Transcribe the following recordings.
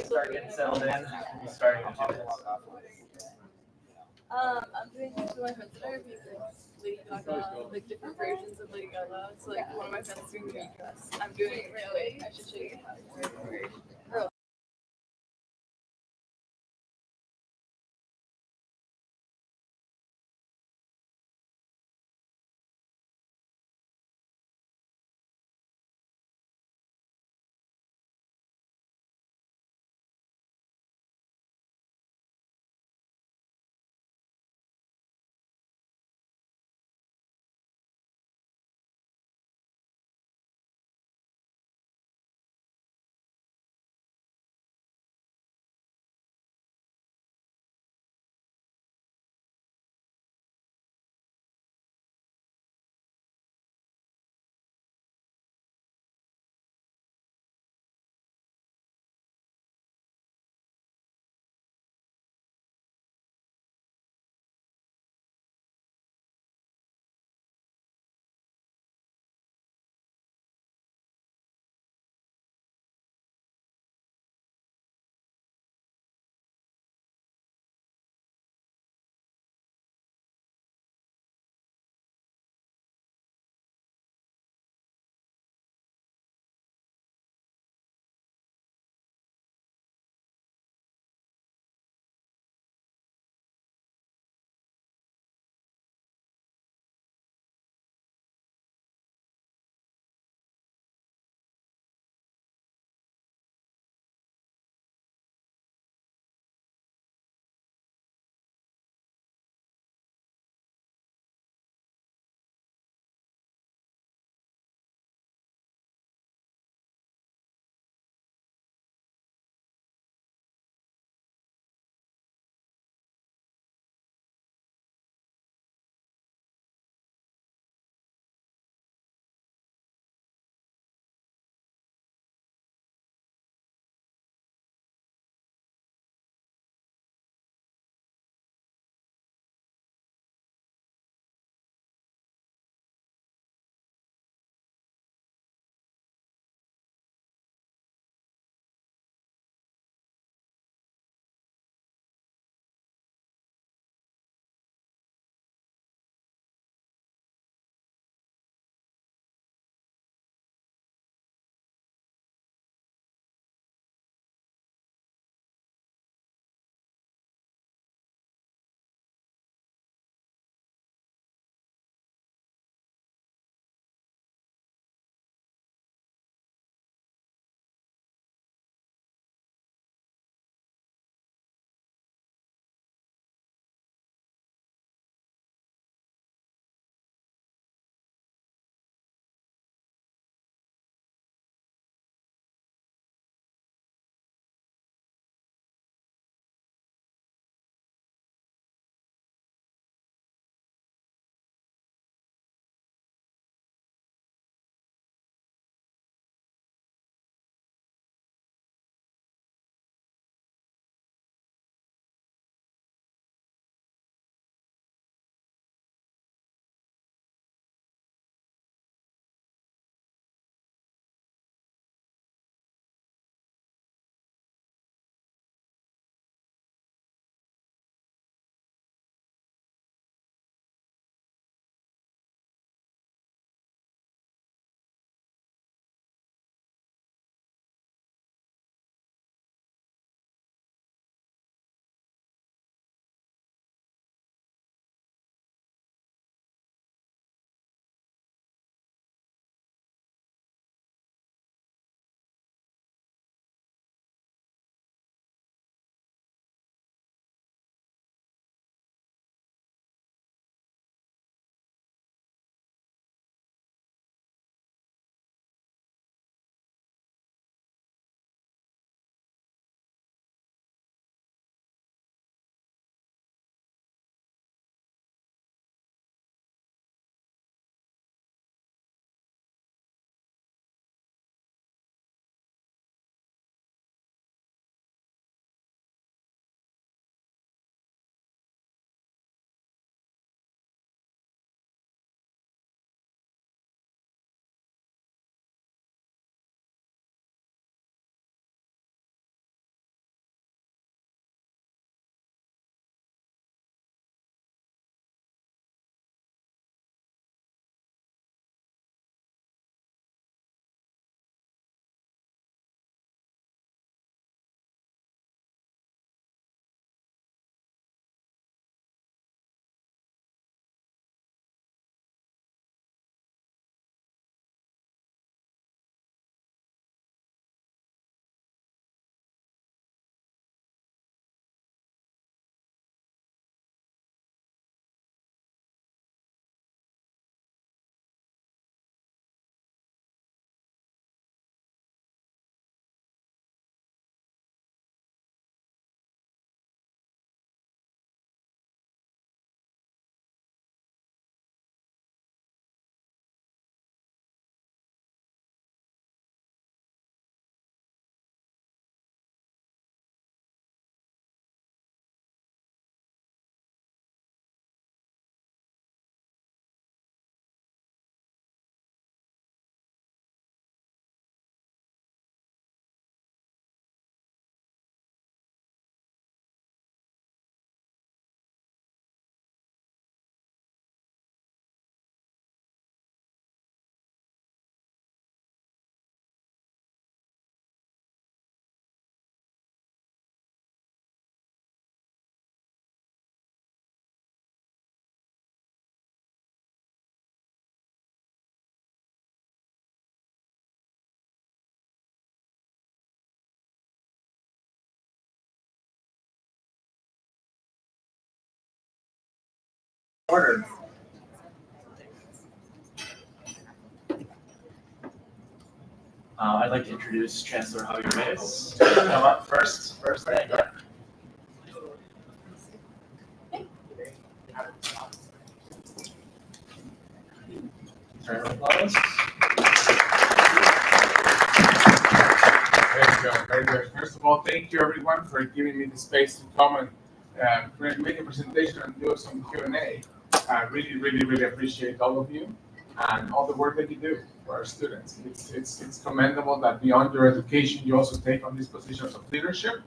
Start getting settled in. Starting in 2 minutes. I'm doing this with my friends that are Lady Gaga, like different versions of Lady Gaga. So like one of my friends is doing the main dress. I'm doing it really. I should show you how. Order. I'd like to introduce Chancellor Javier Reyes. Come up first thing. Turn of applause. Very good. First of all, thank you everyone for giving me the space to come and make a presentation and do some Q&A. I really appreciate all of you and all the work that you do for our students. It's commendable that beyond your education, you also take on these positions of leadership,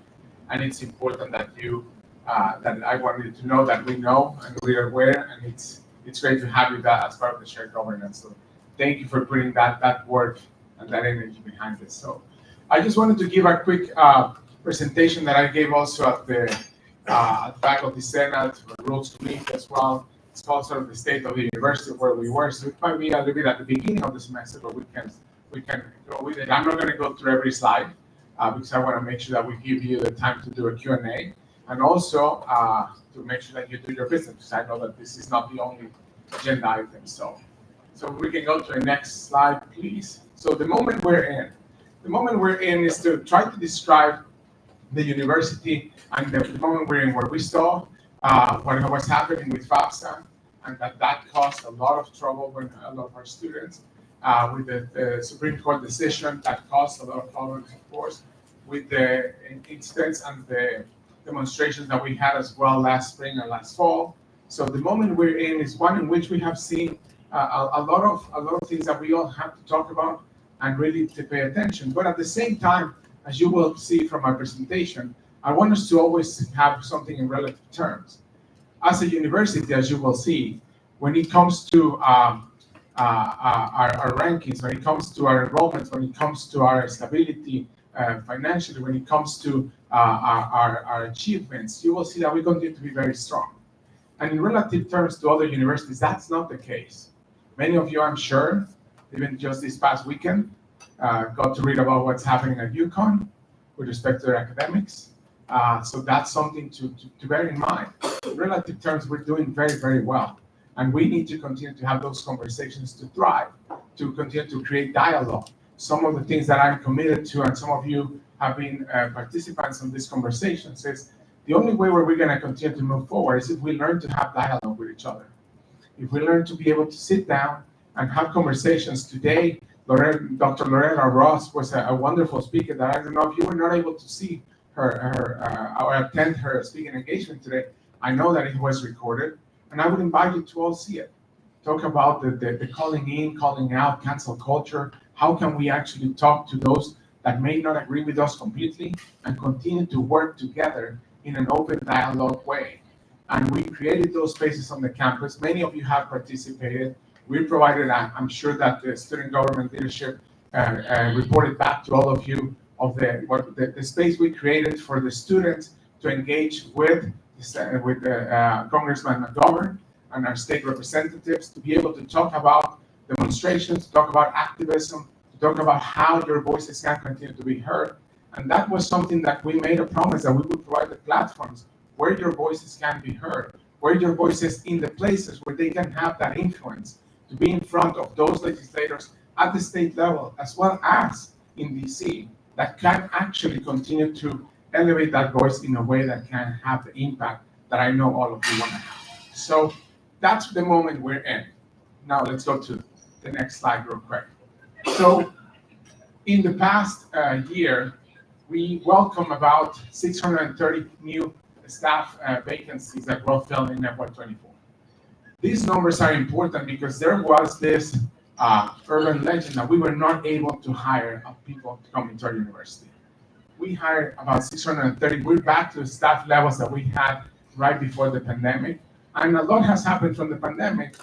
and it's important that you that I wanted to know that we know and we are aware, and it's great to have you that as part of the shared governance. So thank you for putting that work and that energy behind this. So I just wanted to give a quick presentation that I gave also at the Faculty Senate, Rules Committee as well. It's called sort of the state of the university where we were. So it might be a little bit at the beginning of the semester, but we can go with it. I'm not going to go through every slide because I want to make sure that we give you the time to do a Q&A, and also to make sure that you do your business, because I know that this is not the only agenda item. So we can go to the next slide, please. So the moment we're in is to try to describe the university and the moment we're in, where we saw what was happening with FAFSA, and that caused a lot of trouble with a lot of our students, with the Supreme Court decision that caused a lot of problems, of course, with the incidents and the demonstrations that we had as well last spring and last fall. So the moment we're in is one in which we have seen a lot of things that we all have to talk about and really to pay attention. But at the same time, as you will see from my presentation, I want us to always have something in relative terms. As a university, as you will see, when it comes to our rankings, when it comes to our enrollments, when it comes to our stability financially, when it comes to our achievements, you will see that we continue to be very strong. And in relative terms to other universities, that's not the case. Many of you, I'm sure, even just this past weekend, got to read about what's happening at UConn with respect to their academics. So that's something to bear in mind. In relative terms, we're doing very well. And we need to continue to have those conversations to thrive, to continue to create dialogue. Some of the things that I'm committed to, and some of you have been participants in these conversations, is the only way where we're going to continue to move forward is if we learn to have dialogue with each other. If we learn to be able to sit down and have conversations. Today, Dr. Loretta Ross was a wonderful speaker that I don't know if you were not able to see her or attend her speaking engagement today. I know that it was recorded, and I would invite you to all see it. Talk about the calling in, calling out, cancel culture. How can we actually talk to those that may not agree with us completely and continue to work together in an open dialogue way? And we created those spaces on the campus. Many of you have participated. We provided, I'm sure that the student government leadership reported back to all of you of the space we created for the students to engage with Congressman McGovern and our state representatives, to be able to talk about demonstrations, to talk about activism, to talk about how your voices can continue to be heard. And that was something that we made a promise that we would provide the platforms where your voices can be heard, where your voices in the places where they can have that influence, to be in front of those legislators at the state level, as well as in DC, that can actually continue to elevate that voice in a way that can have the impact that I know all of you want to have. So that's the moment we're in. Now let's go to the next slide real quick. So in the past year, we welcome about 630 new staff vacancies that were filled in FY24. These numbers are important because there was this urban legend that we were not able to hire people to come into our university. We hired about 630. We're back to the staff levels that we had right before the pandemic. And a lot has happened from the pandemic.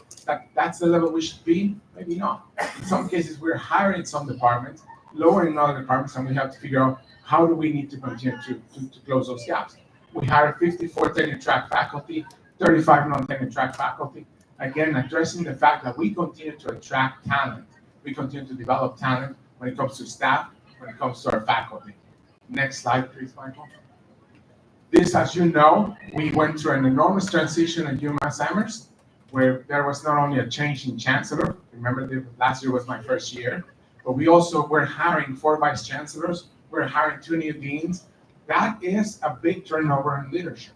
That's the level we should be, maybe not. In some cases, we're hiring some departments, lowering other departments, and we have to figure out how do we need to continue to close those gaps. We hired 54 tenure track faculty, 35 non-tenure track faculty. Again, addressing the fact that we continue to attract talent. We continue to develop talent when it comes to staff, when it comes to our faculty. Next slide, please, Michael. This, as you know, we went through an enormous transition at UMass Amherst. where there was not only a change in chancellor, remember last year was my first year, but we also were hiring 4 vice chancellors, we're hiring 2 new deans. That is a big turnover in leadership.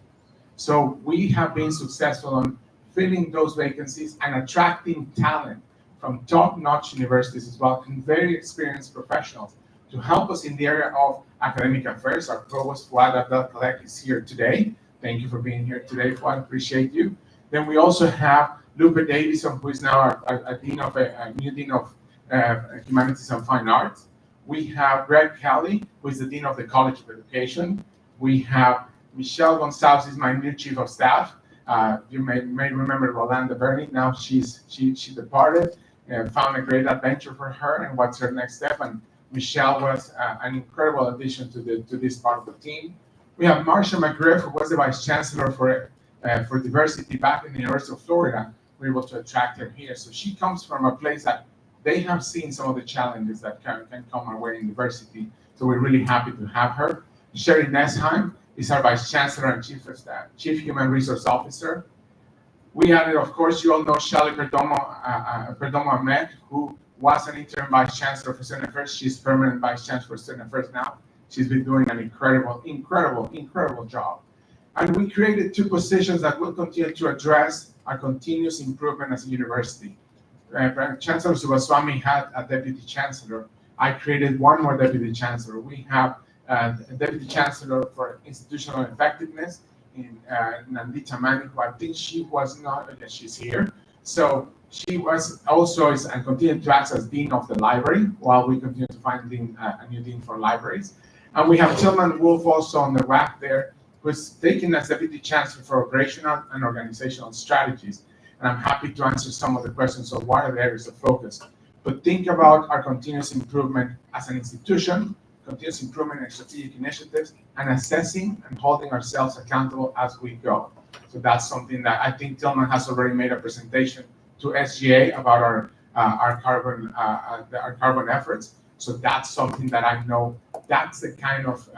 So we have been successful on filling those vacancies and attracting talent from top-notch universities as well, and very experienced professionals to help us in the area of academic affairs. Our provost, Fuad Abdelkalek, is here today. Thank you for being here today, Fuad. Appreciate you. Then we also have Lupe Davison, who is now a new dean of Humanities and Fine Arts. We have Greg Kelly, who is the dean of the College of Education. We have Michelle Gonçalves, is my new chief of staff. You may remember Rolanda Bernie. Now she departed and found a great adventure for her. And what's her next step? And Michelle was an incredible addition to this part of the team. We have Marcia McGriff, who was the vice chancellor for diversity back in the University of Florida. We were able to attract her here. So she comes from a place that they have seen some of the challenges that can come our way in diversity. So we're really happy to have her. Sherry Nesheim is our vice chancellor and chief human resource officer. We added, of course, you all know Shelley Perdomo Ahmed, who was an interim vice chancellor for Student Affairs. She's permanent vice chancellor for Student Affairs now. She's been doing an incredible job. And we created 2 positions that will continue to address our continuous improvement as a university. Chancellor Subaswamy had a deputy chancellor. I created 1 more deputy chancellor. We have a deputy chancellor for institutional effectiveness in Nandita Mani, who I think she was not, she's here. So she was also and continued to act as dean of the library while we continue to find a new dean for libraries. And we have Tillman Wolf also on the rack there, who's taken as deputy chancellor for operational and organizational strategies. And I'm happy to answer some of the questions of what are the areas of focus. But think about our continuous improvement as an institution, continuous improvement in strategic initiatives, and assessing and holding ourselves accountable as we go. So that's something that I think Tillman has already made a presentation to SGA about our carbon efforts. So that's something that I know that's the kind of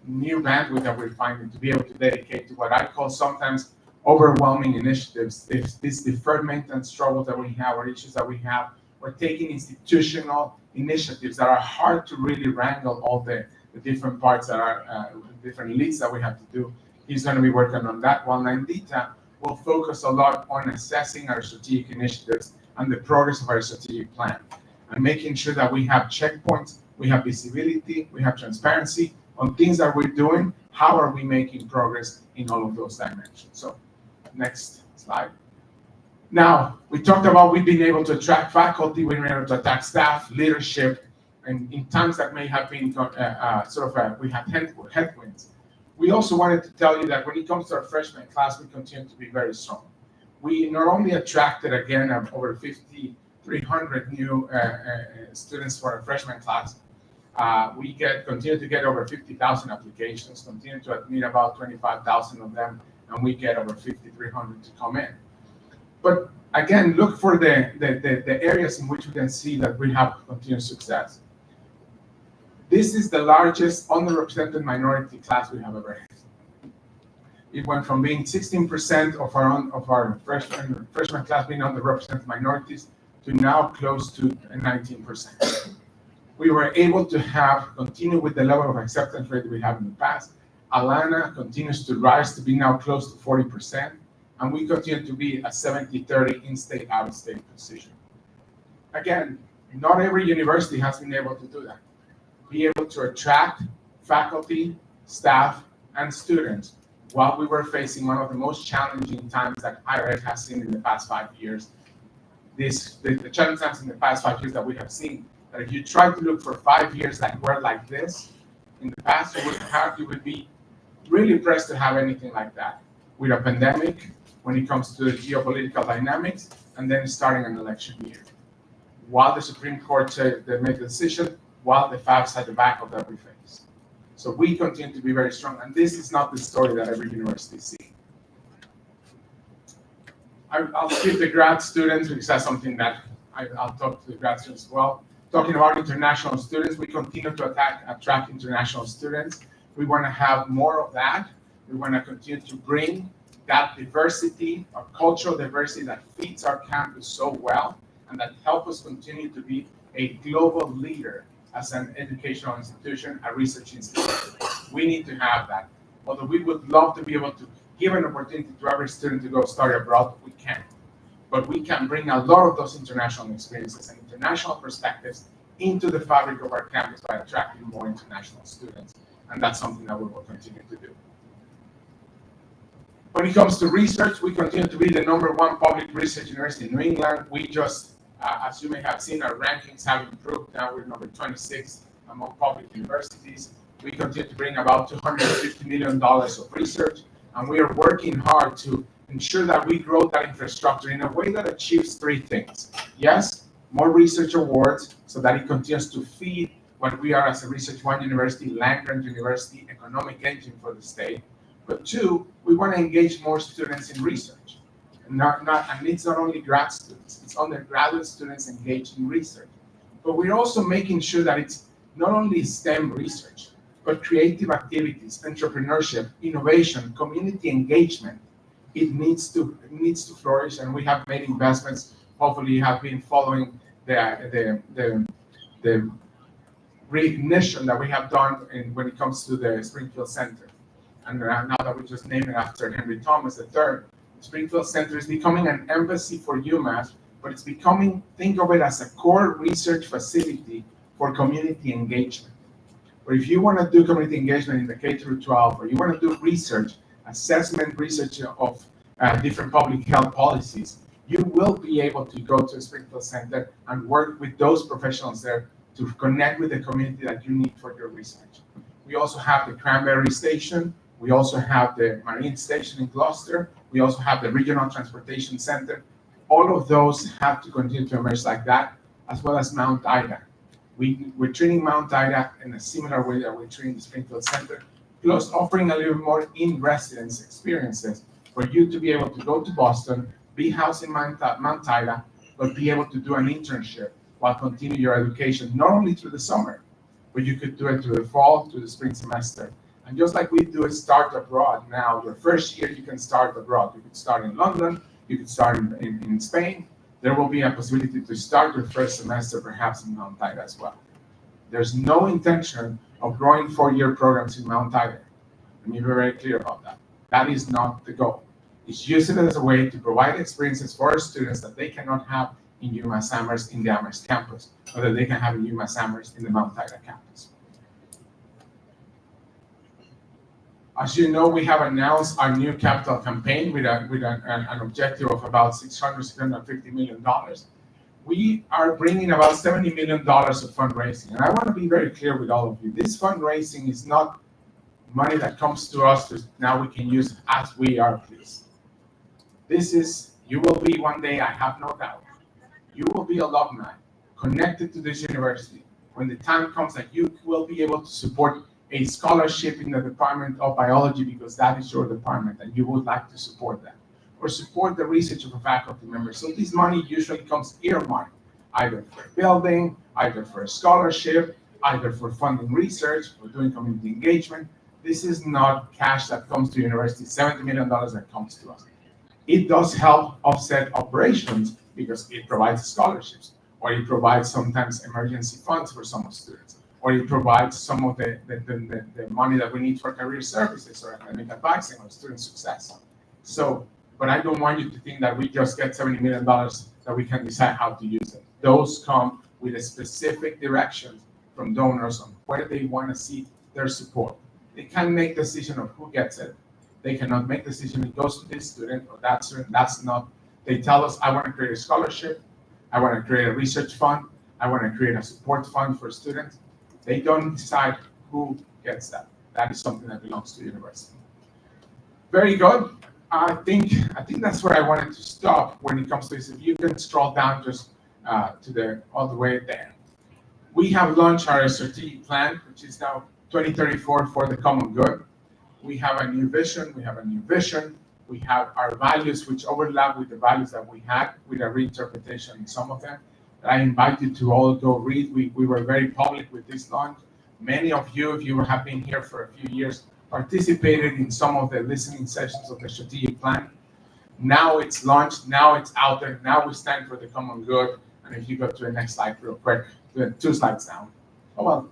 new bandwidth that we're finding to be able to dedicate to what I call sometimes overwhelming initiatives. This deferred maintenance struggles that we have, or issues that we have, we're taking institutional initiatives that are hard to really wrangle all the different parts that are different leads that we have to do. He's going to be working on that, while Nandita will focus a lot on assessing our strategic initiatives and the progress of our strategic plan, and making sure that we have checkpoints, we have visibility, we have transparency on things that we're doing, how are we making progress in all of those dimensions. So next slide. Now, we talked about we've been able to attract faculty, we've been able to attract staff, leadership, and in times that may have been we had headwinds. We also wanted to tell you that when it comes to our freshman class, we continue to be very strong. We not only attracted, again, over 5,300 new students for our freshman class, we continue to get over 50,000 applications, continue to admit about 25,000 of them, and we get over 5,300 to come in. But again, look for the areas in which we can see that we have continued success. This is the largest underrepresented minority class we have ever had. It went from being 16% of our freshman class being underrepresented minorities to now close to 19%. We were able to continue with the level of acceptance rate we have in the past. Alana continues to rise to be now close to 40%, and we continue to be a 70-30 in-state, out-of-state position. Again, not every university has been able to do that. Be able to attract faculty, staff, and students while we were facing one of the most challenging times that higher ed has seen in the past 5 years. The challenging times in the past 5 years that we have seen, that if you try to look for 5 years that were like this in the past, you would be really impressed to have anything like that. With a pandemic, when it comes to the geopolitical dynamics, and then starting an election year. While the Supreme Court said they made the decision, while the facts at the back of that we face. So we continue to be very strong, and this is not the story that every university sees. I'll skip the grad students because that's something that I'll talk to the grad students as well. Talking about international students, we continue to attract international students. We want to have more of that. We want to continue to bring that diversity, our cultural diversity that fits our campus so well, and that help us continue to be a global leader as an educational institution, a research institution. We need to have that. Although we would love to be able to give an opportunity to every student to go study abroad, we can't. But we can bring a lot of those international experiences and international perspectives into the fabric of our campus by attracting more international students. And that's something that we will continue to do. When it comes to research, we continue to be the #1 public research university in New England. We just, as you may have seen, our rankings have improved. Now we're number 26 among public universities. We continue to bring about $250 million of research, and we are working hard to ensure that we grow that infrastructure in a way that achieves three things. Yes, more research awards so that it continues to feed what we are as a Research One university, land-grant university, economic engine for the state. But two, we want to engage more students in research. And it's not only grad students, it's undergraduate students engaged in research. But we're also making sure that it's not only STEM research, but creative activities, entrepreneurship, innovation, community engagement. It needs to flourish, and we have made investments. Hopefully, you have been following the recognition that we have done when it comes to the Springfield Center. And now that we just named it after Henry Thomas III, Springfield Center is becoming an embassy for UMass, but it's becoming, think of it as a core research facility for community engagement. Or if you want to do community engagement in the K through 12, or you want to do research, assessment research of different public health policies, you will be able to go to Springfield Center and work with those professionals there to connect with the community that you need for your research. We also have the Cranberry Station. We also have the Marine Station in Gloucester. We also have the Regional Transportation Center. All of those have to continue to emerge like that, as well as Mount Ida. We're treating Mount Ida in a similar way that we're treating the Springfield Center, plus offering a little more in-residence experiences for you to be able to go to Boston, be housed in Mount Ida, but be able to do an internship while continuing your education, not only through the summer, but you could do it through the fall, through the spring semester. And just like we do a start abroad now, your first year you can start abroad. You could start in London, you could start in Spain. There will be a possibility to start your first semester perhaps in Mount Ida as well. There's no intention of growing 4-year programs in Mount Ida. Let me be very clear about that. That is not the goal. It's used as a way to provide experiences for our students that they cannot have in UMass Amherst in the Amherst campus, or that they can have in UMass Amherst in the Mount Ida campus. As you know, we have announced our new capital campaign with an objective of about $650 million. We are bringing about $70 million of fundraising. And I want to be very clear with all of you. This fundraising is not money that comes to us to now we can use as we are pleased. This is, you will be one day, I have no doubt, you will be alumni connected to this university when the time comes that you will be able to support a scholarship in the Department of Biology because that is your department and you would like to support that, or support the research of a faculty member. So this money usually comes earmarked, either for a building, either for a scholarship, either for funding research, or doing community engagement. This is not cash that comes to university, $70 million that comes to us. It does help offset operations because it provides scholarships, or it provides sometimes emergency funds for some students, or it provides some of the money that we need for career services or academic advising or student success. So, but I don't want you to think that we just get $70 million that we can decide how to use it. Those come with a specific direction from donors on where they want to see their support. They can make decision of who gets it. They cannot make decision it goes to this student or that student. That's not. They tell us, I want to create a scholarship. I want to create a research fund. I want to create a support fund for students. They don't decide who gets that. That is something that belongs to the university. Very good. I think that's where I wanted to stop when it comes to this. If you can scroll down just to all the way there. We have launched our strategic plan, which is now 2034 for the common good. We have a new vision. We have a new vision. We have our values, which overlap with the values that we had, with a reinterpretation in some of them. I invite you to all go read. We were very public with this launch. Many of you, if you have been here for a few years, participated in some of the listening sessions of the strategic plan. Now it's launched, now it's out there, now we stand for the common good. And if you go to the next slide real quick, 2 slides down. Oh, well,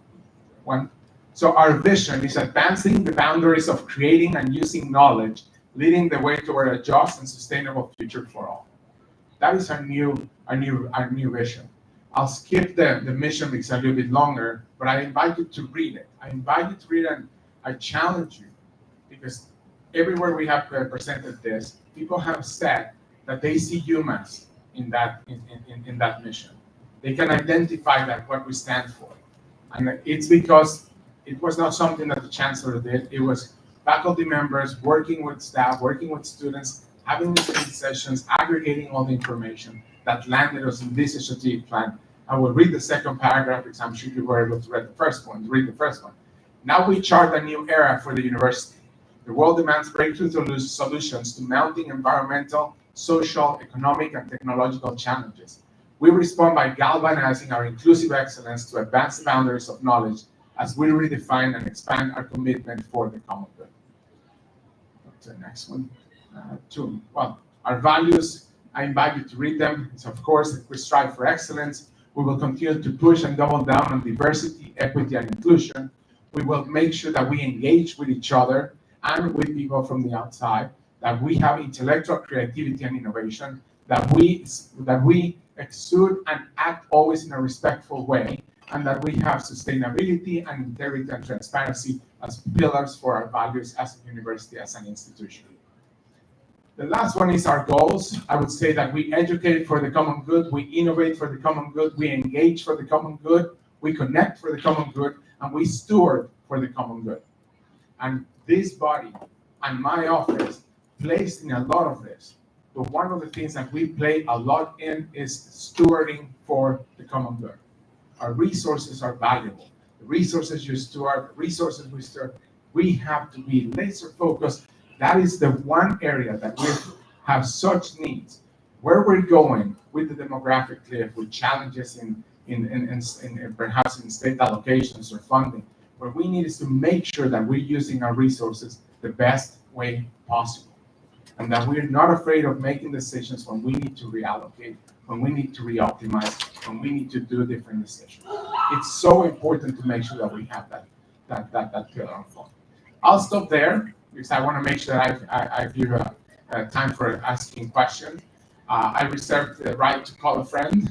one. So our vision is advancing the boundaries of creating and using knowledge, leading the way toward a just and sustainable future for all. That is our new vision. I'll skip the mission because it's a little bit longer, but I invite you to read it. I invite you to read it, and I challenge you, because everywhere we have presented this, people have said that they see UMass in that mission. They can identify that what we stand for. And it's because it was not something that the chancellor did. It was faculty members working with staff, working with students, having these sessions, aggregating all the information that landed us in this strategic plan. I will read the second paragraph because I'm sure you were able to read the first one. Now we chart a new era for the university. The world demands breakthrough solutions to mounting environmental, social, economic, and technological challenges. We respond by galvanizing our inclusive excellence to advance the boundaries of knowledge as we redefine and expand our commitment for the common good. Go to the next one. 2. Well, our values, I invite you to read them. It's, of course, we strive for excellence. We will continue to push and double down on diversity, equity, and inclusion. We will make sure that we engage with each other and with people from the outside, that we have intellectual creativity and innovation, that we exude and act always in a respectful way, and that we have sustainability and integrity and transparency as pillars for our values as a university, as an institution. The last one is our goals. I would say that we educate for the common good, we innovate for the common good, we engage for the common good, we connect for the common good, and we steward for the common good. And this body and my office plays in a lot of this. But one of the things that we play a lot in is stewarding for the common good. Our resources are valuable. The resources you steward, the resources we steward, we have to be laser focused. That is the one area that we have such needs. Where we're going with the demographic cliff, with challenges in perhaps in state allocations or funding, what we need is to make sure that we're using our resources the best way possible, and that we're not afraid of making decisions when we need to reallocate, when we need to reoptimize, when we need to do different decisions. It's so important to make sure that we have that pillar on phone. I'll stop there because I want to make sure that I give time for asking questions. I reserve the right to call a friend.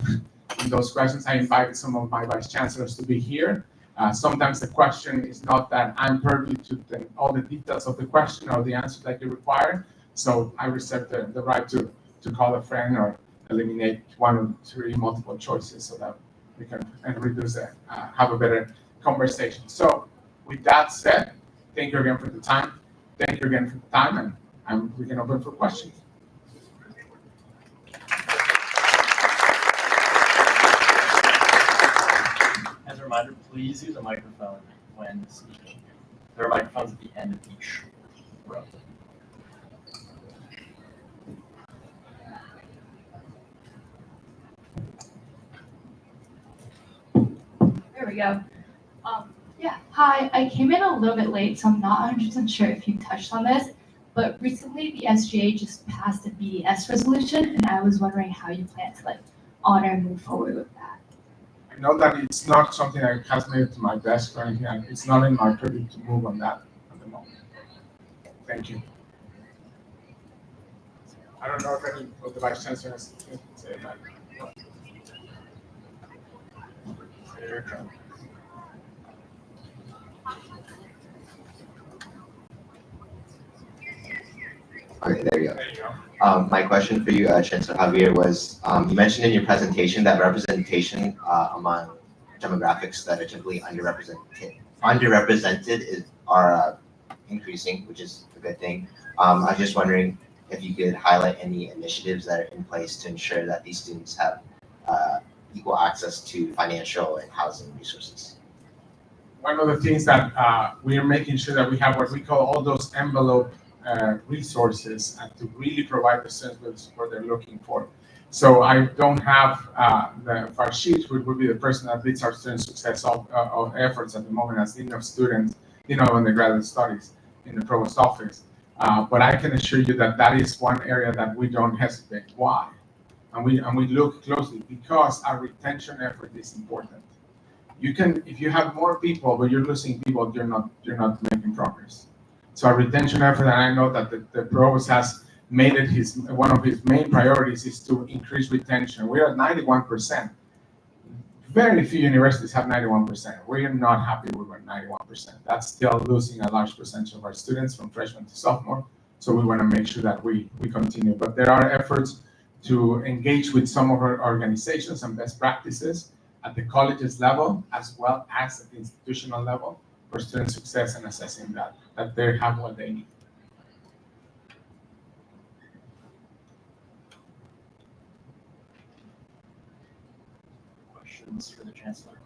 In those questions, I invited some of my vice chancellors to be here. Sometimes the question is not that I'm privy to all the details of the question or the answer that you require. So I reserve the right to call a friend or eliminate 1 or 3 multiple choices so that we can reduce have a better conversation. So with that said, thank you again for the time. Thank you again for the time, and we can open for questions. As a reminder, please use a microphone when speaking. There are microphones at the end of each row. There we go. Yeah, hi. I came in a little bit late, so I'm not 100% sure if you touched on this, but recently the SGA just passed a BDS resolution, and I was wondering how you plan to honor and move forward with that. I know that it's not something that has made it to my desk or anything. It's not in my purview to move on that at the moment. Thank you. I don't know if any of the vice chancellor has to say that. Okay, there you go. There you go. My question for you, Chancellor Javier, was you mentioned in your presentation that representation among demographics that are typically underrepresented are increasing, which is a good thing. I was just wondering if you could highlight any initiatives that are in place to ensure that these students have equal access to financial and housing resources. One of the things that we are making sure that we have what we call all those envelope resources and to really provide the students with the support they're looking for. So I don't have Farshid, who would be the person that leads our student success of efforts at the moment as Dean of Students, Dean of Undergraduate Studies. in the provost office. But I can assure you that that is one area that we don't hesitate. Why? And we look closely because our retention effort is important. You can, if you have more people, but you're losing people, you're not making progress. So our retention effort, and I know that the provost has made it one of his main priorities is to increase retention. We're at 91%. Very few universities have 91%. We're not happy with our 91%. That's still losing a large percentage of our students from freshman to sophomore. So we want to make sure that we continue. But there are efforts to engage with some of our organizations and best practices at the colleges level, as well as at the institutional level for student success and assessing that they have what they need. Questions for the chancellor?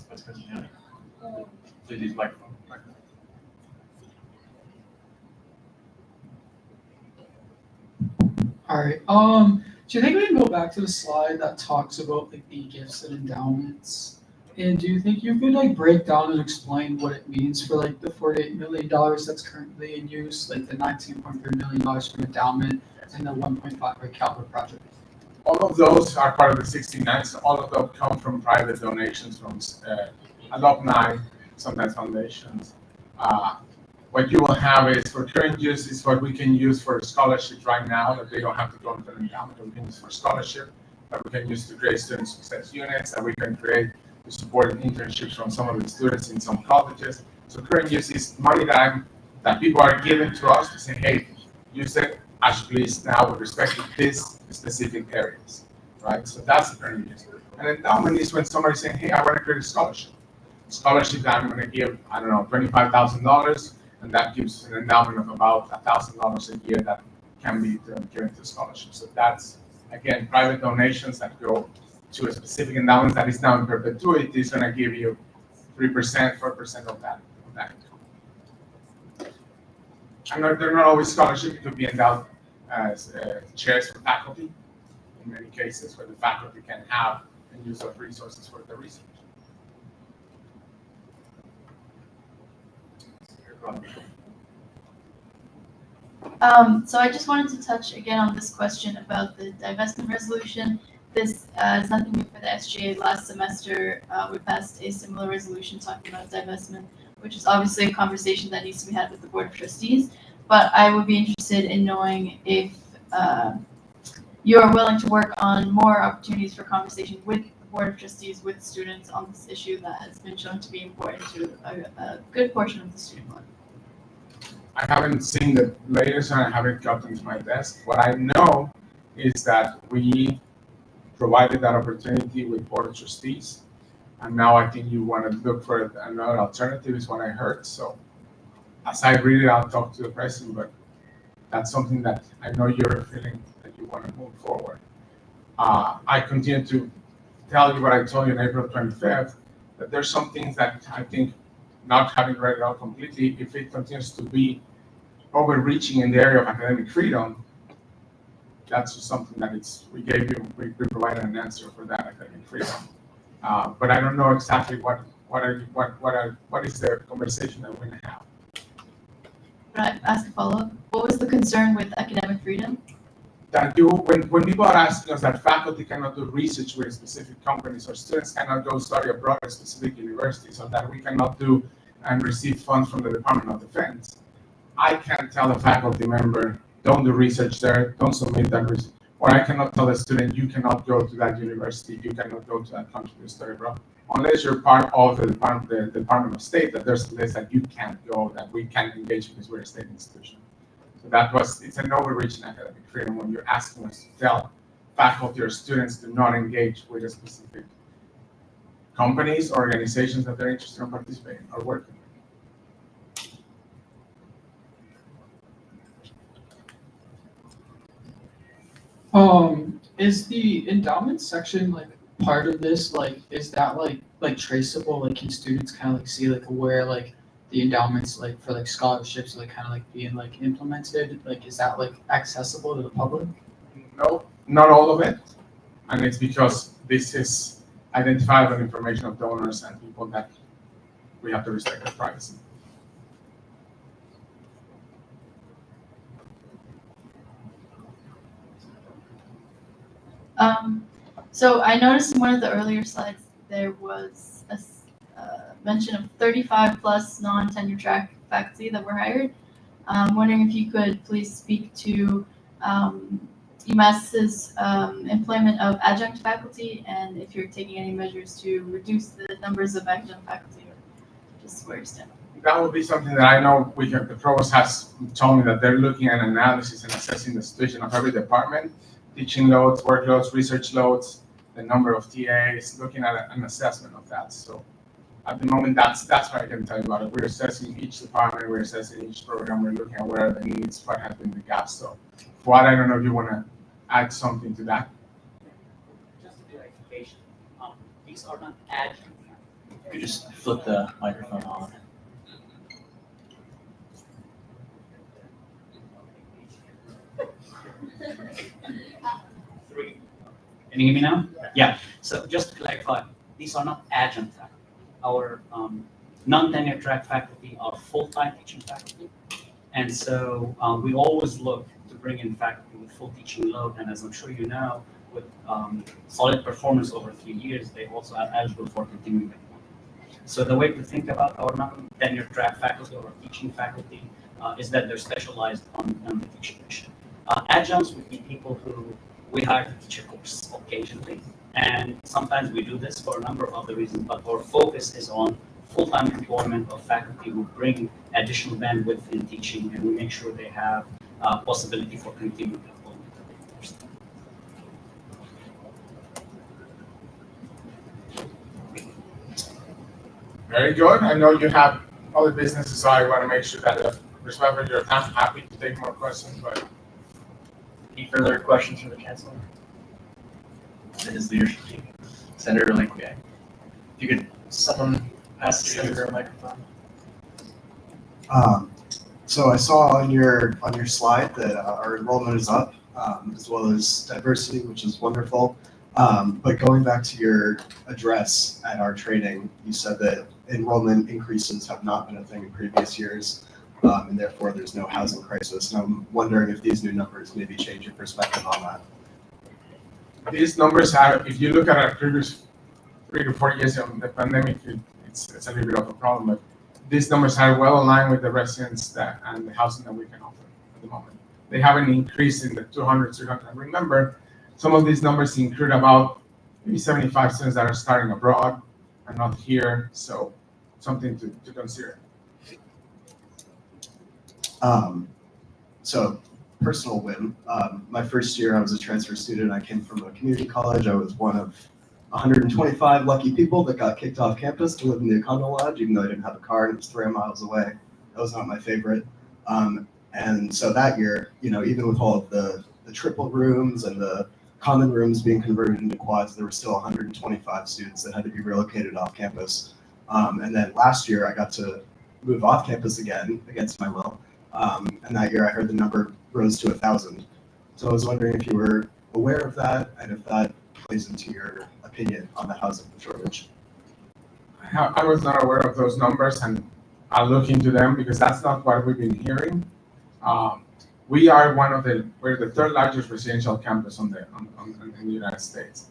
Vice President Young? Please use microphone. All right. Do you think we can go back to the slide that talks about like the gifts and endowments? And do you think you could like break down and explain what it means for like the $48 million that's currently in use, like the $19.3 million for endowment and the 1.5 for capital project? All of those are part of the 69. So all of them come from private donations from alumni, sometimes foundations. What you will have is for current use is what we can use for scholarships right now, that they don't have to go into an endowment, we can use for scholarship, that we can use to create student success units, that we can create to support internships from some of the students in some colleges. So current use is money that people are giving to us to say, hey, use it as please now with respect to this specific areas, right? So that's the current use. And endowment is when somebody's saying, hey, I want to create a scholarship. Scholarship that I'm going to give, I don't know, $25,000, and that gives an endowment of about $1,000 a year that can be given to scholarship. So that's, again, private donations that go to a specific endowment that is now in perpetuity is going to give you 3%, 4% of that. And they're not always scholarships. It could be endowed as chairs for faculty in many cases where the faculty can have and use of resources for the research. So I just wanted to touch again on this question about the divestment resolution. This is nothing new for the SGA. Last semester, we passed a similar resolution talking about divestment, which is obviously a conversation that needs to be had with the Board of Trustees. But I would be interested in knowing if you are willing to work on more opportunities for conversation with the Board of Trustees, with students on this issue that has been shown to be important to a good portion of the student body. I haven't seen the latest and I haven't gotten to my desk. What I know is that we provided that opportunity with Board of Trustees. And now I think you want to look for another alternative is what I heard. So as I read it, I'll talk to the president, but that's something that I know you're feeling that you want to move forward. I continue to tell you what I told you on April 25th, that there's some things that I think, not having read it out completely, if it continues to be overreaching in the area of academic freedom, that's just something that we provided an answer for that academic freedom. But I don't know exactly what is the conversation that we're going to have. Can I ask a follow-up? What was the concern with academic freedom? That when people are asking us that faculty cannot do research with specific companies or students cannot go study abroad at specific universities or that we cannot do and receive funds from the Department of Defense, I can't tell a faculty member, don't do research there, don't submit that research. Or I cannot tell a student, you cannot go to that university, you cannot go to that country to study abroad. Unless you're part of the Department of State, that there's a list that you can't go, that we can't engage because we're a state institution. So it's an overreach in academic freedom when you're asking us to tell faculty or students to not engage with a specific companies, organizations that they're interested in participating or working with. Is the endowment section like part of this? Like, is that like traceable? Like, can students kind of like see like where like the endowments like for like scholarships like kind of like being like implemented? Like, is that like accessible to the public? No, not all of it, and it's because this is identifiable information of donors and people that we have to respect their privacy. So I noticed in one of the earlier slides, there was a mention of 35 plus non-tenure track faculty that were hired. I'm wondering if you could please speak to UMass's employment of adjunct faculty and if you're taking any measures to reduce the numbers of adjunct faculty or just where you stand. That would be something that I know the provost has told me that they're looking at analysis and assessing the situation of every department, teaching loads, workloads, research loads, the number of TAs, looking at an assessment of that. So at the moment, that's what I can tell you about it. We're assessing each department, we're assessing each program, we're looking at where are the needs, what has been the gaps. So Fuad, I don't know if you want to add something to that. Just a clarification, these are not adjunct. You could just flip the microphone on. Three. Can you hear me now? Yeah. So just to clarify, these are not adjunct faculty. Our non-tenure track faculty are full-time teaching faculty, and so we always look to bring in faculty with full teaching load. And as I'm sure you know, with solid performance over 3 years, they also are eligible for continuing employment. So the way to think about our non-tenure track faculty or teaching faculty is that they're specialized on the teaching mission. Adjuncts would be people who we hire to teach a course occasionally, and sometimes we do this for a number of other reasons, but our focus is on full-time employment of faculty who bring additional bandwidth in teaching, and we make sure they have possibility for continuing employment of the course. Very good. I know you have other businesses, so I want to make sure that respect for your time. Happy to take more questions, but Any further questions for the chancellor? And his leadership team? Senator Linquia. If you could, someone pass the senator a microphone. So I saw on your slide that our enrollment is up, as well as diversity, which is wonderful. But going back to your address at our training, you said that enrollment increases have not been a thing in previous years, and therefore there's no housing crisis. And I'm wondering if these new numbers maybe change your perspective on that. these numbers are, if you look at our previous 3 to 4 years of the pandemic, it's a little bit of a problem, but these numbers are well aligned with the residents and the housing that we can offer at the moment. They haven't increased in the 200, 300. Remember, some of these numbers include about maybe 75 students that are starting abroad and not here, so something to consider. So personal whim. My first year, I was a transfer student. I came from a community college. I was one of 125 lucky people that got kicked off campus to live in the Econo Lodge, even though I didn't have a car and it was 3 miles away. That was not my favorite. And so that year, even with all of the triple rooms and the common rooms being converted into quads, there were still 125 students that had to be relocated off campus. And then last year, I got to move off campus again against my will. And that year, I heard the number rose to 1,000. So I was wondering if you were aware of that and if that plays into your opinion on the housing shortage. I was not aware of those numbers, and I'll look into them because that's not what we've been hearing. We are we're the third largest residential campus in the United States.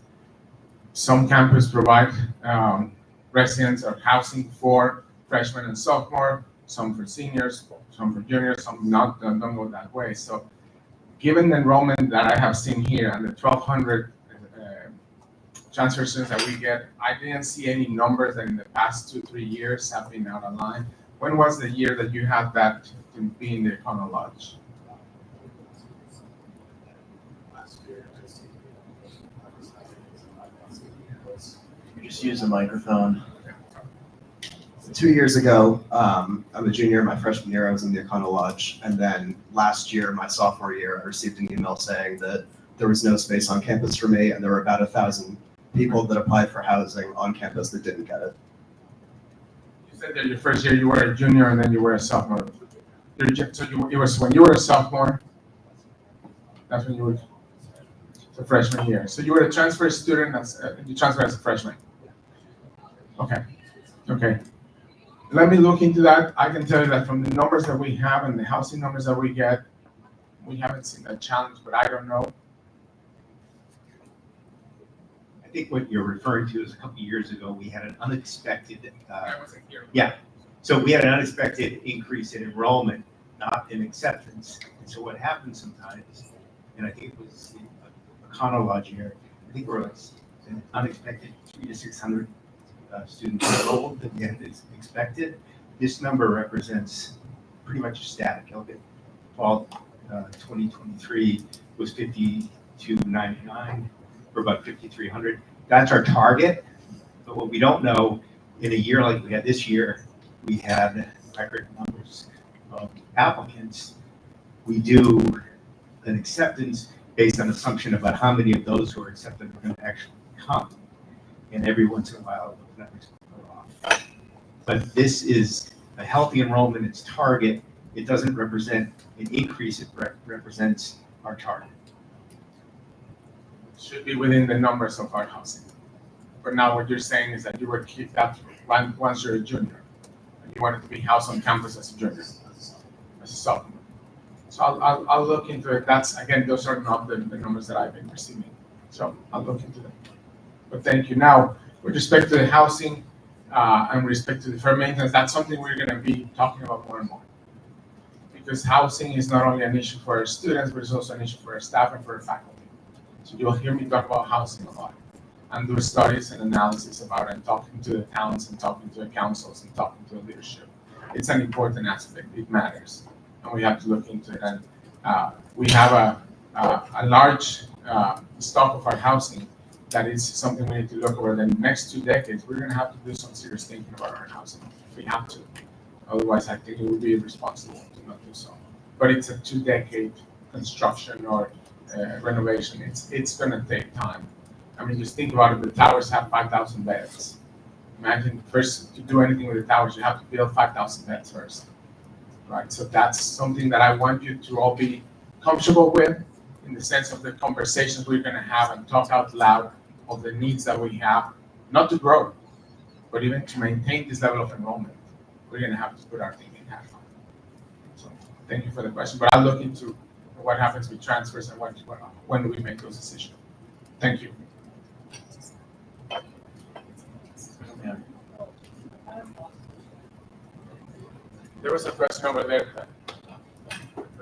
Some campuses provide residents or housing for freshmen and sophomore, some for seniors, some for juniors, some don't go that way. So given the enrollment that I have seen here and the 1,200 transfer students that we get, I didn't see any numbers that in the past 2-3 years have been out of line. When was the year that you had that to be in the Econo Lodge? You just use the microphone. 2 years ago, I'm a junior. My freshman year, I was in the Econo Lodge. And then last year, my sophomore year, I received an email saying that there was no space on campus for me, and there were about 1,000 people that applied for housing on campus that didn't get it. You said that your first year you were a junior and then you were a sophomore. It was when you were a sophomore, that's when you were a freshman year. So you were a transfer student, you transferred as a freshman. Okay. Let me look into that. I can tell you that from the numbers that we have and the housing numbers that we get, we haven't seen that challenge, but I don't know. I think what you're referring to is a couple of years ago, we had an unexpected, I wasn't here. yeah. So we had an unexpected increase in enrollment, not in acceptance. And so what happens sometimes, and I think it was the Econo Lodge year, I think we're like an unexpected 300 to 600 students enrolled at the end is expected. This number represents pretty much static. Look at fall 2023 was 5299 for about 5,300. That's our target. But what we don't know, in a year like we had this year, we had record numbers of applicants. We do an acceptance based on assumption about how many of those who are accepted are going to actually come. And every once in a while, those numbers go off. But this is a healthy enrollment, it's target. It doesn't represent an increase, it represents our target. Should be within the numbers of our housing. But now what you're saying is that you were kicked out once you're a junior. And you wanted to be housed on campus as a junior, as a sophomore. So I'll look into it. That's, again, those are not the numbers that I've been receiving. So I'll look into them. But thank you. Now, with respect to the housing and with respect to deferred maintenance, that's something we're going to be talking about more and more. Because housing is not only an issue for our students, but it's also an issue for our staff and for our faculty. So you'll hear me talk about housing a lot and do studies and analysis about it, and talking to the towns and talking to the councils and talking to the leadership. It's an important aspect. It matters. And we have to look into it. And we have a large stock of our housing that is something we need to look over the next 2 decades. We're going to have to do some serious thinking about our housing. We have to. Otherwise, I think it would be irresponsible to not do so. But it's a 2-decade construction or renovation. It's going to take time. I mean, just think about it. The towers have 5,000 beds. Imagine first to do anything with the towers, you have to build 5,000 beds first, right? So that's something that I want you to all be comfortable with, in the sense of the conversations we're going to have and talk out loud of the needs that we have, not to grow, but even to maintain this level of enrollment. We're going to have to put our thinking hat on. So thank you for the question, but I'll look into what happens with transfers and when do we make those decisions. Thank you. Yeah. There was a question over there.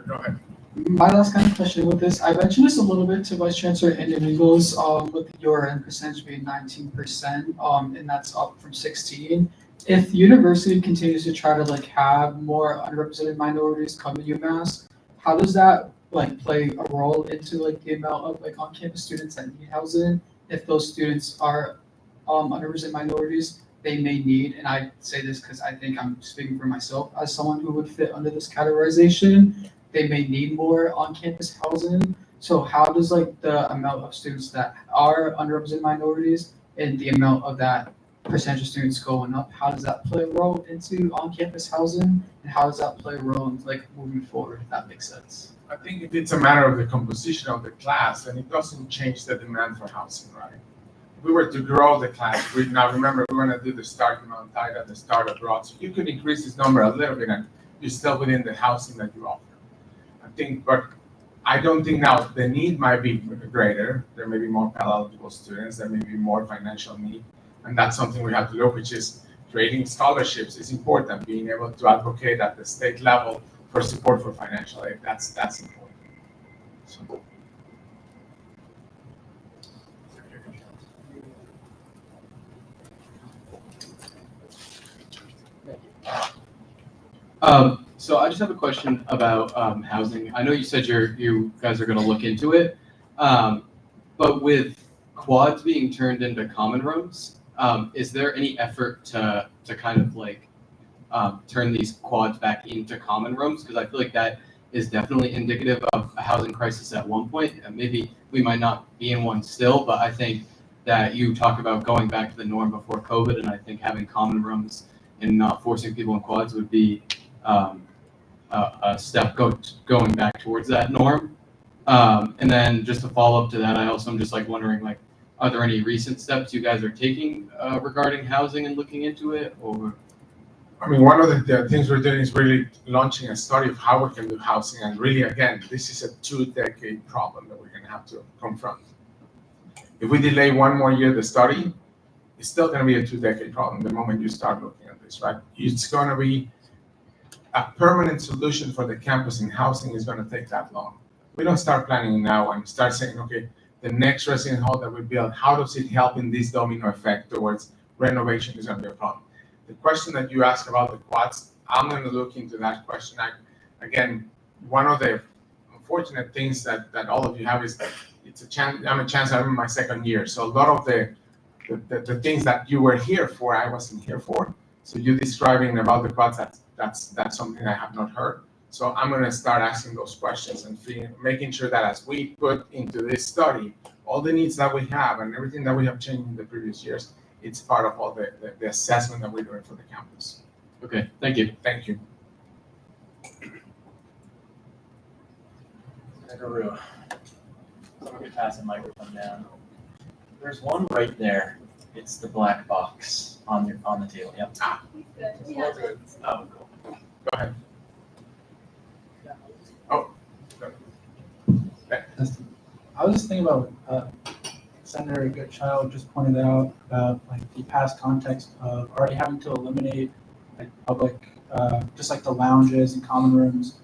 Go ahead. My last kind of question with this, I mentioned this a little bit to Vice Chancellor individuals with the URN percentage being 19%, and that's up from 16. If the university continues to try to like have more underrepresented minorities come to UMass, how does that like play a role into like the amount of like on-campus students that need housing? If those students are underrepresented minorities, they may need, and I say this because I think I'm speaking for myself as someone who would fit under this categorization, they may need more on-campus housing. So how does like the amount of students that are underrepresented minorities and the amount of that percentage of students going up, how does that play a role into on-campus housing? And how does that play a role in like moving forward, if that makes sense? I think if it's a matter of the composition of the class, then it doesn't change the demand for housing, right? If we were to grow the class, now remember, we're going to do the start in Mount Ida, the start abroad. So you could increase this number a little bit and you're still within the housing that you offer. I think, but I don't think now the need might be greater. There may be more Pell eligible students, there may be more financial need. And that's something we have to look, which is creating scholarships is important. Being able to advocate at the state level for support for financial aid, that's important. So. So I just have a question about housing. I know you said you guys are going to look into it, but with quads being turned into common rooms, is there any effort to kind of like turn these quads back into common rooms? Because I feel like that is definitely indicative of a housing crisis at one point. And maybe we might not be in one still, but I think that you talk about going back to the norm before COVID, and I think having common rooms and not forcing people in quads would be a step going back towards that norm. And then just to follow up to that, I also am just like wondering, like, are there any recent steps you guys are taking regarding housing and looking into it? Or I mean, one of the things we're doing is really launching a study of how we can do housing. And really, again, this is a 2-decade problem that we're going to have to confront. If we delay one more year the study, it's still going to be a 2-decade problem the moment you start looking at this, right? It's going to be a permanent solution for the campus, and housing is going to take that long. We don't start planning now and start saying, okay, the next resident hall that we build, how does it help in this domino effect towards renovation is going to be a problem. The question that you asked about the quads, I'm going to look into that question. Again, one of the unfortunate things that all of you have is it's a chance. I'm in my second year, so a lot of the things that you were here for, I wasn't here for. So you describing about the quads, that's something I have not heard. So I'm going to start asking those questions and making sure that as we put into this study all the needs that we have and everything that we have changed in the previous years, it's part of all the assessment that we're doing for the campus. Okay, thank you. Thank you. Senator Rue. Someone could pass the microphone down. There's one right there. It's the black box on the table. Yep. Yeah. Oh, cool. Go ahead. Oh. I was just thinking about Senator Goodchild just pointed out about like the past context of already having to eliminate like public, just like the lounges and common rooms,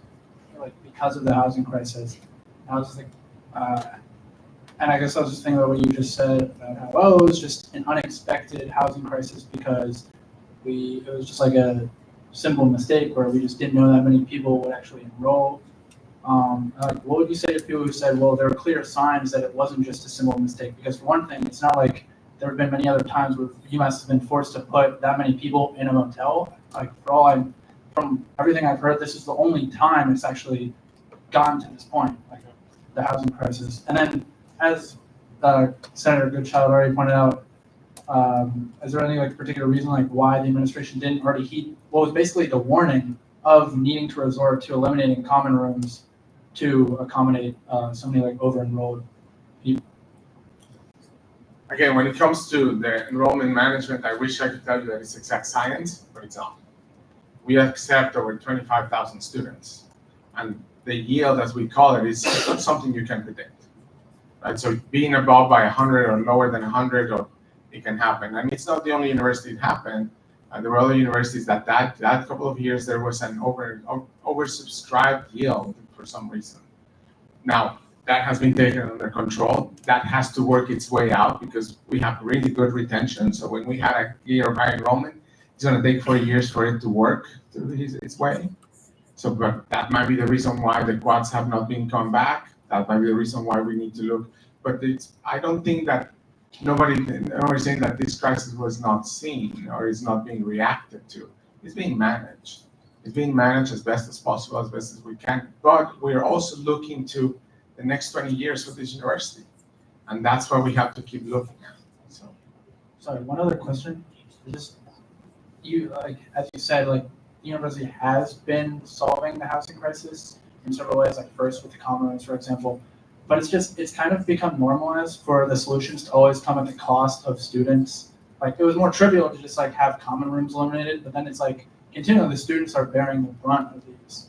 like because of the housing crisis. And I was just like, and I guess I was just thinking about what you just said about how, oh, it was just an unexpected housing crisis because it was just like a simple mistake where we just didn't know that many people would actually enroll. Like, what would you say to people who said, well, there are clear signs that it wasn't just a simple mistake? Because for one thing, it's not like there have been many other times where UMass has been forced to put that many people in a motel. Like, from everything I've heard, this is the only time it's actually gotten to this point, like the housing crisis. And then, as Senator Goodchild already pointed out, is there any like particular reason like why the administration didn't already heed what was basically the warning of needing to resort to eliminating common rooms to accommodate so many like over-enrolled people? Again, when it comes to the enrollment management, I wish I could tell you that it's exact science, but it's not. We accept over 25,000 students, and the yield, as we call it, is not something you can predict. Right? So being above by 100 or lower than 100, or it can happen. And it's not the only university it happened. There were other universities that couple of years there was an oversubscribed yield for some reason. Now that has been taken under control. That has to work its way out because we have really good retention. So when we had a year of high enrollment, it's going to take 4 years for it to work its way. So, but that might be the reason why the quads have not been come back. That might be the reason why we need to look. But I don't think that nobody's saying that this crisis was not seen or is not being reacted to. It's being managed. It's being managed as best as possible, as best as we can. But we're also looking to the next 20 years for this university. And that's what we have to keep looking at. So, sorry, one other question. Just you like as you said, like the university has been solving the housing crisis in several ways, like first with the common rooms, for example. But it's kind of become normalized for the solutions to always come at the cost of students. Like it was more trivial to just like have common rooms eliminated, but then it's like continually the students are bearing the brunt of these.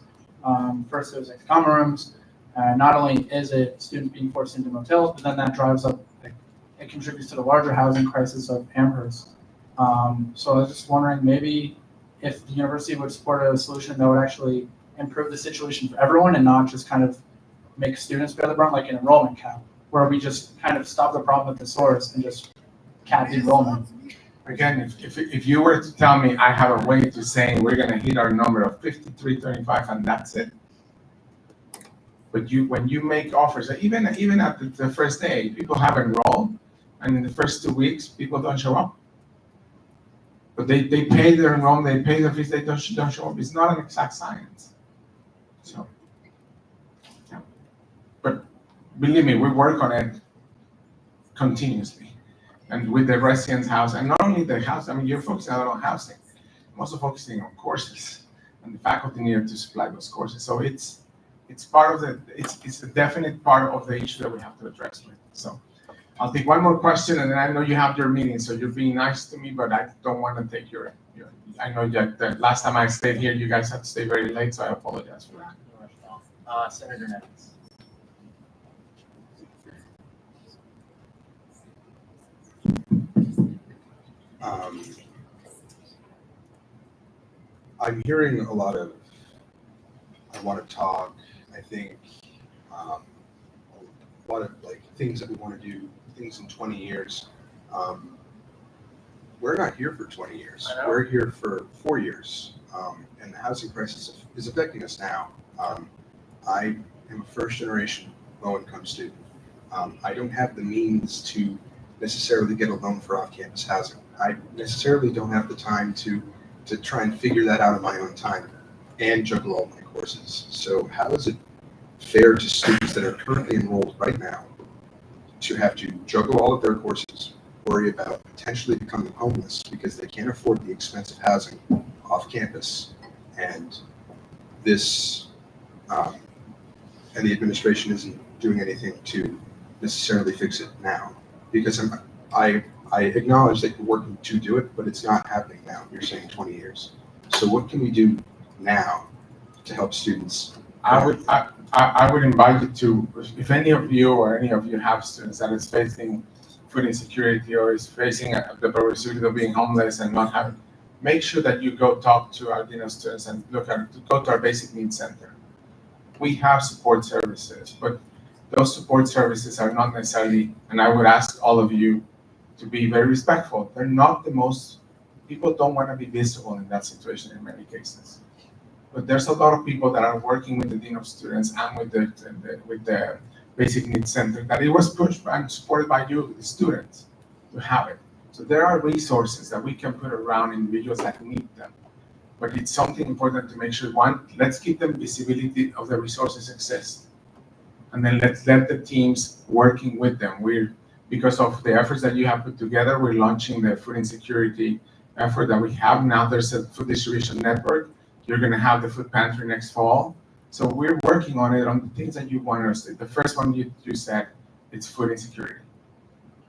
First it was like common rooms. Not only is it students being forced into motels, but then that drives up, like, it contributes to the larger housing crisis of Amherst. So I was just wondering maybe if the university would support a solution that would actually improve the situation for everyone and not just kind of make students bear the brunt, like an enrollment cap, where we just kind of stop the problem at the source and just cap the enrollment. again, if you were to tell me I have a way to say we're going to hit our number of 5325 and that's it. But when you make offers, even at the first day, people have enrolled, and in the first 2 weeks, people don't show up. But they pay their enrollment, they pay their fees, they don't show up. It's not an exact science. So, yeah. But believe me, we work on it continuously. And with the residence house, and not only the house, I mean, you're focusing on housing. I'm also focusing on courses, and the faculty needed to supply those courses. So it's part of it's a definite part of the issue that we have to address with. So I'll take one more question, and then I know you have your meeting, so you're being nice to me, but I don't want to take your I know that the last time I stayed here, you guys had to stay very late, so I apologize for that. Senator Nevins. Um, I'm hearing a lot of, I want to talk, I think, a lot of like things that we want to do, things in 20 years. We're not here for 20 years. I know. We're here for 4 years. And the housing crisis is affecting us now. I am a first generation low income student. I don't have the means to necessarily get a loan for off campus housing. I necessarily don't have the time to try and figure that out in my own time and juggle all my courses. So how is it fair to students that are currently enrolled right now to have to juggle all of their courses, worry about potentially becoming homeless because they can't afford the expensive housing off campus, and this and the administration isn't doing anything to necessarily fix it now? Because I acknowledge that you're working to do it, but it's not happening now. You're saying 20 years. So what can we do now to help students? I would invite you to, if any of you or any of you have students that is facing food insecurity or is facing the possibility of being homeless and not having, make sure that you go talk to our dean of students and go to our basic needs center. We have support services, but those support services are not necessarily, and I would ask all of you to be very respectful. They're not the most, people don't want to be visible in that situation in many cases. But there's a lot of people that are working with the dean of students and with the basic needs center that it was pushed and supported by you, the students, to have it. So there are resources that we can put around individuals that need them. But it's something important to make sure, one, let's keep them visibility of the resources exist. And then let's let the teams working with them. Because of the efforts that you have put together, we're launching the food insecurity effort that we have now. There's a food distribution network. You're going to have the food pantry next fall. So we're working on it, on the things that you want us to. The first one you said, it's food insecurity.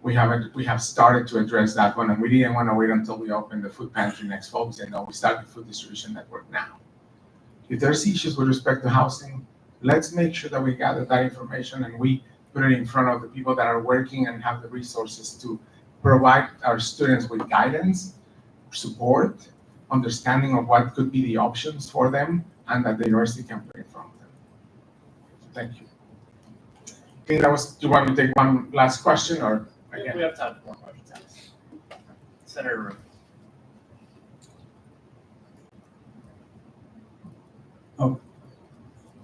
We have started to address that one, and we didn't want to wait until we open the food pantry next fall. We said, no, we start the food distribution network now. If there's issues with respect to housing, let's make sure that we gather that information and we put it in front of the people that are working and have the resources to provide our students with guidance, support, understanding of what could be the options for them, and that the university can put in front of them. Thank you. I think that was, do you want me to take one last question or? We have time for more questions. Senator Room.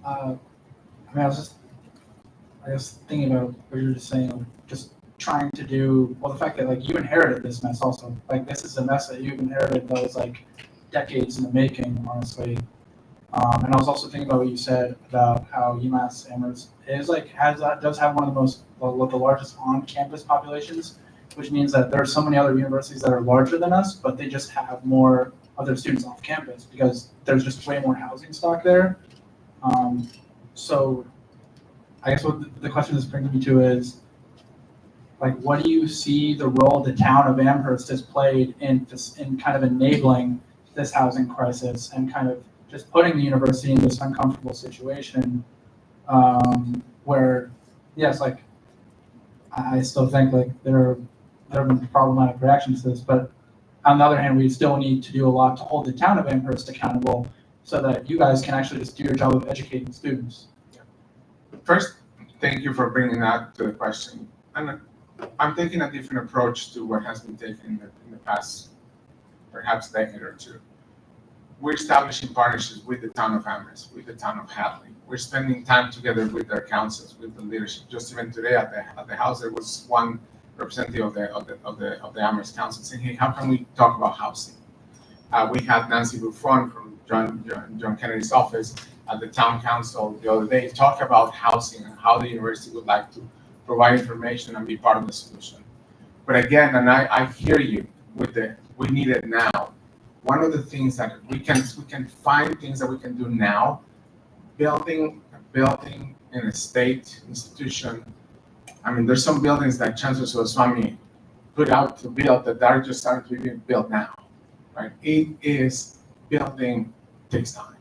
I mean, I was thinking about what you were just saying, like, just trying to do, well, the fact that like you inherited this mess also, like this is a mess that you've inherited that was like decades in the making, honestly. And I was also thinking about what you said about how UMass Amherst is like, does have one of the most, the largest on-campus populations, which means that there are so many other universities that are larger than us, but they just have more other students off campus because there's just way more housing stock there. So I guess what the question this brings me to is, like, what do you see the role the town of Amherst has played in kind of enabling this housing crisis and kind of just putting the university in this uncomfortable situation where, yes, like, I still think like there have been problematic reactions to this, but on the other hand, we still need to do a lot to hold the town of Amherst accountable so that you guys can actually just do your job of educating students. First, thank you for bringing that to the question. And I'm taking a different approach to what has been taken in the past, perhaps decade or two. We're establishing partnerships with the town of Amherst, with the town of Hadley. We're spending time together with their councils, with the leadership. Just even today at the house, there was one representative of the Amherst Council saying, "Hey, how can we talk about housing?" We had Nancy Buffon from John Kennedy's office at the town council the other day talk about housing and how the university would like to provide information and be part of the solution. But again, and I hear you with we need it now. One of the things that we can find things that we can do now, building a building in a state institution. I mean, there's some buildings that Chancellor Swami put out to build that are just starting to be built now, right? It is building takes time.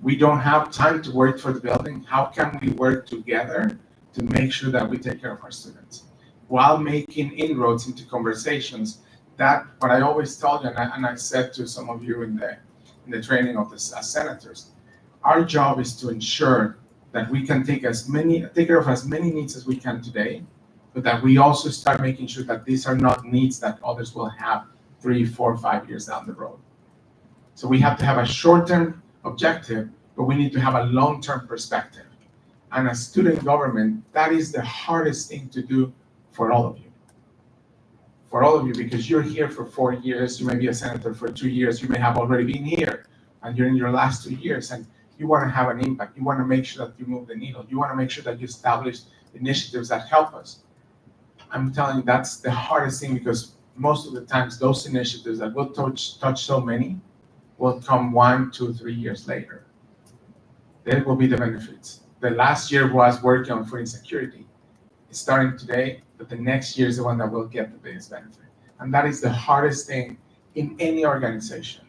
We don't have time to wait for the building. How can we work together to make sure that we take care of our students while making inroads into conversations that what I always tell you, and I said to some of you in the training of the senators, our job is to ensure that we can take care of as many needs as we can today, but that we also start making sure that these are not needs that others will have 3, 4, 5 years down the road. So we have to have a short-term objective, but we need to have a long-term perspective. And as student government, that is the hardest thing to do for all of you. For all of you, because you're here for 4 years, you may be a senator for 2 years, you may have already been here, and you're in your last 2 years, and you want to have an impact. You want to make sure that you move the needle. You want to make sure that you establish initiatives that help us. I'm telling you, that's the hardest thing, because most of the times those initiatives that will touch so many will come 1, 2, 3 years later. There will be the benefits. The last year was working on food insecurity. It's starting today, but the next year is the one that will get the biggest benefit. And that is the hardest thing in any organization,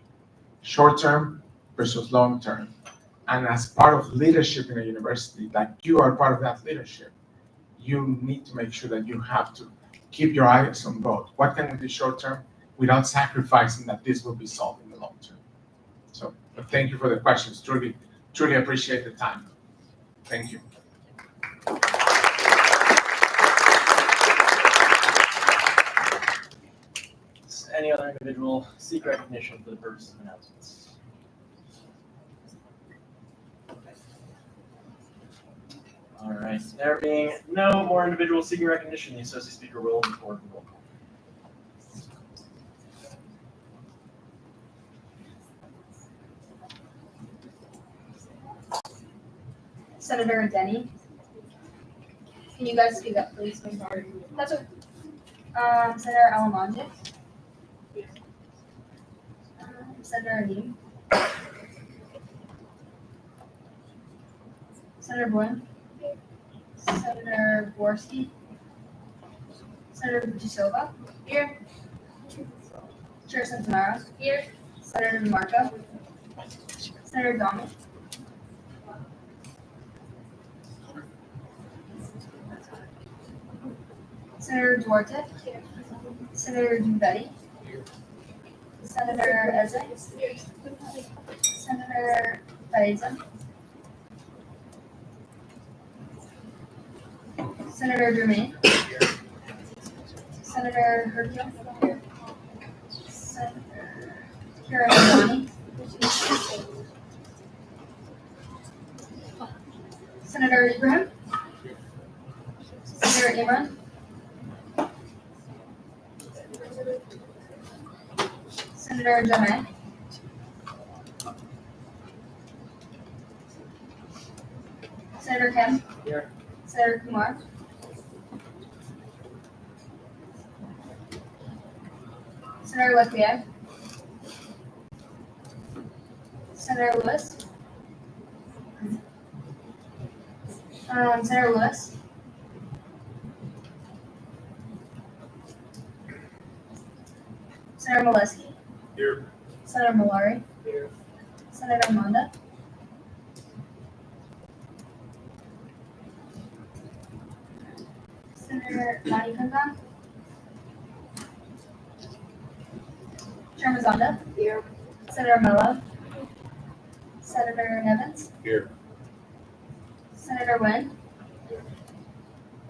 short-term versus long-term. And as part of leadership in a university, that you are part of that leadership, you need to make sure that you have to keep your eyes on both. What can we do short-term without sacrificing that this will be solved in the long term? So, but thank you for the questions. Truly appreciate the time. Thank you. Any other individual seek recognition for the purpose of announcements? All right. There being no more individuals seeking recognition, the associate speaker will record the roll call. Senator Denny. Can you guys speak up, please? That's okay. Senator Alamonte. Senator Neem. Senator Boyne. Senator Borski. Senator Butisova. Here. Chair Santanaro. Here. Senator DeMarco. Senator Donald. Senator Duarte. Here. Senator Duvetti. Here. Senator Eze. Here. Senator Faeza. Senator Germain. Here. Senator Hercule. Here. Senator Kiramani. Senator Ibrahim. Senator Imran. Senator Jameh. Senator Kemp. Here. Senator Kumar. Senator Leclerc. Senator Lewis. Senator Lewis. Senator Molesky. Here. Senator Malari. Here. Senator Manda. Senator Manikandan. Chair Mazanda. Here. Senator Mello. Senator Nevins. Here. Senator Nguyen.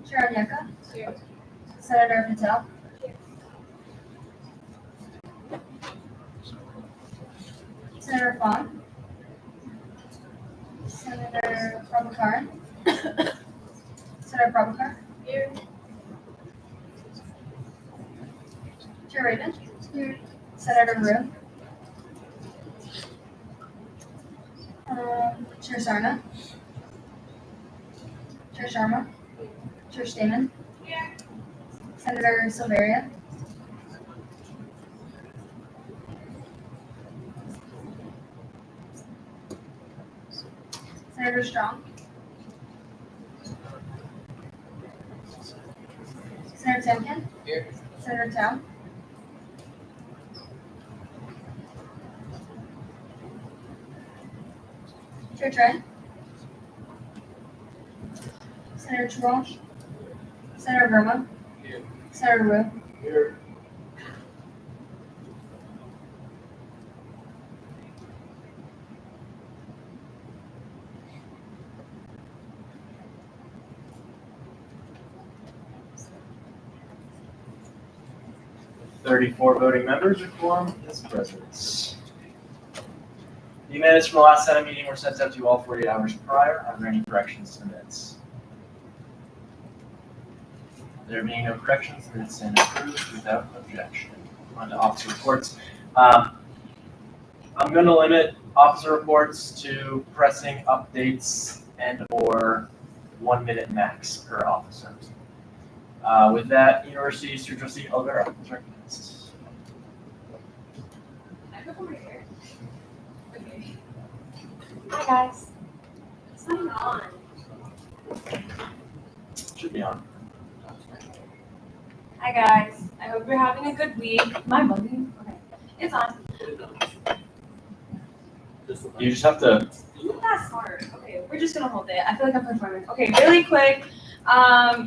Chair Onyeka. Here. Senator Patel. Senator Fong. Senator Prabhakaran. Senator Prabhakar. Here. Chair Raven. Here. Senator Rue. Chair Sarna. Chair Sharma. Chair Stamen. Here. Senator Silveria. Senator Strong. Senator Timken. Here. Senator Town. Chair Trent. Senator Church. Senator Verma. Here. Senator Rue. Here. 34 voting members, a quorum is present. The minutes from the last Senate meeting were sent out to you all 48 hours prior. Are there any corrections to the minutes? There being no corrections, the minutes stand approved without objection. On to officer reports. I'm going to limit officer reports to pressing updates and/or 1 minute max per officer. With that, University Student Trustee Olvera is recognized. I go over here. Okay. Hi guys. It's not even on. Should be on. Hi guys. I hope you're having a good week. My movie. Okay. It's on. You just have to. That's hard. Okay, we're just gonna hold it. I feel like I'm performing. Okay, really quick.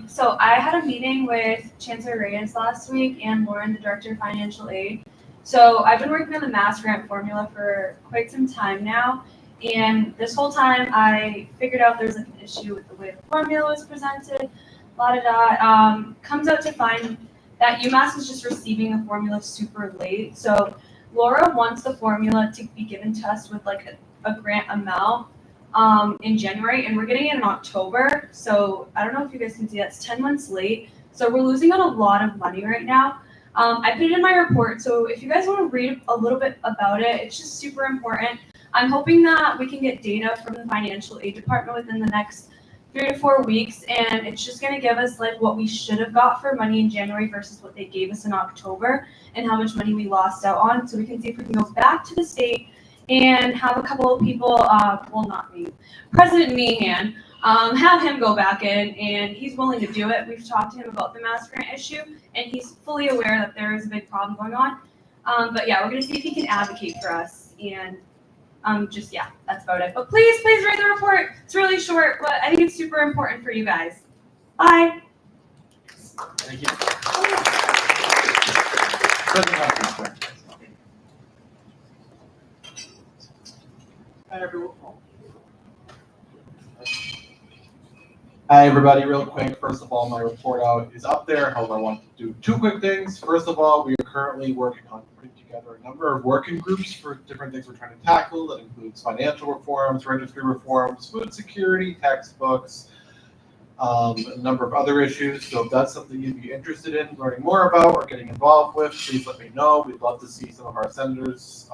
So I had a meeting with Chancellor Reyes last week and Lauren, the Director of Financial Aid. So I've been working on the Mass Grant formula for quite some time now. And this whole time I figured out there's like an issue with the way the formula was presented, comes out to find that UMass is just receiving the formula super late. So Laura wants the formula to be given to us with like a grant amount in January, and we're getting it in October. So I don't know if you guys can see that, it's 10 months late. So we're losing out a lot of money right now. I put it in my report, so if you guys want to read a little bit about it, it's just super important. I'm hoping that we can get data from the financial aid department within the next 3 to 4 weeks, and it's just going to give us like what we should have got for money in January versus what they gave us in October, and how much money we lost out on, so we can see if we can go back to the state and have a couple of people, well, not me, President Meehan, have him go back in, and he's willing to do it. We've talked to him about the Mass Grant issue, and he's fully aware that there is a big problem going on. But yeah, we're going to see if he can advocate for us, and just, yeah, that's about it. But please read the report. It's really short, but I think it's super important for you guys. Bye. Thank you. President Hopkins. Hi, everyone. Hi, everybody. Real quick. First of all, my report out is up there. However, I want to do 2 quick things. First of all, we are currently working on putting together a number of working groups for different things we're trying to tackle. That includes financial reforms, registry reforms, food security, textbooks, a number of other issues. So if that's something you'd be interested in learning more about or getting involved with, please let me know. We'd love to see some of our senators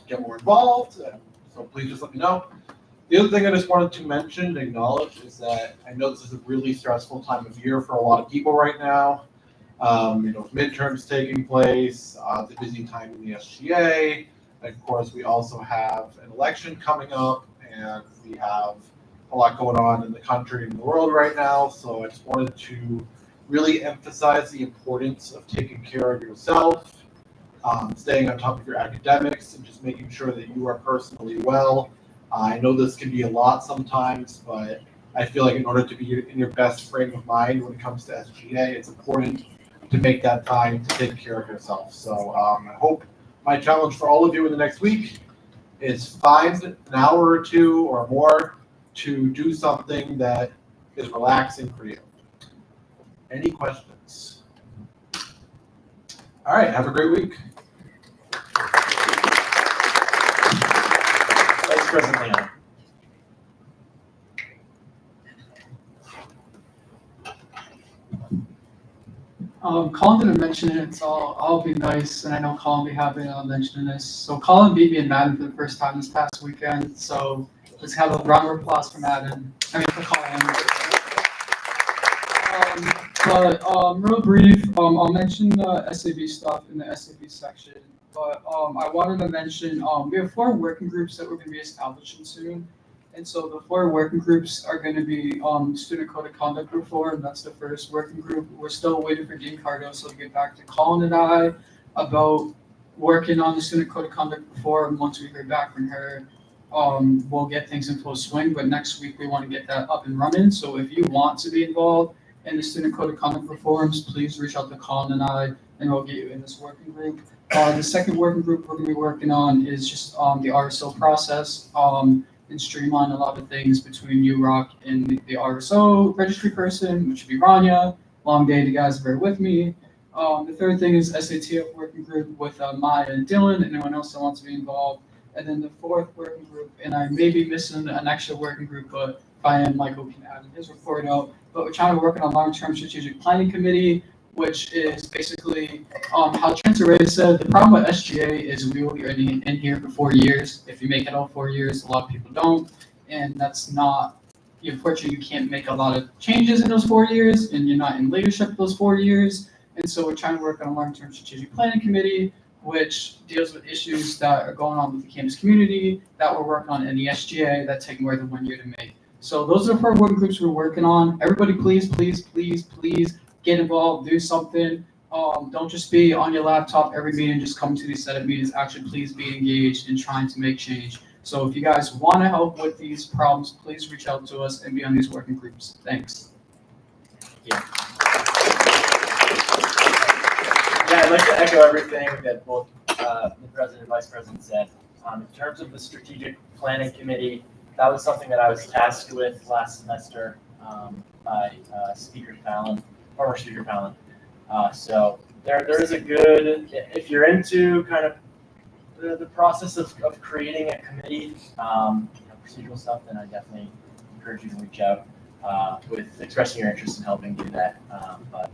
get more involved. So please just let me know. The other thing I just wanted to mention and acknowledge is that I know this is a really stressful time of year for a lot of people right now. Midterms taking place, it's a busy time in the SGA. And of course, we also have an election coming up, and we have a lot going on in the country and the world right now. So I just wanted to really emphasize the importance of taking care of yourself, staying on top of your academics, and just making sure that you are personally well. I know this can be a lot sometimes, but I feel like in order to be in your best frame of mind when it comes to SGA, it's important to make that time to take care of yourself. So I hope my challenge for all of you in the next week is find an hour or 2 or more to do something that is relaxing for you. Any questions? All right, have a great week. Vice President Leon. Colin didn't mention it, so I'll be nice, and I know Colin will be happy on mentioning this. So Colin beat me in Madden for the first time this past weekend, so let's have a round of applause for Madden. For Colin. Real brief, I'll mention the SAB stuff in the SAB section, but I wanted to mention we have 4 working groups that we're going to be establishing soon. And so the 4 working groups are going to be Student Code of Conduct Reform. That's the first working group. We're still waiting for Dean Cardoso to get back to Colin and I about working on the Student Code of Conduct Reform. Once we hear back from her, we'll get things in full swing. But next week we want to get that up and running. So if you want to be involved in the Student Code of Conduct Reforms, please reach out to Colin and I, and we'll get you in this working group. The second working group we're going to be working on is just the RSO process. And streamline a lot of things between UROC and the RSO registry person, which would be Rania. Long day, you guys bear with me. The third thing is SATF working group with Maya and Dylan, anyone else that wants to be involved. And then the fourth working group, and I may be missing an extra working group, but if I am, Michael can add his report out. But we're trying to work on a long-term strategic planning committee, which is basically how Chancellor Reyes said, the problem with SGA is we will be in here for 4 years. If you make it all 4 years, a lot of people don't. And that's not, unfortunately, you can't make a lot of changes in those 4 years, and you're not in leadership those 4 years. And so we're trying to work on a long-term strategic planning committee, which deals with issues that are going on with the campus community that we're working on in the SGA that take more than 1 year to make. So those are the 4 working groups we're working on. Everybody, please, please, please, please get involved, do something. Don't just be on your laptop every meeting, just come to these set of meetings. Actually, please be engaged in trying to make change. So if you guys want to help with these problems, please reach out to us and be on these working groups. Thanks. Yeah, I'd like to echo everything that both the president and vice president said. In terms of the strategic planning committee, that was something that I was tasked with last semester by Speaker Fallon, former Speaker Fallon. So there is a good, if you're into kind of the process of creating a committee, procedural stuff, then I definitely encourage you to reach out with expressing your interest in helping do that. But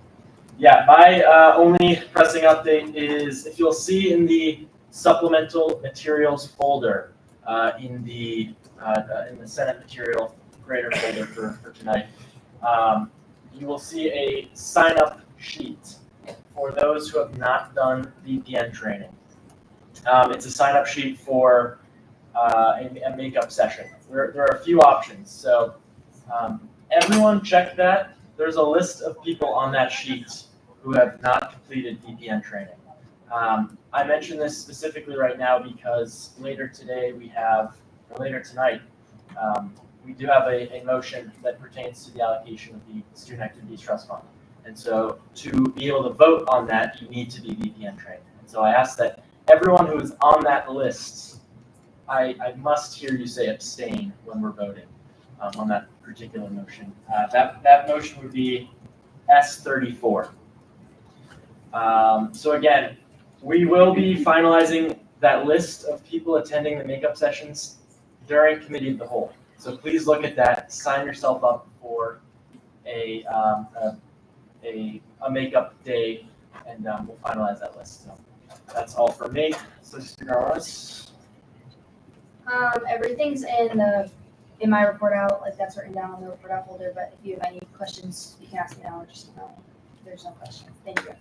yeah, my only pressing update is if you'll see in the supplemental materials folder in the Senate material grader folder for tonight, you will see a sign-up sheet for those who have not done VPN training. It's a sign-up sheet for a makeup session. There are a few options, so everyone check that. There's a list of people on that sheet who have not completed VPN training. I mention this specifically right now because later tonight, we do have a motion that pertains to the allocation of the Student Activities Trust Fund. And so to be able to vote on that, you need to be VPN trained. And so I ask that everyone who is on that list, I must hear you say abstain when we're voting on that particular motion. That motion would be S34. So again, we will be finalizing that list of people attending the makeup sessions during Committee of the Whole. So please look at that, sign yourself up for a makeup day, and we'll finalize that list. So that's all for me. So just everything's in my report out, like that's written down on the report out folder, but if you have any questions, you can ask me now or just email me. There's no questions. Thank you.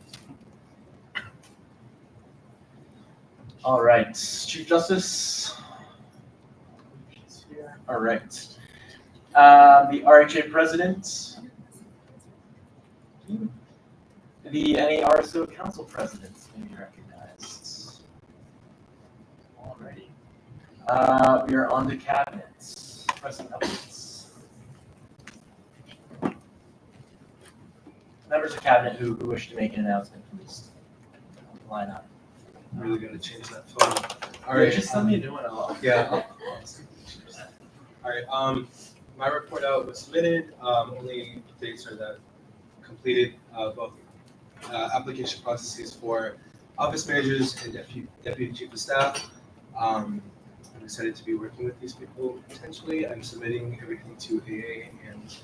All right, Chief Justice. She's here. All right. The RHA President. Any RSO Council Presidents may be recognized. Alrighty. We are on to cabinets. President updates. Members of cabinet who wish to make an announcement, please line up. I'm really gonna change that phone. All right, just send me a new one. Yeah. All right. My report out was submitted. Only dates are that completed both application processes for office managers and deputy chief of staff. I'm excited to be working with these people potentially. I'm submitting everything to AA and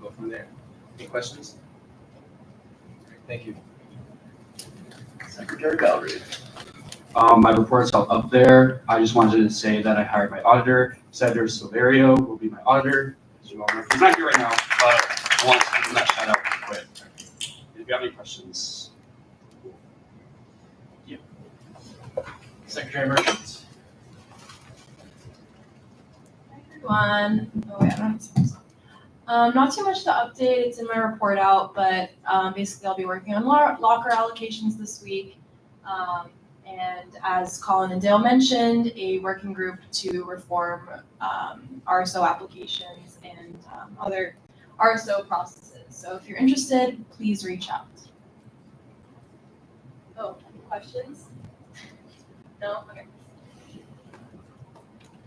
we'll go from there. Any questions? Thank you. Secretary Gallery. My report's all up there. I just wanted to say that I hired my auditor. Senator Silverio will be my auditor. As you all know, he's not here right now, but I want to give him that shout out real quick. If you have any questions. Yeah. Secretary Merchants. Everyone. Oh wait, I don't have not too much to update. It's in my report out, but basically I'll be working on locker allocations this week. And as Colin and Dale mentioned, a working group to reform RSO applications and other RSO processes. So if you're interested, please reach out. Oh, any questions? No? Okay.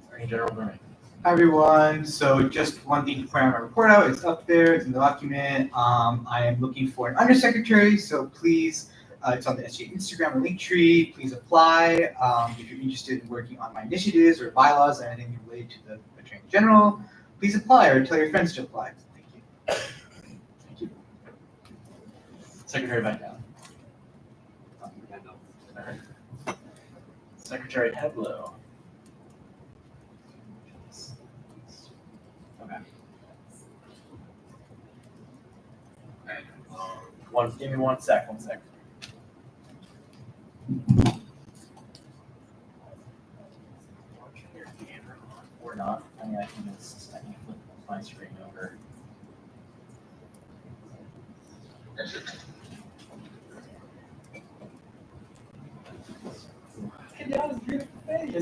Attorney General Berman. Hi everyone, so just one thing to point out my report out, it's up there, it's in the document. I am looking for an undersecretary, so please It's on the SGA Instagram or Linktree. Please apply. If you're interested in working on my initiatives or bylaws or anything related to the Attorney General, please apply or tell your friends to apply. Thank you. Thank you. Secretary Vitale. Secretary Heblow. Okay. Give me 1 sec. Or not. I mean, I can flip my screen over.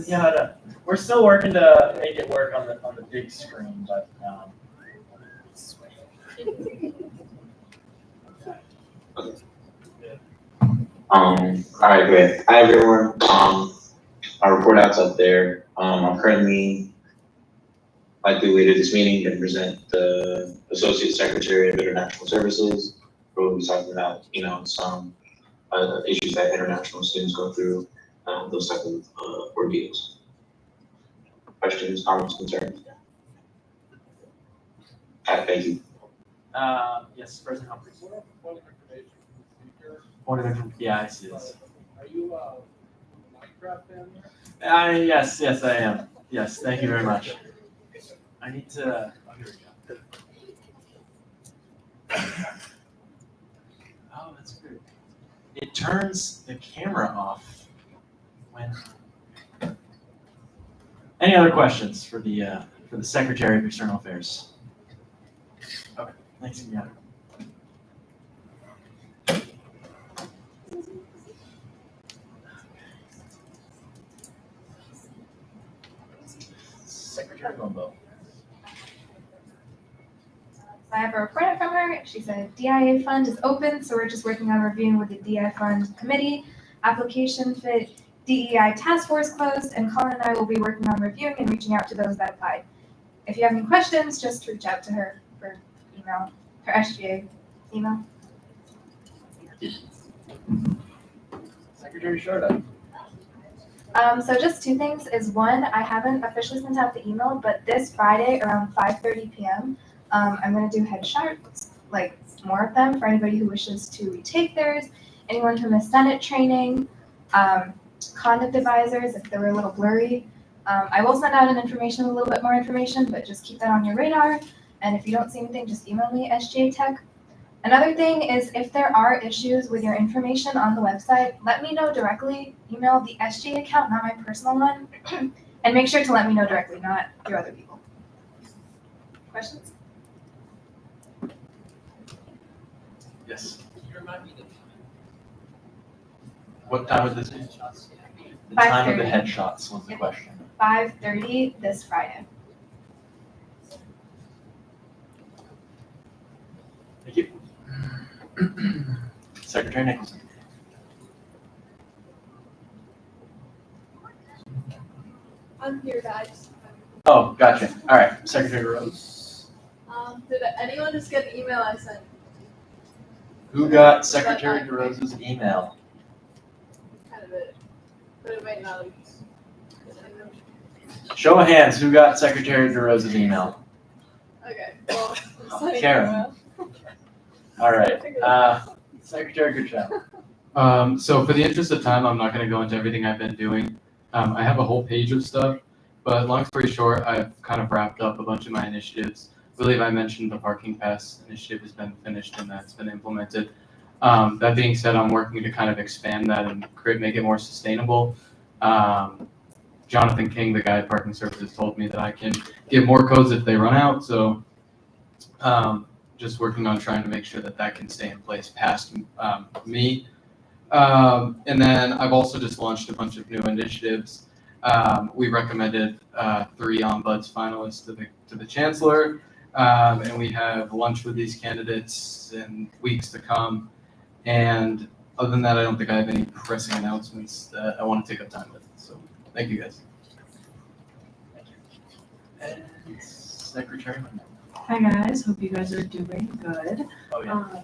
Yeah, we're still working to make it work on the big screen, but All right, great. Hi, everyone. Our report out's up there. I'm currently, likely later this meeting, going to present the Associate Secretary of International Services. We'll be talking about, some issues that international students go through, those type of ordeals. Questions, comments, concerns? Thank you. Yes, President Humphries. Point of information. Yeah, I see this. Are you a Minecraft fan? Yes, I am. Yes, thank you very much. I need to. Oh, here we go. Oh, that's good. It turns the camera off when. Any other questions for the Secretary of External Affairs? Okay, thanks, yeah. Secretary Lumbo. I have a report from her. She said DIA fund is open, so we're just working on reviewing with the DI fund committee. Application fit DEI task force closed, and Colin and I will be working on reviewing and reaching out to those that applied. If you have any questions, just reach out to her for email, her SGA email. Secretary Shorta. So just 2 things is one, I haven't officially sent out the email, but this Friday around 5:30 p.m. I'm going to do headshots, like more of them for anybody who wishes to retake theirs, anyone who missed Senate training, conduct advisors if they were a little blurry. I will send out an information, a little bit more information, but just keep that on your radar. And if you don't see anything, just email me, SGA Tech. Another thing is if there are issues with your information on the website, let me know directly. Email the SGA account, not my personal one. And make sure to let me know directly, not through other people. Questions? Yes. What time was this? The time of the headshots was the question. 5:30 this Friday. Thank you. Secretary Nicholson. I'm here, guys. Oh, gotcha. All right, Secretary Rose. Did anyone just get the email I sent? Who got Secretary DeRosa's email? Kind of it, but it might not. Show of hands, who got Secretary DeRosa's email? Okay, well, I'm sending Karen. email. All right, Secretary, good job. So for the interest of time, I'm not going to go into everything I've been doing. I have a whole page of stuff, but long story short, I've kind of wrapped up a bunch of my initiatives. I believe I mentioned the parking pass initiative has been finished and that's been implemented. That being said, I'm working to kind of expand that and make it more sustainable. Jonathan King, the guy at Parking Services, told me that I can give more codes if they run out. So just working on trying to make sure that that can stay in place past me. And then I've also just launched a bunch of new initiatives. We recommended 3 ombuds finalists to the chancellor, and we have lunch with these candidates in weeks to come. And other than that, I don't think I have any pressing announcements that I want to take up time with. So thank you guys. And Secretary. Hi guys, hope you guys are doing good. Oh, yeah.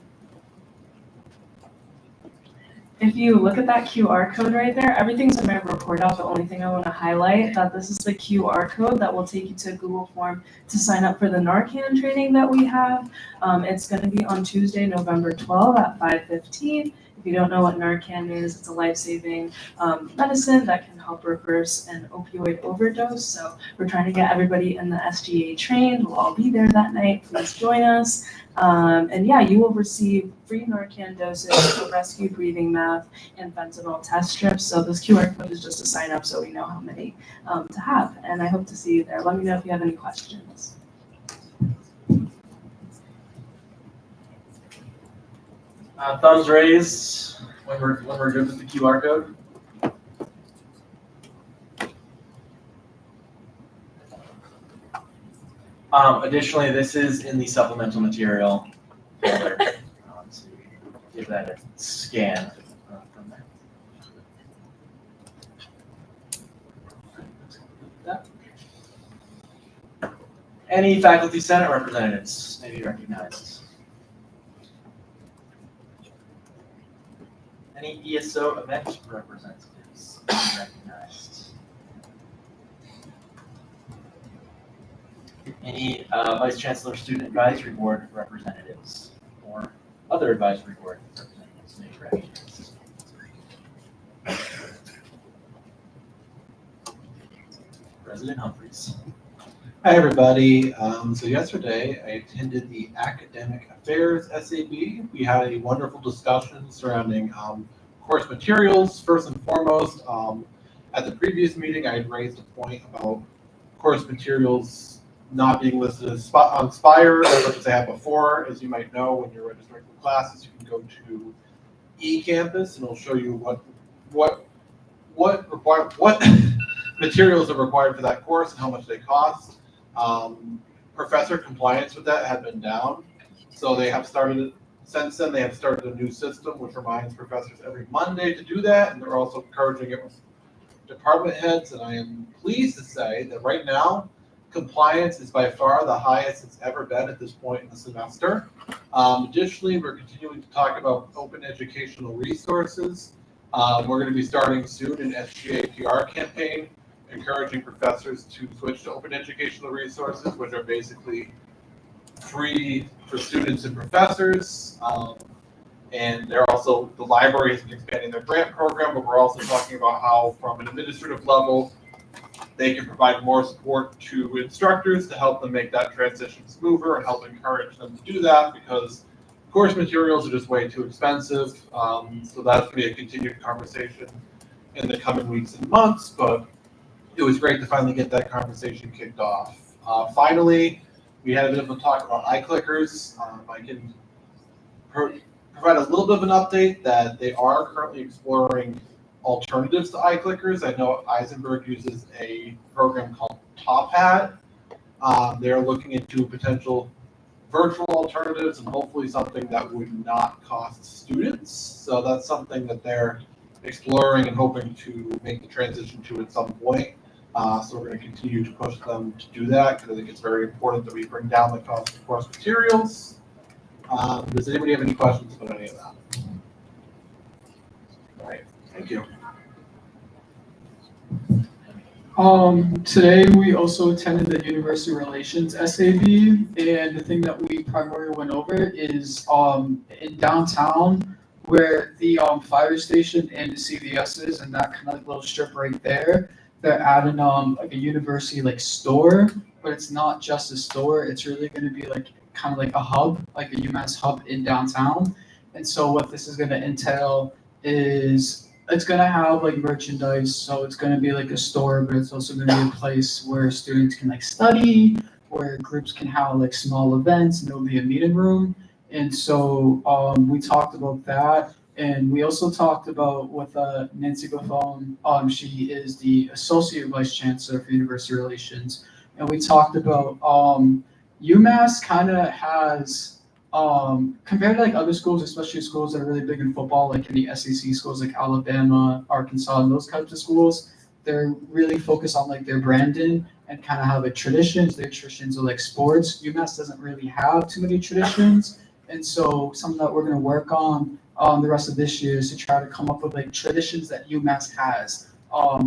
If you look at that QR code right there, everything's in my report out. The only thing I want to highlight that this is the QR code that will take you to a Google form to sign up for the Narcan training that we have. It's going to be on Tuesday, November 12th at 5:15. If you don't know what Narcan is, it's a life-saving medicine that can help reverse an opioid overdose. So we're trying to get everybody in the SGA trained. We'll all be there that night. Please join us. And yeah, you will receive free Narcan doses, a rescue breathing meth, and fentanyl test strips. So this QR code is just to sign up so we know how many to have. And I hope to see you there. Let me know if you have any questions. Thumbs raised when we're good with the QR code. Additionally, this is in the supplemental material folder. So give that a scan from there. Any faculty senate representatives may be recognized. Any ESO event representatives may be recognized. Any Vice Chancellor Student Advisory Board representatives or other advisory board representatives may be recognized. President Humphreys. Hi, everybody. So yesterday I attended the Academic Affairs SAB. We had a wonderful discussion surrounding course materials. First and foremost, at the previous meeting, I had raised a point about course materials not being listed as on Spire, as I had before. As you might know, when you're registering for classes, you can go to eCampus, and it'll show you what materials are required for that course and how much they cost. Professor compliance with that had been down, so they have started. Since then, they have started a new system which reminds professors every Monday to do that, and they're also encouraging it with department heads. And I am pleased to say that right now, compliance is by far the highest it's ever been at this point in the semester. Additionally, we're continuing to talk about open educational resources. We're going to be starting soon an SGA PR campaign, encouraging professors to switch to open educational resources, which are basically free for students and professors. And they're also, the library is expanding their grant program, but we're also talking about how from an administrative level, they can provide more support to instructors to help them make that transition smoother and help encourage them to do that, because course materials are just way too expensive. So that's going to be a continued conversation in the coming weeks and months, but it was great to finally get that conversation kicked off. Finally, we had a bit of a talk about iClickers. I can provide a little bit of an update that they are currently exploring alternatives to iClickers. I know Eisenberg uses a program called Top Hat. They're looking into potential virtual alternatives and hopefully something that would not cost students. So that's something that they're exploring and hoping to make the transition to at some point. So we're going to continue to push them to do that, because I think it's very important that we bring down the cost of course materials. Does anybody have any questions about any of that? All right, thank you. Today we also attended the University Relations SAB, and the thing that we primarily went over is in downtown where the fire station and the CVS is, and that kind of little strip right there, they're adding like a university like store, but it's not just a store. It's really going to be like kind of like a hub, like a UMass hub in downtown. And so what this is going to entail is it's going to have like merchandise. So it's going to be like a store, but it's also going to be a place where students can like study, where groups can have like small events, and there'll be a meeting room. And so we talked about that. And we also talked about with Nancy Buffon. She is the Associate Vice Chancellor for University Relations. And we talked about UMass kind of has, compared to like other schools, especially schools that are really big in football, like in the SEC schools like Alabama, Arkansas, and those types of schools, they're really focused on like their branding and kind of have like traditions. Their traditions are like sports. UMass doesn't really have too many traditions. And so something that we're going to work on the rest of this year is to try to come up with like traditions that UMass has.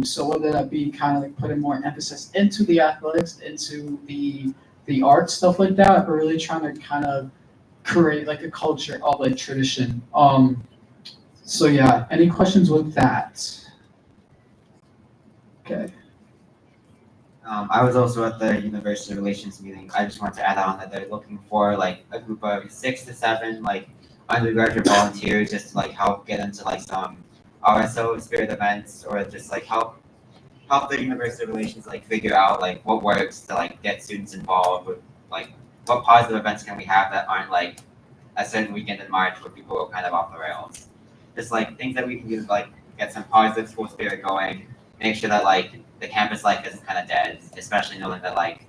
So whether that be kind of like putting more emphasis into the athletics, into the art, stuff like that, or really trying to kind of create like a culture of like tradition. So yeah, any questions with that? Okay. I was also at the university relations meeting. I just wanted to add on that they're looking for like a group of 6 to 7 like undergraduate volunteers just to like help get into like some RSO spirit events or just like help the university relations like figure out like what works to like get students involved with like what positive events can we have that aren't like a certain weekend in March where people are kind of off the rails. Just like things that we can do to like get some positive school spirit going, make sure that like the campus life isn't kind of dead, especially knowing that like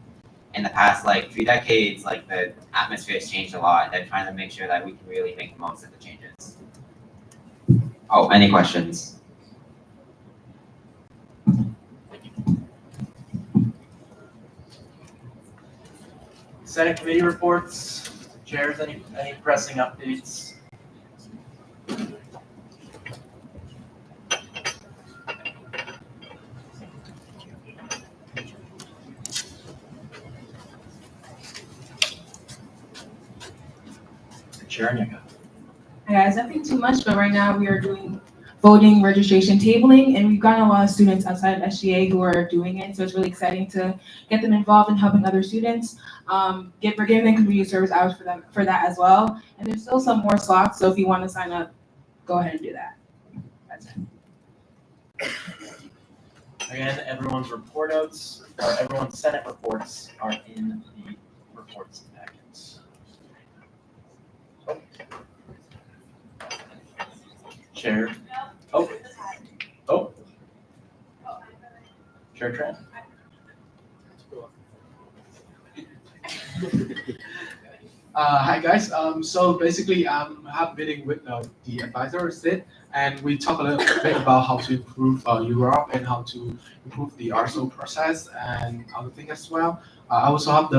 in the past like 3 decades, like the atmosphere has changed a lot and they're trying to make sure that we can really make the most of the changes. Oh, any questions? Senate committee reports, chairs, any pressing updates? Chair Nika. Hi guys, nothing too much, but right now we are doing voting registration tabling, and we've gotten a lot of students outside of SGA who are doing it, so it's really exciting to get them involved in helping other students. We're giving them community service hours for that as well, and there's still some more slots, so if you want to sign up, go ahead and do that. That's it. Again, everyone's report outs, or everyone's Senate reports are in the reports packets. Chair. Oh. Chair Tran. Hi guys. So basically, I'm have meeting with the advisor sit, and we talk a little bit about how to improve Europe and how to improve the RSO process and other things as well. I also have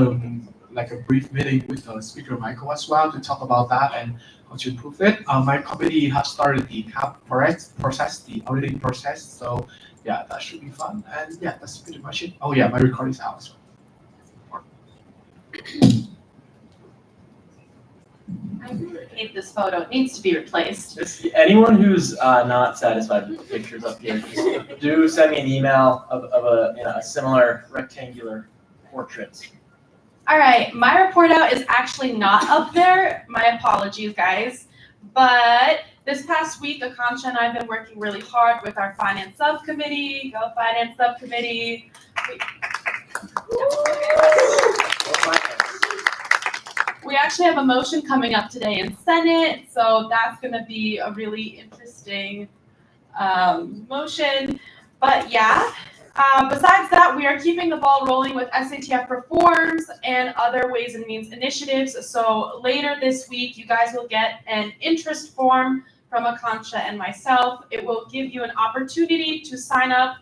like a brief meeting with Speaker Michael as well to talk about that and how to improve it. My committee has started the CAP process, the auditing process. So yeah, that should be fun. And yeah, that's pretty much it. Oh yeah, my recording's out as well. I hate this photo. It needs to be replaced. Anyone who's not satisfied with the pictures up here, just do send me an email of a similar rectangular portrait. All right, my report out is actually not up there. My apologies, guys. But this past week, Akansha and I have been working really hard with our finance subcommittee. Go finance subcommittee. We actually have a motion coming up today in Senate, so that's going to be a really interesting motion. But yeah. Besides that, we are keeping the ball rolling with SATF reforms and other ways and means initiatives. So later this week, you guys will get an interest form from Akansha and myself. It will give you an opportunity to sign up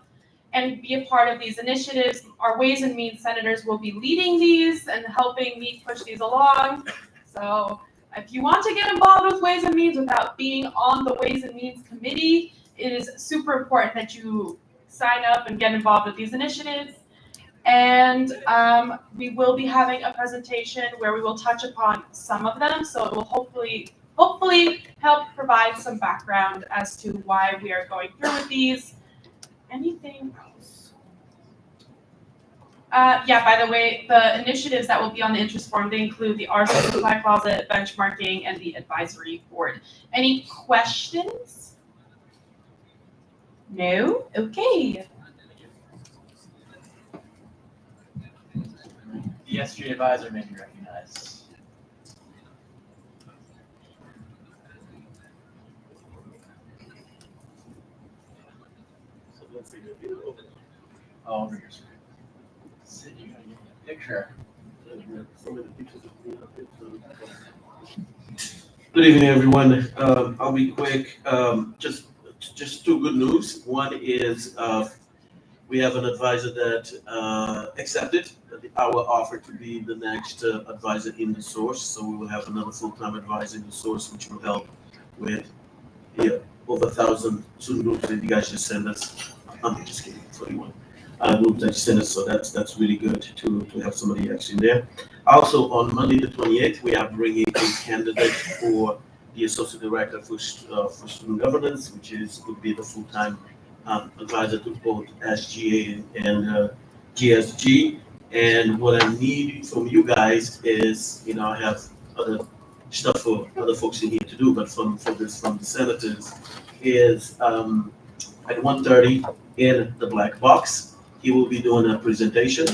and be a part of these initiatives. Our ways and means senators will be leading these and helping me push these along. So if you want to get involved with ways and means without being on the ways and means committee, it is super important that you sign up and get involved with these initiatives. And we will be having a presentation where we will touch upon some of them. So it will hopefully help provide some background as to why we are going through with these. Anything else? Yeah, by the way, the initiatives that will be on the interest form, they include the RSO supply closet, benchmarking, and the advisory board. Any questions? No? Okay. The SGA advisor may be recognized. Oh, over your screen. Sit, you gotta get a picture. Good evening, everyone. I'll be quick. Just two good news. One is we have an advisor that accepted our offer to be the next advisor in the source. So we will have another full-time advisor in the source, which will help with over 1,000 student groups that you guys just sent us. I'm just kidding, 41 groups that you sent us, so that's really good to have somebody actually there. Also, on Monday, the 28th, we are bringing a candidate for the Associate Director for Student Governance, would be the full-time advisor to both SGA and GSG. And what I need from you guys is, I have other stuff for other folks in here to do, but from the senators is at 1:30 in the black box. He will be doing a presentation,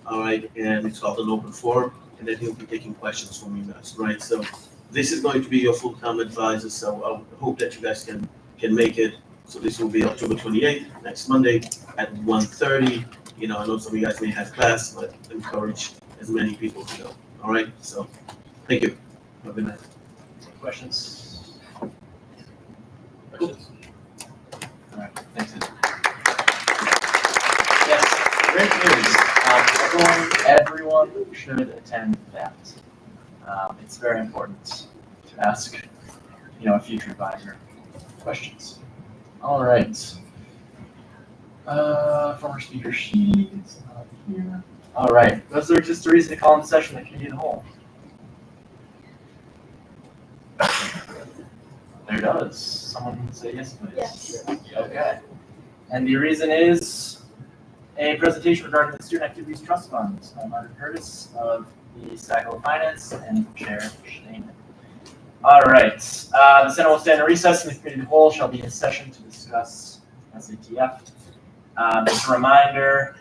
all right, and it's called an open forum, and then he'll be taking questions from you guys, right? So this is going to be your full-time advisor, so I hope that you guys can make it. So this will be October 28th, next Monday at 1:30. I know some of you guys may have class, but encourage as many people to go, all right? So thank you. Have a good night. Questions? Questions? All right, thanks. Yes, great news. Everyone should attend that. It's very important to ask, a future advisor questions. All right. Former speaker sheets, not here. All right, those are just the reason to call in session the committee of the whole. There does. Someone say yes, please. Yes. Okay. And the reason is a presentation regarding the Student Activities Trust Fund by Margaret Curtis of the Faculty of Finance and Chair Shane. All right. The Senate will stand in recess, and the committee of the whole shall be in session to discuss SATF. Just a reminder,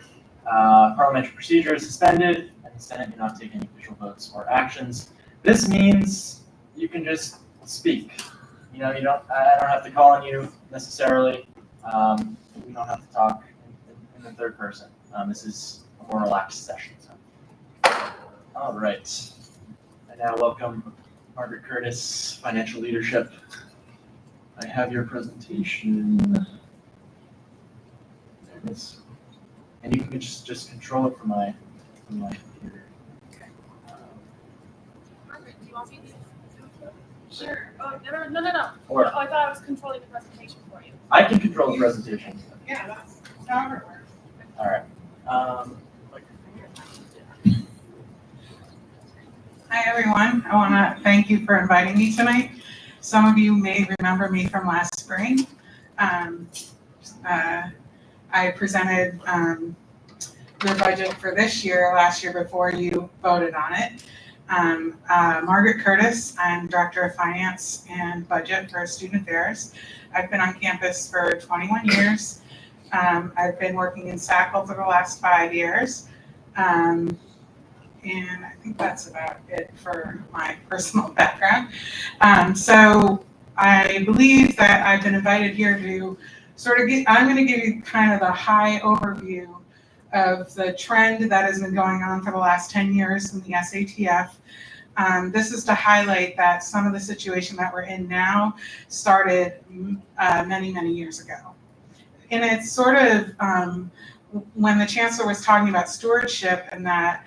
parliamentary procedure is suspended, and the Senate may not take any official votes or actions. This means you can just speak. I don't have to call on you necessarily. We don't have to talk in the third person. This is a more relaxed session. So. All right. I now welcome Margaret Curtis, Financial Leadership. I have your presentation. There it is. And you can just control it from my computer. Margaret, do you want me to? Sure. Oh, no. Or- I thought I was controlling the presentation for you. I can control the presentation. Yeah, that's however it works. All right. Hi, everyone. I want to thank you for inviting me tonight. Some of you may remember me from last spring. I presented your budget for this year, last year before you voted on it. Margaret Curtis, I'm Director of Finance and Budget for Student Affairs. I've been on campus for 21 years. I've been working in SACL for the last 5 years. And I think that's about it for my personal background. So I believe that I've been invited here to I'm going to give you kind of the high overview of the trend that has been going on for the last 10 years in the SATF. This is to highlight that some of the situation that we're in now started many, many years ago. And it's sort of when the chancellor was talking about stewardship and that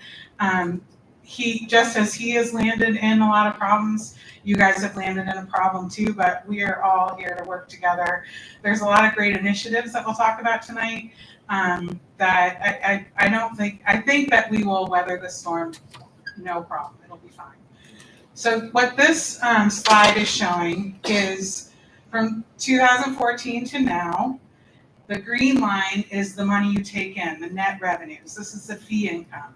just as he has landed in a lot of problems, you guys have landed in a problem too, but we are all here to work together. There's a lot of great initiatives that we'll talk about tonight that I think that we will weather the storm, no problem, it'll be fine. So what this slide is showing is from 2014 to now, the green line is the money you take in, the net revenues. This is the fee income.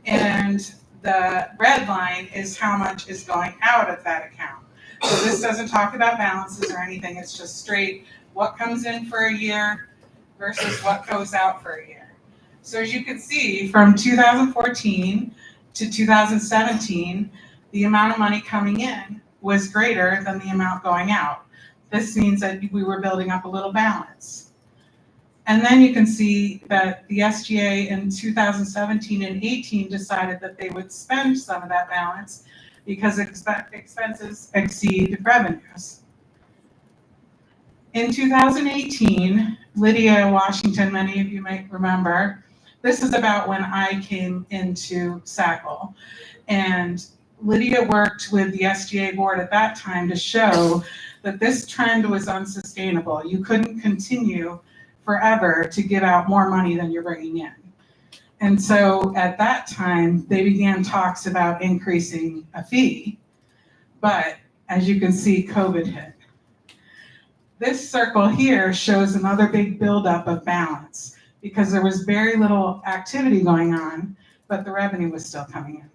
And the red line is how much is going out of that account. So this doesn't talk about balances or anything. It's just straight what comes in for a year versus what goes out for a year. So as you can see, from 2014 to 2017, the amount of money coming in was greater than the amount going out. This means that we were building up a little balance. And then you can see that the SGA in 2017 and 18 decided that they would spend some of that balance because expenses exceed revenues. In 2018, Lydia Washington, many of you might remember, this is about when I came into SACL. And Lydia worked with the SGA board at that time to show that this trend was unsustainable. You couldn't continue forever to give out more money than you're bringing in. And so at that time, they began talks about increasing a fee, but as you can see, COVID hit. This circle here shows another big buildup of balance because there was very little activity going on, but the revenue was still coming in.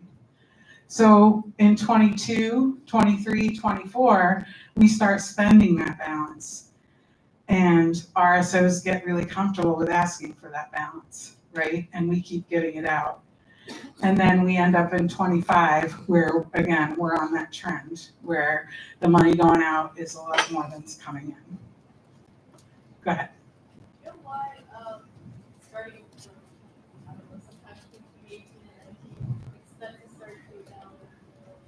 So in 22, 23, 24, we start spending that balance. And RSOs get really comfortable with asking for that balance, right? And we keep getting it out. And then we end up in 25 where, again, we're on that trend where the money going out is a lot more than's coming in. Go ahead. You know why, starting from, I don't know, sometime between 2018 and 19, expenses started to go down?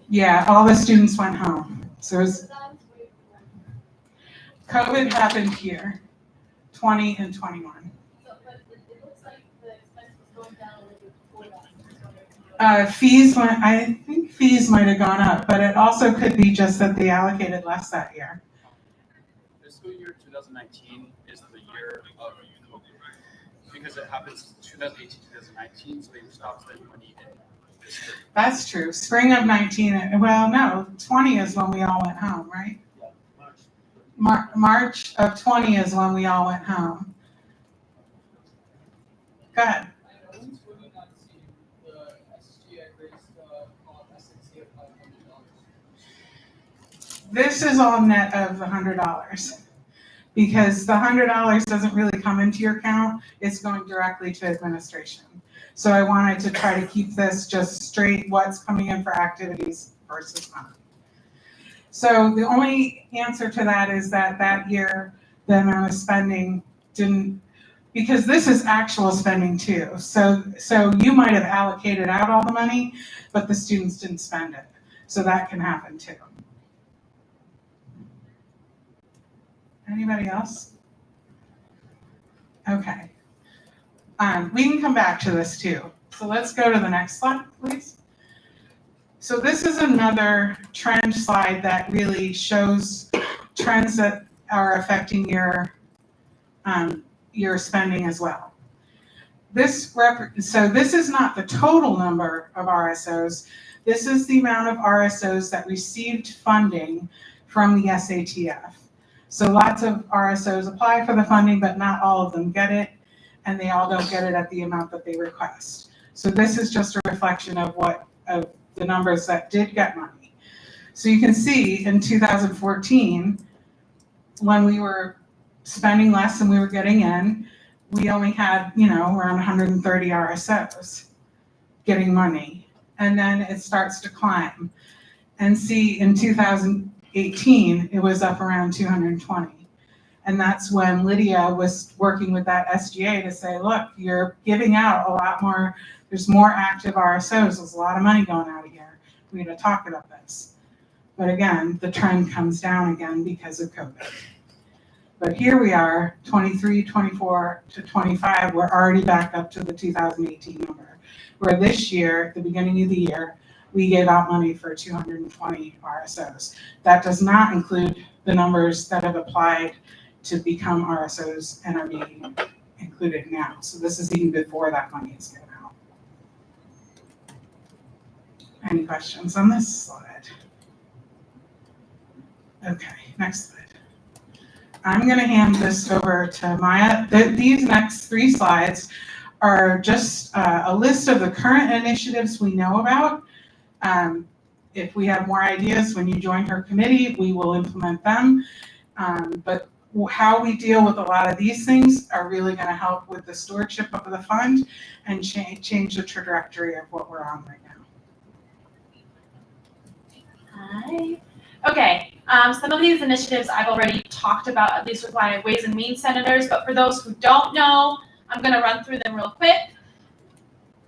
Yeah, all the students went home. So it was, COVID happened here, 20 and 21. So, but it looks like the expense was going down a little bit before that. Fees went, I think fees might have gone up, but it also could be just that they allocated less that year. Fiscal year 2019 is the year of COVID because it happens 2018, 2019, so they stopped spending money in this year. That's true. Spring of 19, well, no, 20 is when we all went home, right? March of 20 is when we all went home. Go ahead. This is all net of the $100 because the $100 doesn't really come into your account. It's going directly to administration. So I wanted to try to keep this just straight what's coming in for activities versus not. So the only answer to that is that that year, the amount of spending didn't, because this is actual spending too. So you might have allocated out all the money, but the students didn't spend it. So that can happen too. Anybody else? Okay. We can come back to this too. So let's go to the next slide, please. So this is another trend slide that really shows trends that are affecting your spending as well. So this is not the total number of RSOs. This is the amount of RSOs that received funding from the SATF. So lots of RSOs apply for the funding, but not all of them get it, and they all don't get it at the amount that they request. So this is just a reflection of the numbers that did get money. So you can see in 2014, when we were spending less than we were getting in, we only had, around 130 RSOs getting money. And then it starts to climb. And see, in 2018, it was up around 220. And that's when Lydia was working with that SGA to say, look, you're giving out a lot more. There's more active RSOs. There's a lot of money going out of here. We need to talk about this. But again, the trend comes down again because of COVID. But here we are, 23, 24 to 25, we're already back up to the 2018 number. Where this year, at the beginning of the year, we gave out money for 220 RSOs. That does not include the numbers that have applied to become RSOs and are being included now. So this is even before that money is given out. Any questions on this slide? Okay, next slide. I'm going to hand this over to Maya. These next 3 slides are just a list of the current initiatives we know about. If we have more ideas when you join her committee, we will implement them. But how we deal with a lot of these things are really going to help with the stewardship of the fund and change the trajectory of what we're on right now. Hi. Okay, some of these initiatives I've already talked about, at least with my Ways and Means senators, but for those who don't know, I'm going to run through them real quick.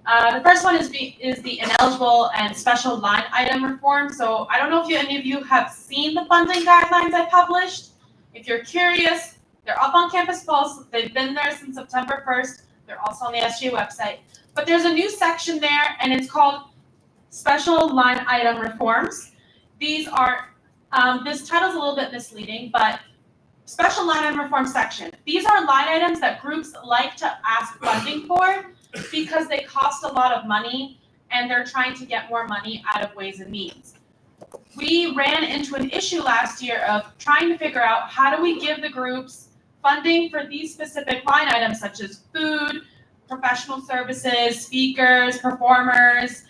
The first one is the ineligible and special line item reform. So I don't know if any of you have seen the funding guidelines I published. If you're curious, they're up on Campus Pulse. They've been there since September 1st. They're also on the SGA website. But there's a new section there, and it's called special line item reforms. These are, this title's a little bit misleading, but special line item reform section. These are line items that groups like to ask funding for because they cost a lot of money and they're trying to get more money out of Ways and Means. We ran into an issue last year of trying to figure out how do we give the groups funding for these specific line items such as food, professional services, speakers, performers,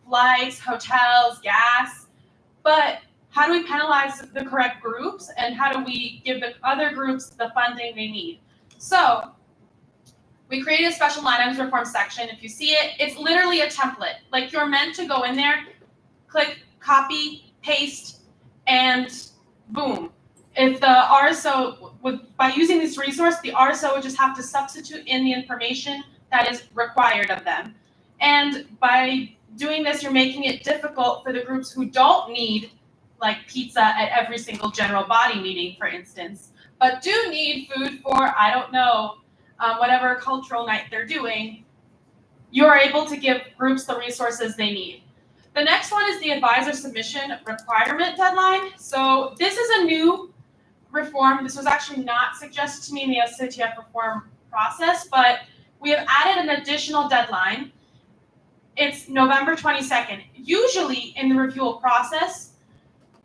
flights, hotels, gas, but how do we penalize the correct groups and how do we give the other groups the funding they need? So we created a special line items reform section. If you see it, it's literally a template. Like you're meant to go in there, click, copy, paste, and boom. If the RSO, by using this resource, the RSO would just have to substitute in the information that is required of them. And by doing this, you're making it difficult for the groups who don't need like pizza at every single general body meeting, for instance, but do need food for, I don't know, whatever cultural night they're doing. You're able to give groups the resources they need. The next one is the advisor submission requirement deadline. So this is a new reform. This was actually not suggested to me in the SATF reform process, but we have added an additional deadline. It's November 22nd. Usually in the review process,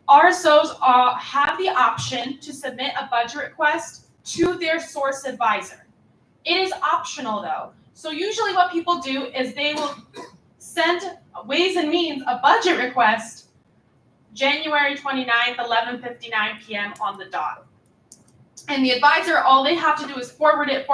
RSOs have the option to submit a budget request to their source advisor. It is optional though. So usually what people do is they will send Ways and Means a budget request January 29th, 11:59 p.m. on the dot. And the advisor, all they have to do is forward it.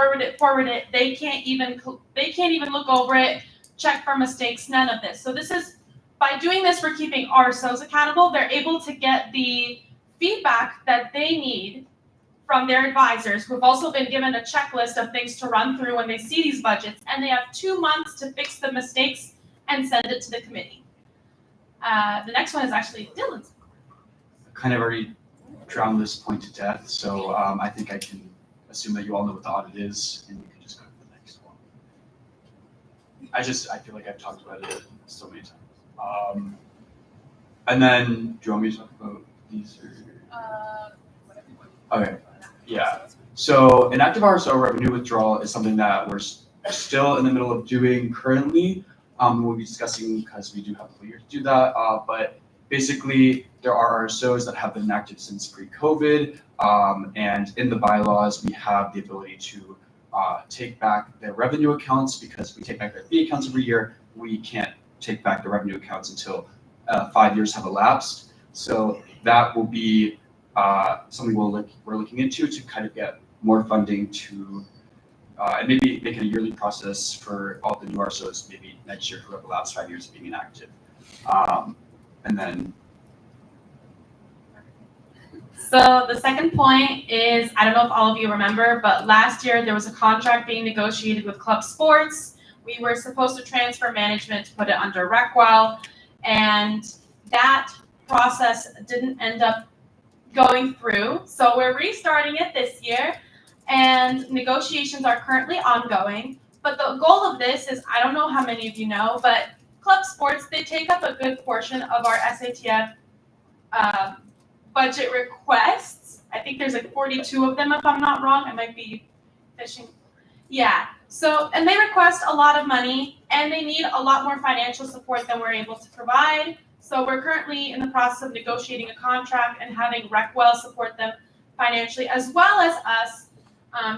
They can't even look over it, check for mistakes, none of this. So this is, by doing this, we're keeping RSOs accountable. They're able to get the feedback that they need from their advisors, who have also been given a checklist of things to run through when they see these budgets, and they have 2 months to fix the mistakes and send it to the committee. The next one is actually Dylan's. Kind of already drowned this point to death, so I think I can assume that you all know what the audit is, and you can just go to the next one. I feel like I've talked about it so many times. And then, do you want me to talk about these? Okay, yeah. So inactive RSO revenue withdrawal is something that we're still in the middle of doing currently. We'll be discussing because we do have a full year to do that. But basically, there are RSOs that have been inactive since pre-COVID. And in the bylaws, we have the ability to take back their revenue accounts because we take back their fee accounts every year. We can't take back the revenue accounts until 5 years have elapsed. So that will be something we're looking into to kind of get more funding to, and maybe make it a yearly process for all the new RSOs, maybe next year who have the last 5 years of being inactive. And then. So the second point is, I don't know if all of you remember, but last year there was a contract being negotiated with Club Sports. We were supposed to transfer management to put it under Reckwell, and that process didn't end up going through. So we're restarting it this year, and negotiations are currently ongoing. But the goal of this is, I don't know how many of you know, but Club Sports, they take up a good portion of our SATF budget requests. I think there's like 42 of them, if I'm not wrong. I might be fishing. Yeah. So, and they request a lot of money, and they need a lot more financial support than we're able to provide. So we're currently in the process of negotiating a contract and having Reckwell support them financially, as well as us,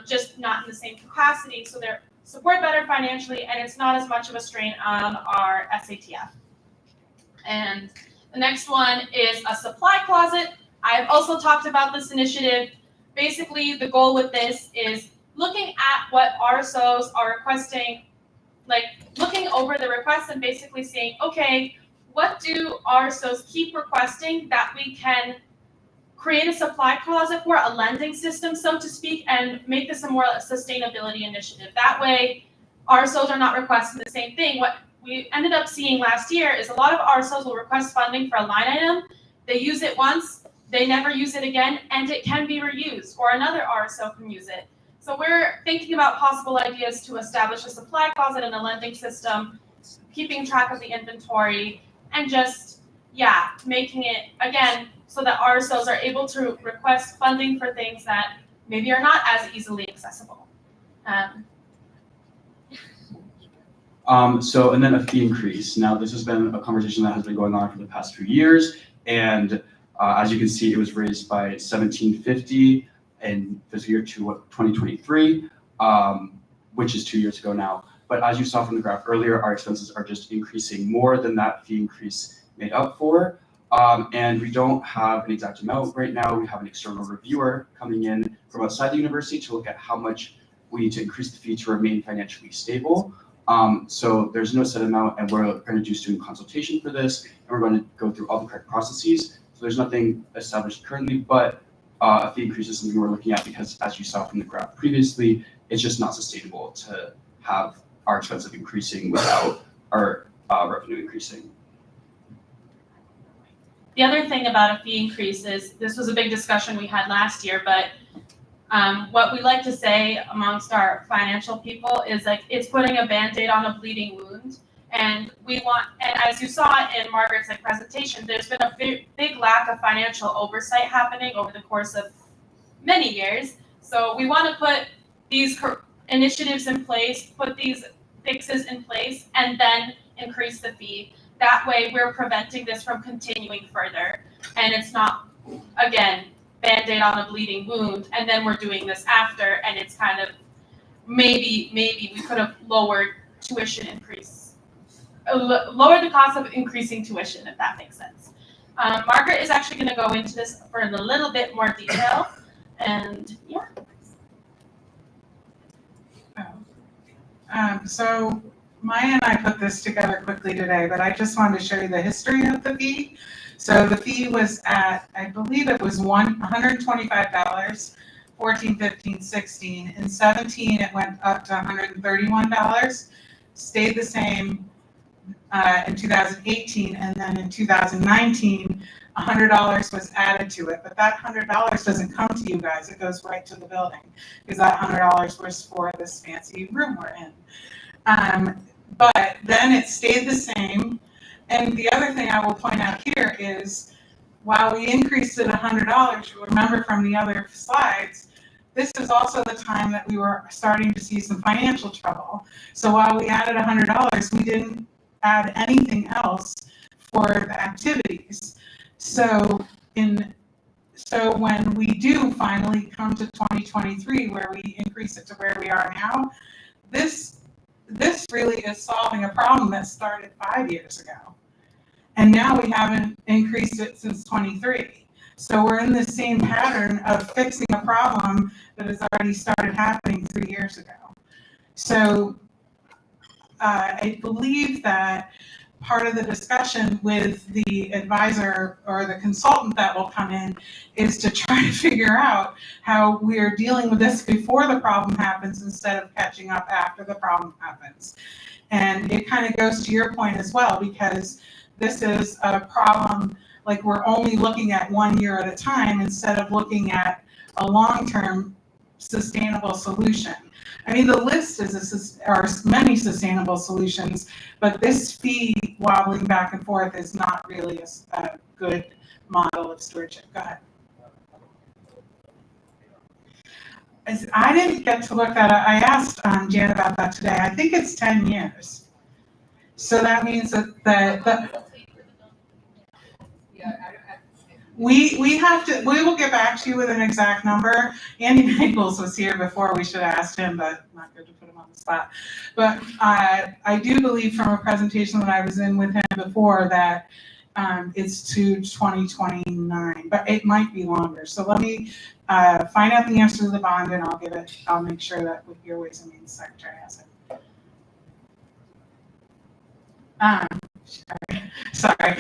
just not in the same capacity. So they're support better financially, and it's not as much of a strain on our SATF. And the next one is a supply closet. I've also talked about this initiative. Basically, the goal with this is looking at what RSOs are requesting, like looking over the requests and basically saying, okay, what do RSOs keep requesting that we can create a supply closet for, a lending system, so to speak, and make this a more sustainability initiative. That way, RSOs are not requesting the same thing. What we ended up seeing last year is a lot of RSOs will request funding for a line item. They use it once, they never use it again, and it can be reused, or another RSO can use it. So we're thinking about possible ideas to establish a supply closet and a lending system, keeping track of the inventory, and just, yeah, making it, again, so that RSOs are able to request funding for things that maybe are not as easily accessible. So, and then a fee increase. Now, this has been a conversation that has been going on for the past few years, and as you can see, it was raised by $1,750 in fiscal year 2023, which is 2 years ago now. But as you saw from the graph earlier, our expenses are just increasing more than that fee increase made up for. And we don't have an exact amount right now. We have an external reviewer coming in from outside the university to look at how much we need to increase the fee to remain financially stable. So there's no set amount, and we're going to do student consultation for this, and we're going to go through all the correct processes. So there's nothing established currently, but a fee increase is something we're looking at because, as you saw from the graph previously, it's just not sustainable to have our expenses increasing without our revenue increasing. The other thing about a fee increase is, this was a big discussion we had last year, but what we like to say amongst our financial people is like, it's putting a Band-Aid on a bleeding wound. And we want, and as you saw in Margaret's presentation, there's been a big lack of financial oversight happening over the course of many years. So we want to put these initiatives in place, put these fixes in place, and then increase the fee. That way we're preventing this from continuing further. And it's not, again, Band-Aid on a bleeding wound, and then we're doing this after, and it's kind of, maybe we could have lowered tuition increase, lower the cost of increasing tuition, if that makes sense. Margaret is actually going to go into this for a little bit more detail, and yeah. So Maya and I put this together quickly today, but I just wanted to show you the history of the fee. So the fee was at, I believe it was $125, 14, 15, 16. In 17, it went up to $131, stayed the same in 2018, and then in 2019, $100 was added to it. But that $100 doesn't come to you guys, it goes right to the building, because that $100 was for this fancy room we're in. But then it stayed the same. And the other thing I will point out here is, while we increased it $100, you remember from the other slides, this is also the time that we were starting to see some financial trouble. So while we added $100, we didn't add anything else for the activities. So when we do finally come to 2023, where we increase it to where we are now, this really is solving a problem that started 5 years ago. And now we haven't increased it since 23. So we're in the same pattern of fixing a problem that has already started happening 3 years ago. So I believe that part of the discussion with the advisor or the consultant that will come in is to try to figure out how we're dealing with this before the problem happens instead of catching up after the problem happens. And it kind of goes to your point as well, because this is a problem, like, we're only looking at 1 year at a time instead of looking at a long-term sustainable solution. I mean, the list are many sustainable solutions, but this fee wobbling back and forth is not really a good model of stewardship. Go ahead. I didn't get to look that up. I asked Jan about that today. I think it's 10 years. So that means that we will get back to you with an exact number. Andy Mangles was here before. We should have asked him, but not good to put him on the spot. But I do believe from a presentation that I was in with him before that it's to 2029, but it might be longer. So let me find out the answer to the bond, and I'll make sure that with your Ways and Means Secretary has it. Sorry.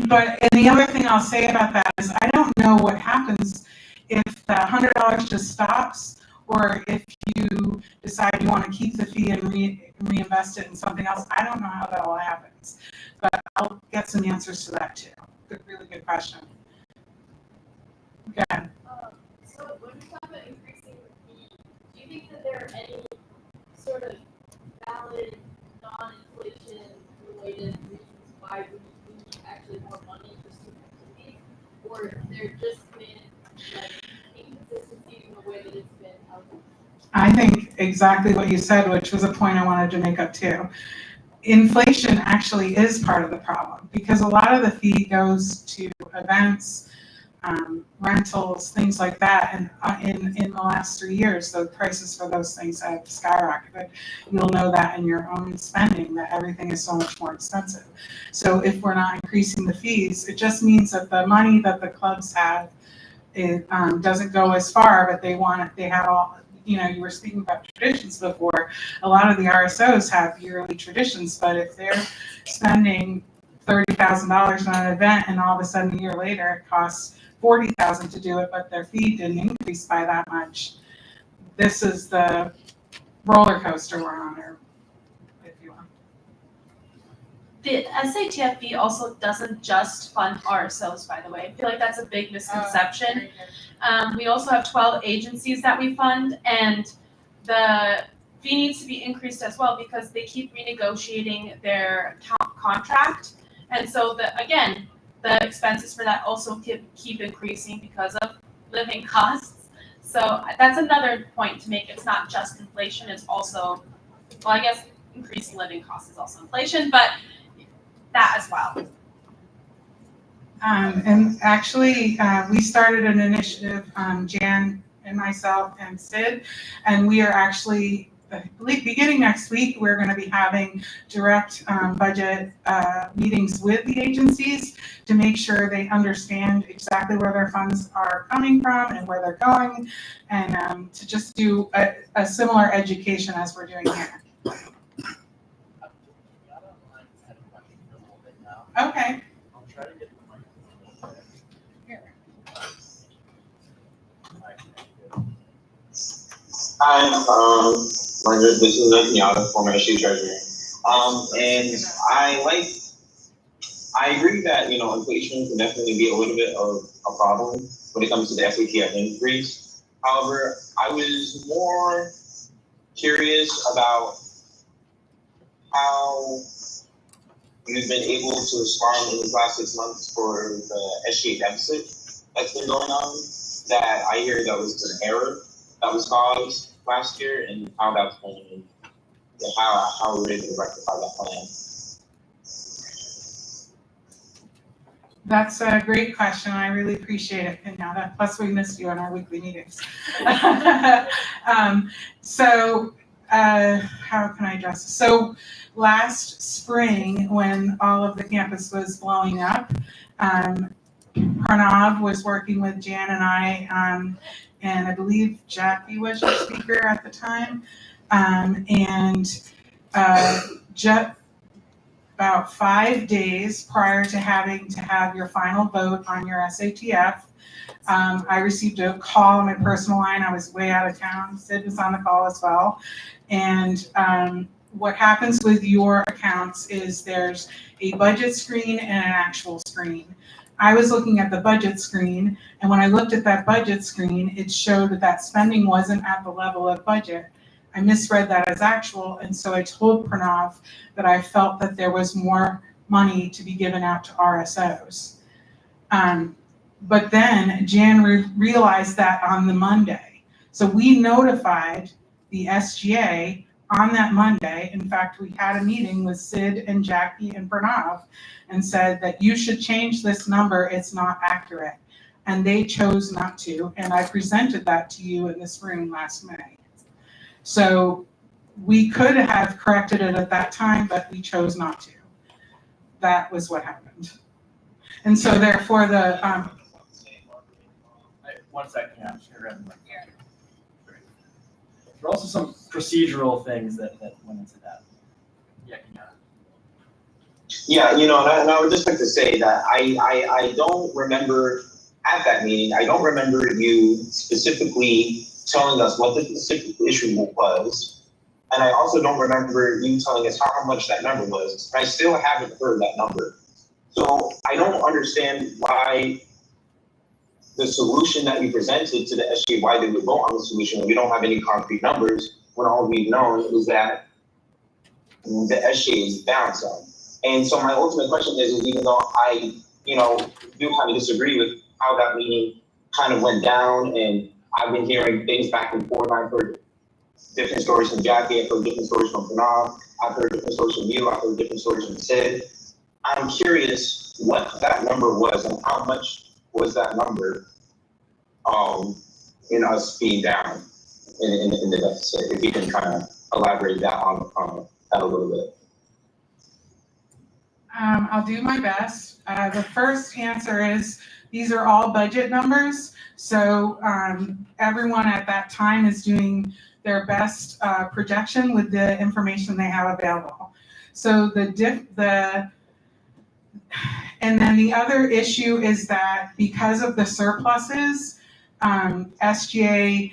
But and the other thing I'll say about that is I don't know what happens if the $100 just stops, or if you decide you want to keep the fee and reinvest it in something else. I don't know how that all happens, but I'll get some answers to that too. Really good question. Okay. So when we talk about increasing the fee, do you think that there are any sort of valid non-inflation related reasons why we need or if there just been like inconsistency in the way that it's been allocated? I think exactly what you said, which was a point I wanted to make up too. Inflation actually is part of the problem because a lot of the fee goes to events, rentals, things like that. And in the last 3 years, the prices for those things have skyrocketed. You'll know that in your own spending, that everything is so much more expensive. So if we're not increasing the fees, it just means that the money that the clubs have, it doesn't go as far, but they have all, you know, you were speaking about traditions before. A lot of the RSOs have yearly traditions, but if they're spending $30,000 on an event and all of a sudden a year later it costs $40,000 to do it, but their fee didn't increase by that much, this is the roller coaster we're on, or if you want. The SATFB also doesn't just fund RSOs, by the way. I feel like that's a big misconception. We also have 12 agencies that we fund, and the fee needs to be increased as well because they keep renegotiating their contract. And so the expenses for that also keep increasing because of living costs. So that's another point to make. It's not just inflation, it's also, well, I guess increased living costs is also inflation, but that as well. And actually, we started an initiative, Jan and myself and Sid, and we are actually, I believe, beginning next week, we're going to be having direct budget meetings with the agencies to make sure they understand exactly where their funds are coming from and where they're going, and to just do a similar education as we're doing here. Okay. I'll try to get the microphone. Hi, this is Netanyahu, former SGA treasurer. And I agree that, you know, inflation can definitely be a little bit of a problem when it comes to the SATF increase. However, I was more curious about how you've been able to respond in these last 6 months for the SGA deficit that's been going on, that I hear that was an error that was caused last year, and how that's going, how we're able to rectify that plan. That's a great question. I really appreciate it. And now that, plus we missed you in our weekly meetings. How can I address this? So last spring, when all of the campus was blowing up, Pranav was working with Jan and I, and I believe Jackie was your speaker at the time. About 5 days prior to having to have your final vote on your SATF, I received a call on my personal line. I was way out of town. Sid was on the call as well. And what happens with your accounts is there's a budget screen and an actual screen. I was looking at the budget screen, and when I looked at that budget screen, it showed that spending wasn't at the level of budget. I misread that as actual, and so I told Pranav that I felt that there was more money to be given out to RSOs. But then Jan realized that on the Monday. So we notified the SGA on that Monday. In fact, we had a meeting with Sid and Jackie and Pranav and said that you should change this number, it's not accurate. And they chose not to, and I presented that to you in this room last May. So we could have corrected it at that time, but we chose not to. That was what happened. And so therefore the, One second, yeah, I'm just gonna grab the mic. There are also some procedural things that went into that. Yeah, Yeah, you know, and I would just like to say that I don't remember at that meeting, I don't remember you specifically telling us what the specific issue was. And I also don't remember you telling us how much that number was. And I still haven't heard that number. So I don't understand why the solution that we presented to the SGA, why they would vote on the solution when we don't have any concrete numbers, when all we've known is that the SGA is down some. And so my ultimate question is even though I, you know, do kind of disagree with how that meeting kind of went down, and I've been hearing things back and forth. I've heard different stories from Jackie, I've heard different stories from Pranav, I've heard different stories from you, I've heard different stories from Sid. I'm curious what that number was and how much was that number in us being down in the deficit. If you can kind of elaborate that on that a little bit. I'll do my best. The first answer is these are all budget numbers. So everyone at that time is doing their best projection with the information they have available. So and then the other issue is that because of the surpluses, SGA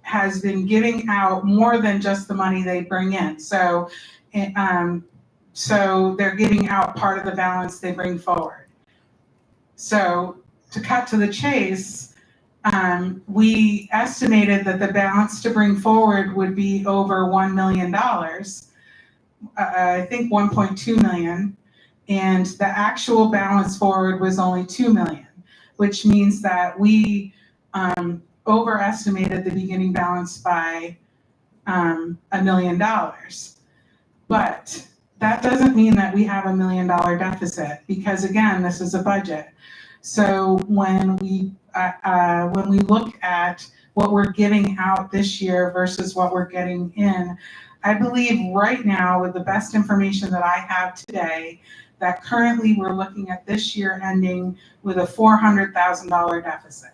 has been giving out more than just the money they bring in. So they're giving out part of the balance they bring forward. So to cut to the chase, we estimated that the balance to bring forward would be over $1 million. I think 1.2 million. And the actual balance forward was only 2 million, which means that we overestimated the beginning balance by $1 million. But that doesn't mean that we have $1 million deficit, because again, this is a budget. So when we look at what we're giving out this year versus what we're getting in, I believe right now, with the best information that I have today, that currently we're looking at this year ending with a $400,000 deficit.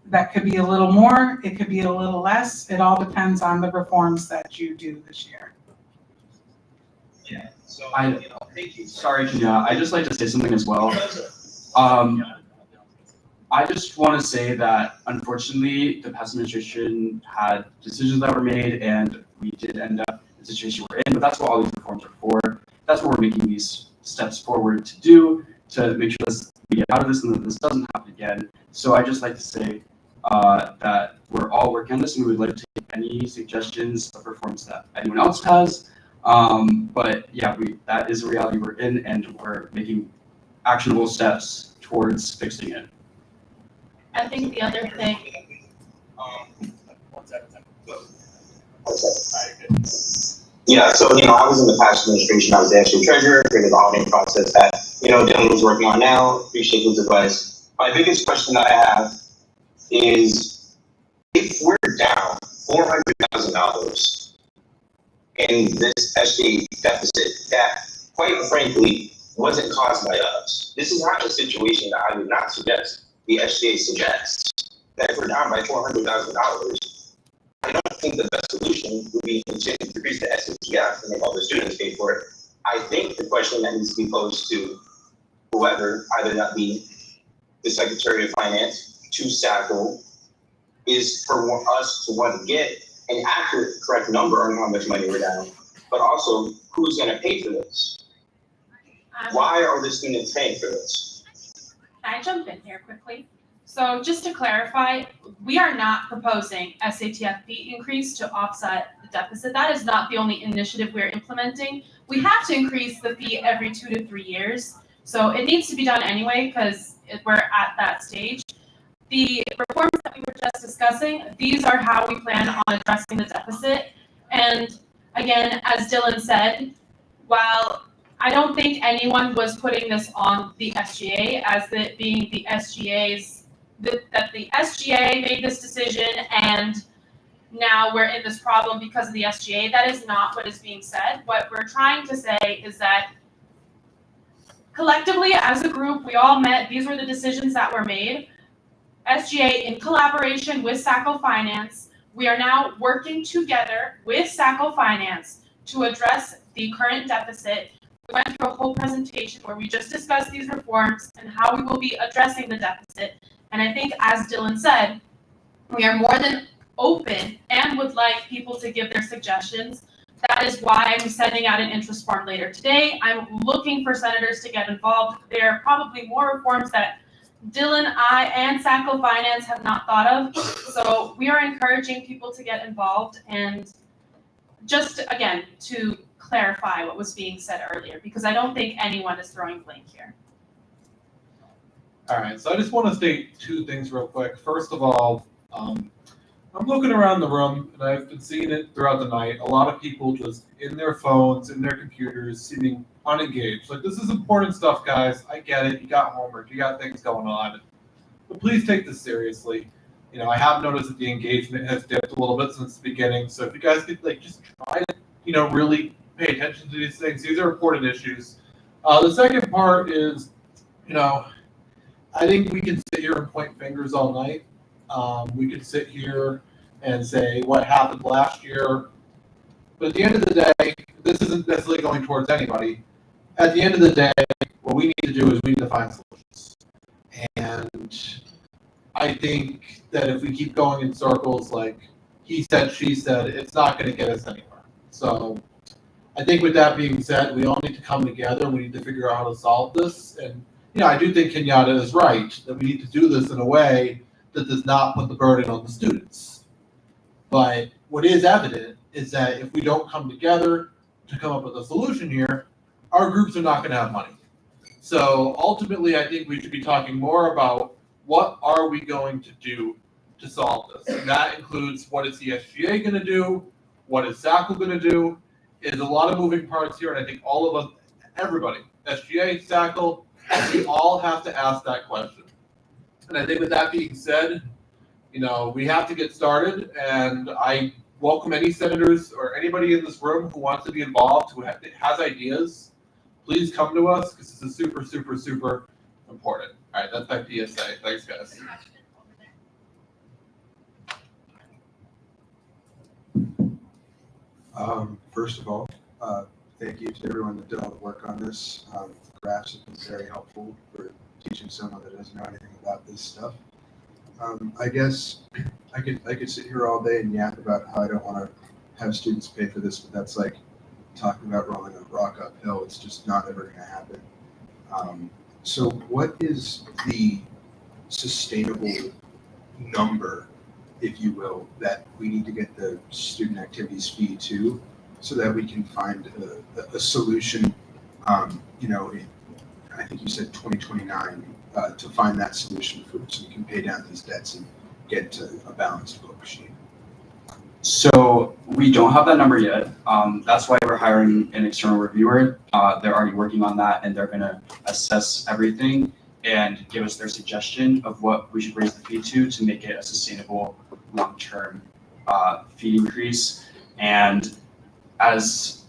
That could be a little more, it could be a little less. It all depends on the reforms that you do this year. Yeah, so thank you. Sorry, Kenya, I'd just like to say something as well. I just want to say that unfortunately, the past administration had decisions that were made, and we did end up in the situation we're in, but that's what all these reforms are for. That's what we're making these steps forward to do, to make sure that we get out of this and that this doesn't happen again. So I'd just like to say that we're all working on this, and we would like to take any suggestions of reforms that anyone else has. But yeah, that is a reality we're in, and we're making actionable steps towards fixing it. I think the other thing. Yeah, so, I was in the past administration, I was the actual treasurer, created the auditing process that, Dylan was working on now, appreciate his advice. My biggest question that I have is, if we're down $400,000 in this SGA deficit that, quite frankly, wasn't caused by us, this is not a situation that I would not suggest the SGA suggests, that if we're down by $400,000, I don't think the best solution would be to increase the SGF and make all the students pay for it. I think the question that needs to be posed to whoever, either that be the Secretary of Finance, to SACO, is for us to want to get an accurate, correct number on how much money we're down, but also who's going to pay for this? Why are the students paying for this? Can I jump in here quickly? So just to clarify, we are not proposing SATF fee increase to offset the deficit. That is not the only initiative we're implementing. We have to increase the fee every 2 to 3 years. So it needs to be done anyway, because we're at that stage. The reforms that we were just discussing, these are how we plan on addressing the deficit. And again, as Dylan said, while I don't think anyone was putting this on the SGA as it being the SGA's, that the SGA made this decision and now we're in this problem because of the SGA. That is not what is being said. What we're trying to say is that collectively as a group, we all met, these were the decisions that were made. SGA in collaboration with SACO Finance, we are now working together with SACO Finance to address the current deficit. We went through a whole presentation where we just discussed these reforms and how we will be addressing the deficit. And I think, as Dylan said, we are more than open and would like people to give their suggestions. That is why I'm sending out an interest form later today. I'm looking for senators to get involved. There are probably more reforms that Dylan, I, and SACO Finance have not thought of. So we are encouraging people to get involved, and just, again, to clarify what was being said earlier, because I don't think anyone is throwing blame here. All right, so I just want to state two things real quick. First of all, I'm looking around the room, and I've been seeing it throughout the night. A lot of people just in their phones, in their computers, seeming unengaged. Like, this is important stuff, guys. I get it. You got homework. You got things going on. But please take this seriously. You know, I have noticed that the engagement has dipped a little bit since the beginning. So if you guys could, like, just try to, you know, really pay attention to these things. These are important issues. The second part is, you know, I think we can sit here and point fingers all night. We could sit here and say what happened last year. But at the end of the day, this isn't necessarily going towards anybody. At the end of the day, what we need to do is we need to find solutions. And I think that if we keep going in circles like he said, she said, it's not going to get us anywhere. So I think with that being said, we all need to come together. We need to figure out how to solve this. And, you know, I do think Kenyatta is right that we need to do this in a way that does not put the burden on the students. But what is evident is that if we don't come together to come up with a solution here, our groups are not going to have money. So ultimately, I think we should be talking more about what are we going to do to solve this. And that includes what is the SGA going to do, what is SACL going to do. There's a lot of moving parts here, and I think all of us, everybody, SGA, SACL, we all have to ask that question. And I think with that being said, you know, we have to get started, and I welcome any senators or anybody in this room who wants to be involved, who has ideas. Please come to us, because this is super, super, super important. All right, that's my PSA. Thanks, guys. First of all, thank you to everyone that did all the work on this. The graphs have been very helpful for teaching someone that doesn't know anything about this stuff. I guess I could sit here all day and yap about how I don't want to have students pay for this, but that's like talking about rolling a rock uphill. It's just not ever going to happen. So what is the sustainable number, if you will, that we need to get the student activities fee to, so that we can find a solution, you know, I think you said 2029, to find that solution so we can pay down these debts and get to a balanced book sheet? So we don't have that number yet. That's why we're hiring an external reviewer. They're already working on that, and they're going to assess everything and give us their suggestion of what we should raise the fee to make it a sustainable long-term fee increase. And as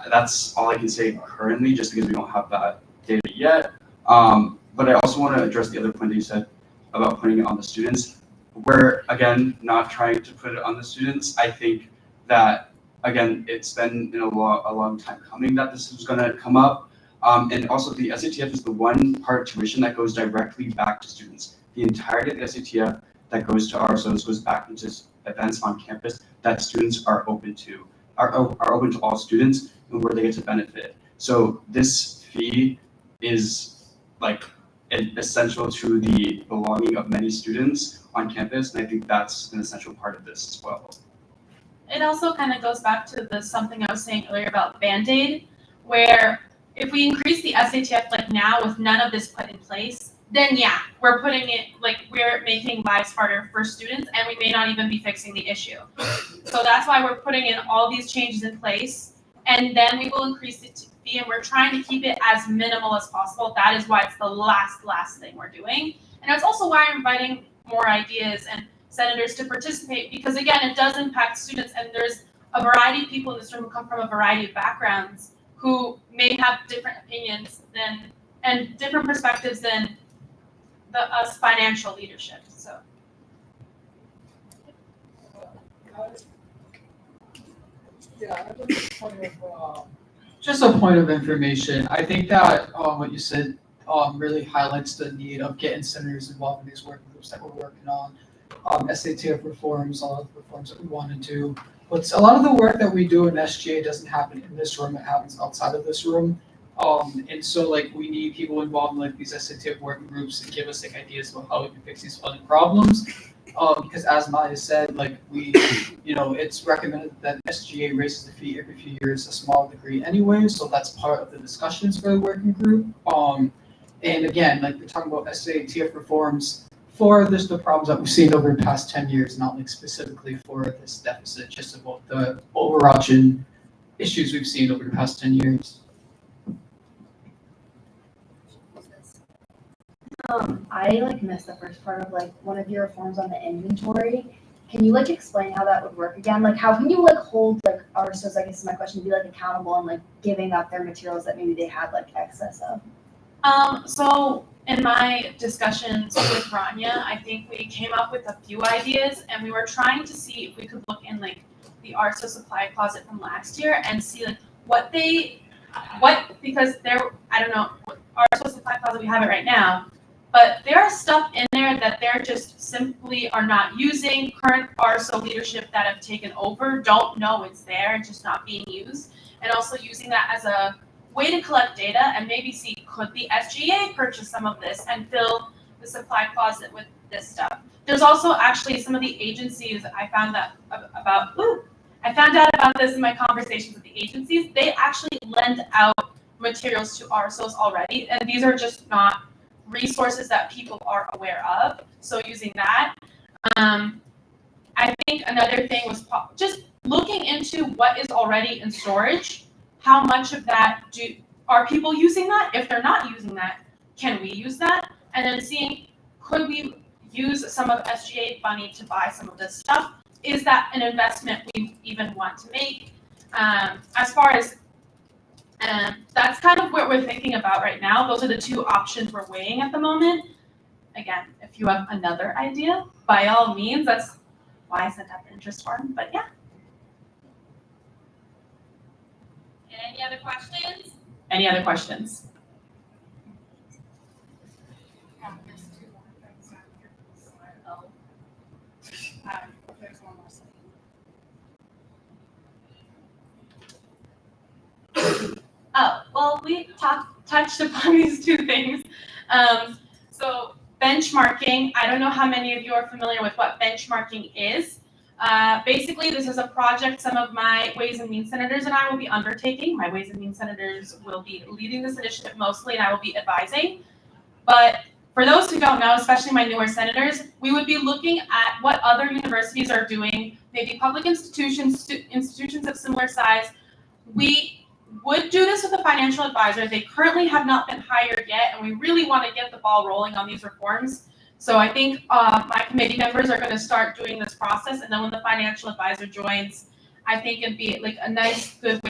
that's all I can say currently, just because we don't have that data yet. But I also want to address the other point that you said about putting it on the students. We're, again, not trying to put it on the students. I think that, again, it's been a long time coming that this is going to come up. And also the SATF is the one part of tuition that goes directly back to students. The entirety of the SATF that goes to RSOs goes back into events on campus that students are open to, are open to all students and where they get to benefit. So this fee is like essential to the belonging of many students on campus, and I think that's an essential part of this as well. It also kind of goes back to something I was saying earlier about Band-Aid, where if we increase the SATF like now with none of this put in place, then yeah, we're putting it, like we're making lives harder for students, and we may not even be fixing the issue. So that's why we're putting in all these changes in place, and then we will increase it to fee, and we're trying to keep it as minimal as possible. That is why it's the last thing we're doing. And that's also why I'm inviting more ideas and senators to participate, because again, it does impact students, and there's a variety of people in this room who come from a variety of backgrounds who may have different opinions and different perspectives than us financial leadership. So just a point of information. I think that what you said really highlights the need of getting senators involved in these working groups that we're working on. SATF reforms, all of the reforms that we want to do. But a lot of the work that we do in SGA doesn't happen in this room, it happens outside of this room. And so like we need people involved in like these SATF working groups to give us like ideas about how we can fix these funding problems. Because as Maya said, like it's recommended that SGA raises the fee every few years, a small degree anyway. So that's part of the discussions for the working group. And again, like we're talking about SGA and TF reforms for just the problems that we've seen over the past 10 years, not like specifically for this deficit, just about the overarching issues we've seen over the past 10 years. I like missed the first part of like one of your reforms on the inventory. Can you like explain how that would work again? Like how can you like hold like RSOs, I guess is my question, to be like accountable and like giving up their materials that maybe they had like excess of? So in my discussions with Rania, I think we came up with a few ideas and we were trying to see if we could look in like the RSO supply closet from last year and see like because there, I don't know, RSO supply closet, we have it right now, but there are stuff in there that they're just simply are not using. Current RSO leadership that have taken over don't know it's there, just not being used. And also using that as a way to collect data and maybe see, could the SGA purchase some of this and fill the supply closet with this stuff? There's also actually some of the agencies I found out about this in my conversations with the agencies. They actually lend out materials to RSOs already, and these are just not resources that people are aware of. So using that. I think another thing was just looking into what is already in storage. How much of that are people using that? If they're not using that, can we use that? And then seeing, could we use some of SGA money to buy some of this stuff? Is that an investment we even want to make? As far as, that's kind of what we're thinking about right now. Those are the two options we're weighing at the moment. Again, if you have another idea, by all means, that's why I sent out the interest form, but yeah. Any other questions? Any other questions? There's one more slide. Oh, well, we touched upon these two things. So benchmarking, I don't know how many of you are familiar with what benchmarking is. Basically, this is a project some of my Ways and Means senators and I will be undertaking. My Ways and Means senators will be leading this initiative mostly, and I will be advising. But for those who don't know, especially my newer senators, we would be looking at what other universities are doing, maybe public institutions, institutions of similar size. We would do this with a financial advisor. They currently have not been hired yet, and we really want to get the ball rolling on these reforms. So I think my committee members are going to start doing this process, and then when the financial advisor joins, I think it'd be like a nice, good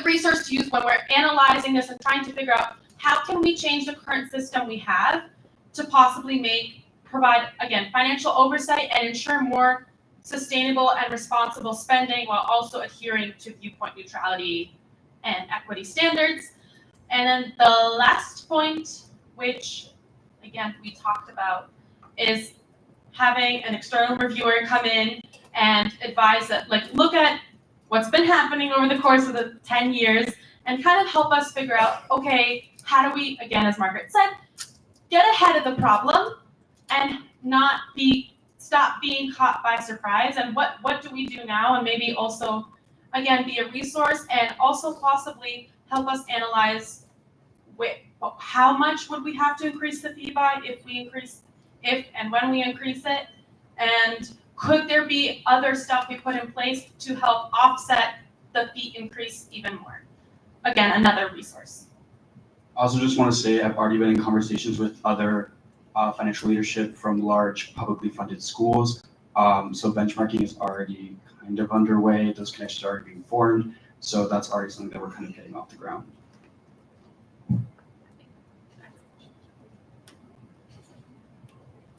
resource to use when we're analyzing this and trying to figure out how can we change the current system we have to possibly provide, again, financial oversight and ensure more sustainable and responsible spending while also adhering to viewpoint neutrality and equity standards. And then the last point, which again we talked about, is having an external reviewer come in and advise that, like, look at what's been happening over the course of the 10 years and kind of help us figure out, okay, how do we, again, as Margaret said, get ahead of the problem and not stop being caught by surprise, and what do we do now, and maybe also, again, be a resource and also possibly help us analyze how much would we have to increase the fee by if and when we increase it, and could there be other stuff we put in place to help offset the fee increase even more? Again, another resource. I also just want to say I've already been in conversations with other financial leadership from large publicly funded schools. So benchmarking is already kind of underway. Those connections are already being formed. So that's already something that we're kind of getting off the ground.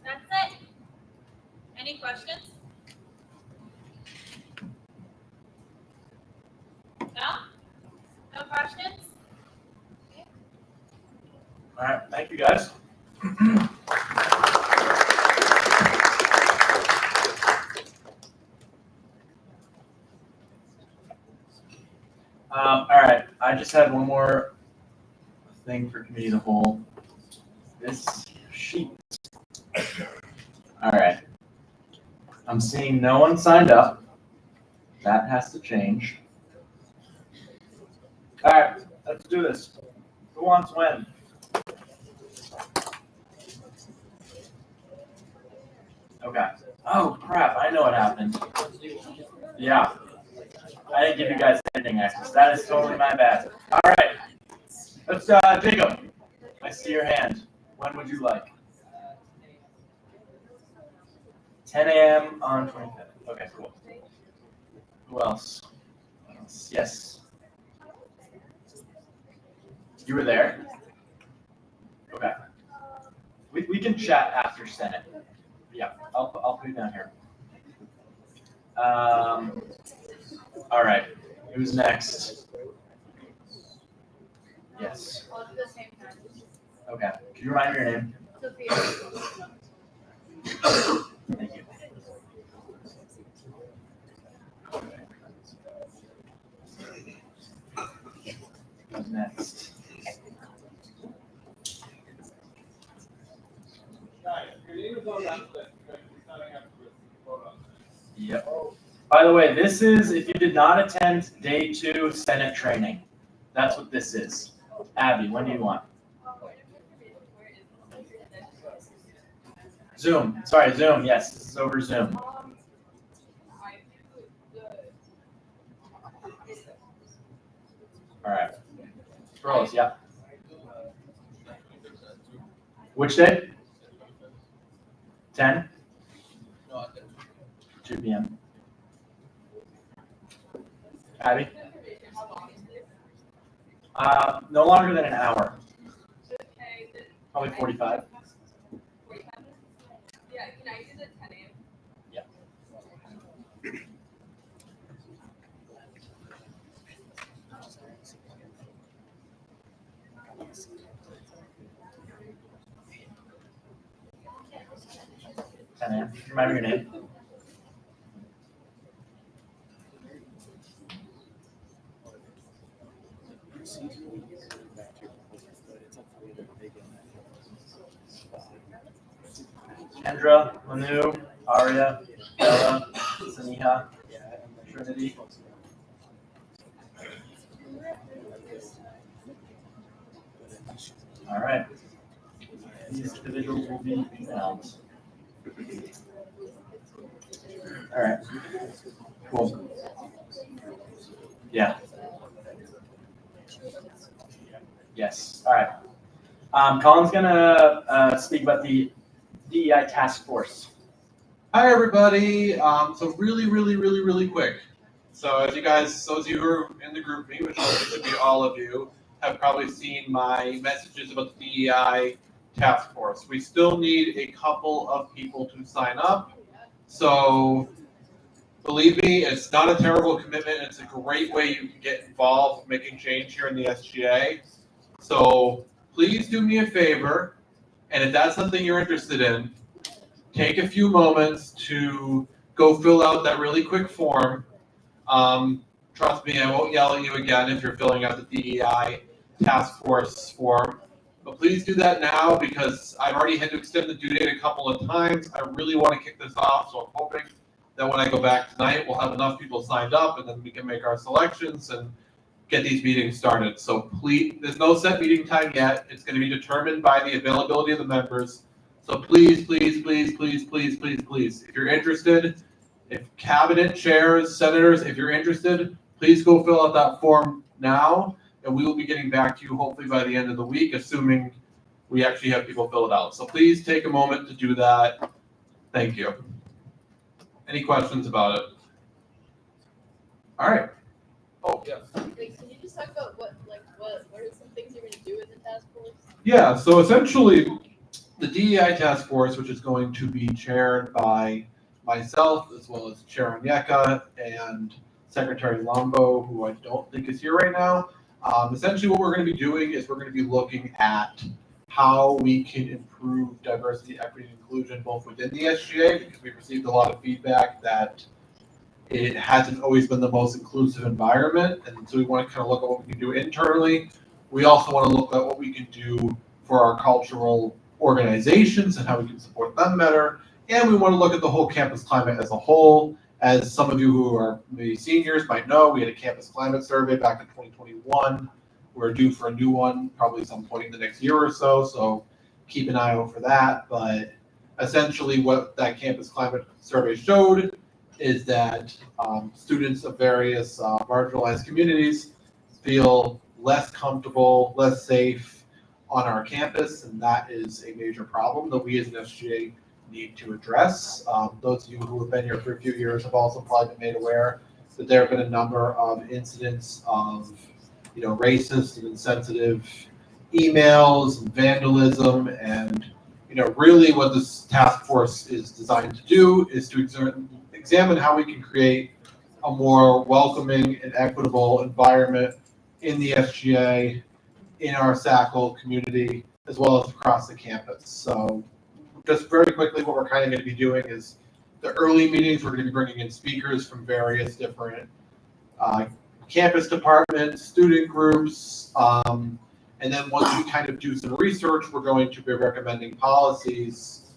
That's it. Any questions? No? No questions? All right, thank you guys. All right, I just had one more thing for committee of the whole. This sheet. All right. I'm seeing no one signed up. That has to change. All right, let's do this. Who wants when? Okay. Oh crap! I know what happened. Yeah. I didn't give you guys editing access. That is totally my bad. All right. Let's Jacob. I see your hand. When would you like? 10 a.m. on 25th. Okay, cool. Who else? Yes. You were there? Okay. We can chat after Senate. Yeah, I'll put you down here. All right. Who's next? Yes. All at the same time. Okay. Can you remind me your name? Sophia. Thank you. Who's next? Yep. By the way, this is, if you did not attend day 2 Senate training, that's what this is. Abby, when do you want? Zoom. Sorry, Zoom. Yes, this is over Zoom. All right. Girls, yeah. Which day? 10? 2 p.m. Abby? No longer than an hour. Probably 45. Yeah, can I use it 10 a.m.? Yeah. 10 a.m. Remember your name. Kendra, Manu, Arya, Bella, Saniha, Trinity. All right. These individuals will be emailed. All right. Cool. Yeah. Yes. All right. Colin's gonna speak about the DEI task force. Hi, everybody. So really quick. So as those of you who are in the group me, which should be all of you, have probably seen my messages about the DEI task force. We still need a couple of people to sign up. So believe me, it's not a terrible commitment. It's a great way you can get involved making change here in the SGA. So please do me a favor, and if that's something you're interested in, take a few moments to go fill out that really quick form. Trust me, I won't yell at you again if you're filling out the DEI task force form. But please do that now because I've already had to extend the due date a couple of times. I really want to kick this off, so I'm hoping that when I go back tonight, we'll have enough people signed up and then we can make our selections and get these meetings started. So please, there's no set meeting time yet. It's going to be determined by the availability of the members. So please, if you're interested, if cabinet chairs, senators, if you're interested, please go fill out that form now, and we will be getting back to you hopefully by the end of the week, assuming we actually have people fill it out. So please take a moment to do that. Thank you. Any questions about it? All right. Oh, yes. Wait, can you just talk about what are some things you're gonna do in the task force? Yeah, so essentially, the DEI task force, which is going to be chaired by myself, as well as Chair Onyeka and Secretary Lombo, who I don't think is here right now. Essentially, what we're going to be doing is we're going to be looking at how we can improve diversity, equity, and inclusion both within the SGA, because we've received a lot of feedback that it hasn't always been the most inclusive environment, and so we want to kind of look at what we can do internally. We also want to look at what we can do for our cultural organizations and how we can support them better. And we want to look at the whole campus climate as a whole. As some of you who are maybe seniors might know, we had a campus climate survey back in 2021. We're due for a new one probably some point in the next year or so. So keep an eye out for that. But essentially what that campus climate survey showed is that students of various marginalized communities feel less comfortable, less safe on our campus, and that is a major problem that we as an SGA need to address. Those of you who have been here for a few years have also probably been made aware that there have been a number of incidents of, racist and insensitive emails and vandalism, and really what this task force is designed to do is to examine how we can create a more welcoming and equitable environment in the SGA, in our SACL community, as well as across the campus. So just very quickly, what we're kind of going to be doing is the early meetings, we're going to be bringing in speakers from various different campus departments, student groups, and then once we kind of do some research, we're going to be recommending policies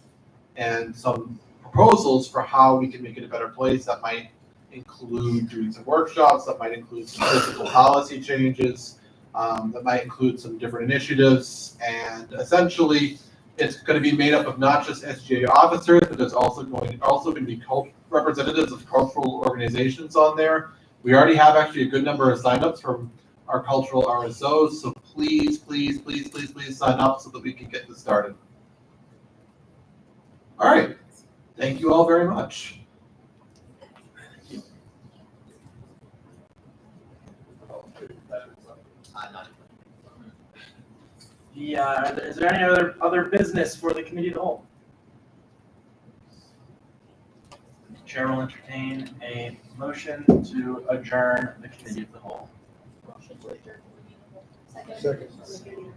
and some proposals for how we can make it a better place. That might include doing some workshops, that might include some physical policy changes, that might include some different initiatives, and essentially it's going to be made up of not just SGA officers, but there's also going to be representatives of cultural organizations on there. We already have actually a good number of signups from our cultural RSOs, so please, please, please, please, please sign up so that we can get this started. All right, thank you all very much. Is there any other business for the committee of the whole? The chair will entertain a motion to adjourn the committee of the whole. Second.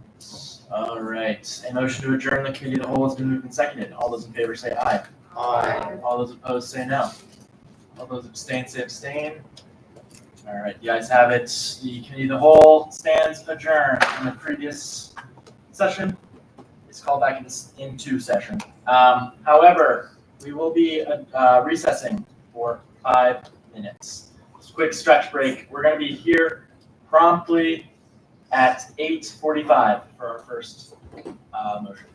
All right, a motion to adjourn the committee of the whole has been moved and seconded. All those in favor say aye. Aye. All those opposed say no. All those abstain say abstain. All right, the ayes have it. The committee of the whole stands adjourned. In the previous session, it's called back into session. However, we will be recessing for 5 minutes. Just a quick stretch break. We're going to be here promptly at 8:45 for our first motion.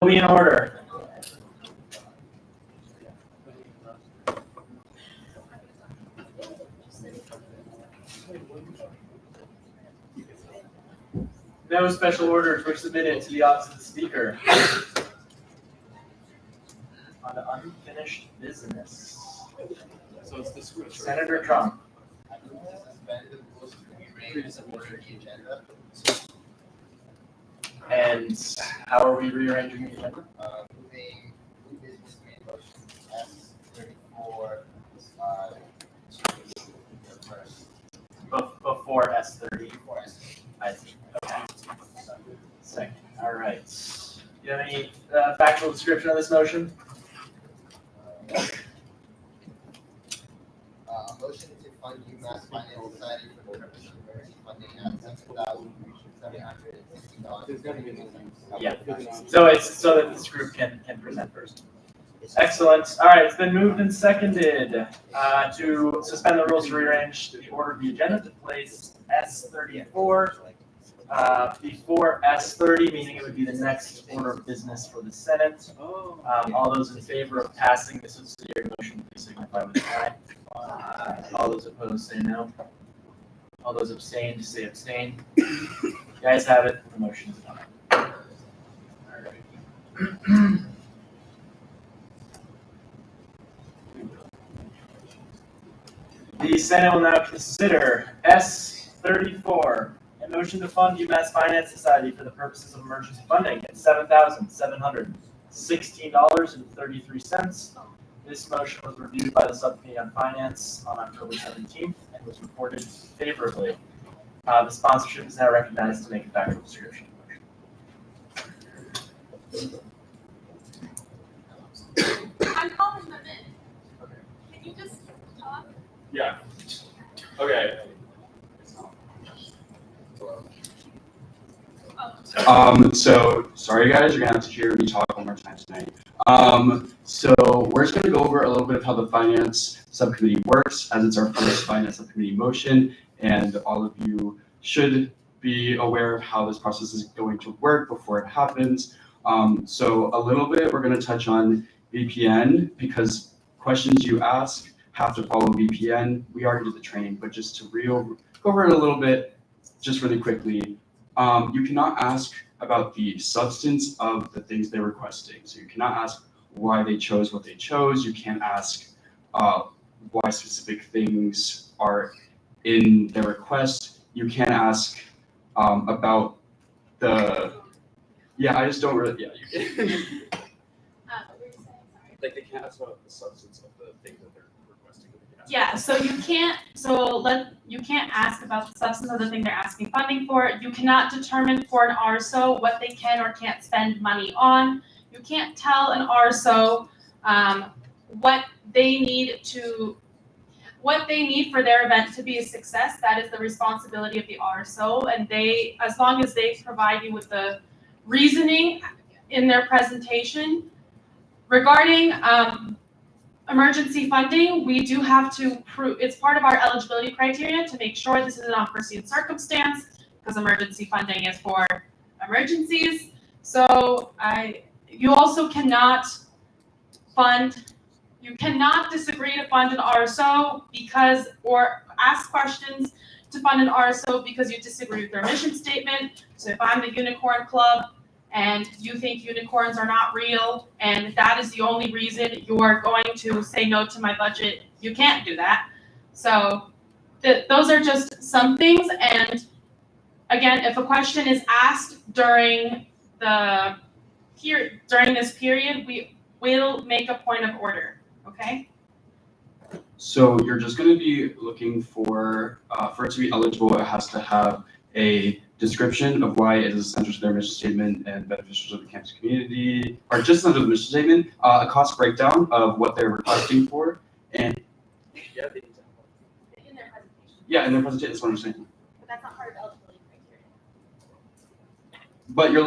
Will be in order. No special orders were submitted to the office of the speaker. On the unfinished business. So it's the switch. Senator Trump. And how are we rearranging the agenda? Moving new business main motion S34 Before S30. Before S30. I see. Okay. Second. All right. Do you have any factual description of this motion? Motion to fund UMass Finance Society for the purpose of emergency funding at $7,760. Yeah. So it's so that this group can present first. Excellent. All right. It's been moved and seconded to suspend the rules to rearrange the order of the agenda to place S34 before S30, meaning it would be the next order of business for the Senate. All those in favor of passing this subsidiary motion, please signify with aye. All those opposed say no. All those abstained say abstain. You guys have it. The motion is done. All right. The Senate will now consider S34, a motion to fund UMass Finance Society for the purposes of emergency funding at $7,716.33. This motion was reviewed by the Subcommittee on Finance on October 17th and was reported favorably. The sponsorship is now recognized to make a factual description of the motion. I'm calling them in. Can you just talk? Yeah. Okay. So sorry guys, you're gonna have to hear me talk one more time tonight. So we're just gonna go over a little bit of how the finance subcommittee works, as it's our first finance subcommittee motion, and all of you should be aware of how this process is going to work before it happens. So a little bit, we're gonna touch on VPN, because questions you ask have to follow VPN. We already did the training, but just to go over it a little bit, just really quickly. You cannot ask about the substance of the things they're requesting. So you cannot ask why they chose what they chose. You can't ask why specific things are in their request. You can't ask about the, I just don't really, What were you saying? Sorry. like they can't ask about the substance of the things that they're requesting. Yeah, so you can't ask about the substance of the thing they're asking funding for. You cannot determine for an RSO what they can or can't spend money on. You can't tell an RSO what they need for their event to be a success. That is the responsibility of the RSO, and as long as they provide you with the reasoning in their presentation regarding emergency funding, we do have to prove, it's part of our eligibility criteria to make sure this is an unforeseen circumstance, because emergency funding is for emergencies. So you also cannot disagree to fund an RSO or ask questions to fund an RSO because you disagree with their mission statement. So if I'm the Unicorn Club and you think unicorns are not real, and that is the only reason you're going to say no to my budget, you can't do that. So those are just some things. And again, if a question is asked during this period, we will make a point of order, okay? So you're just going to be looking for it to be eligible, it has to have a description of why it is essential to their mission statement and beneficial to the campus community, or just under the mission statement, a cost breakdown of what they're requesting for, and In their presentation. in their presentation, that's what I'm saying. But that's not part of eligibility criteria. But you're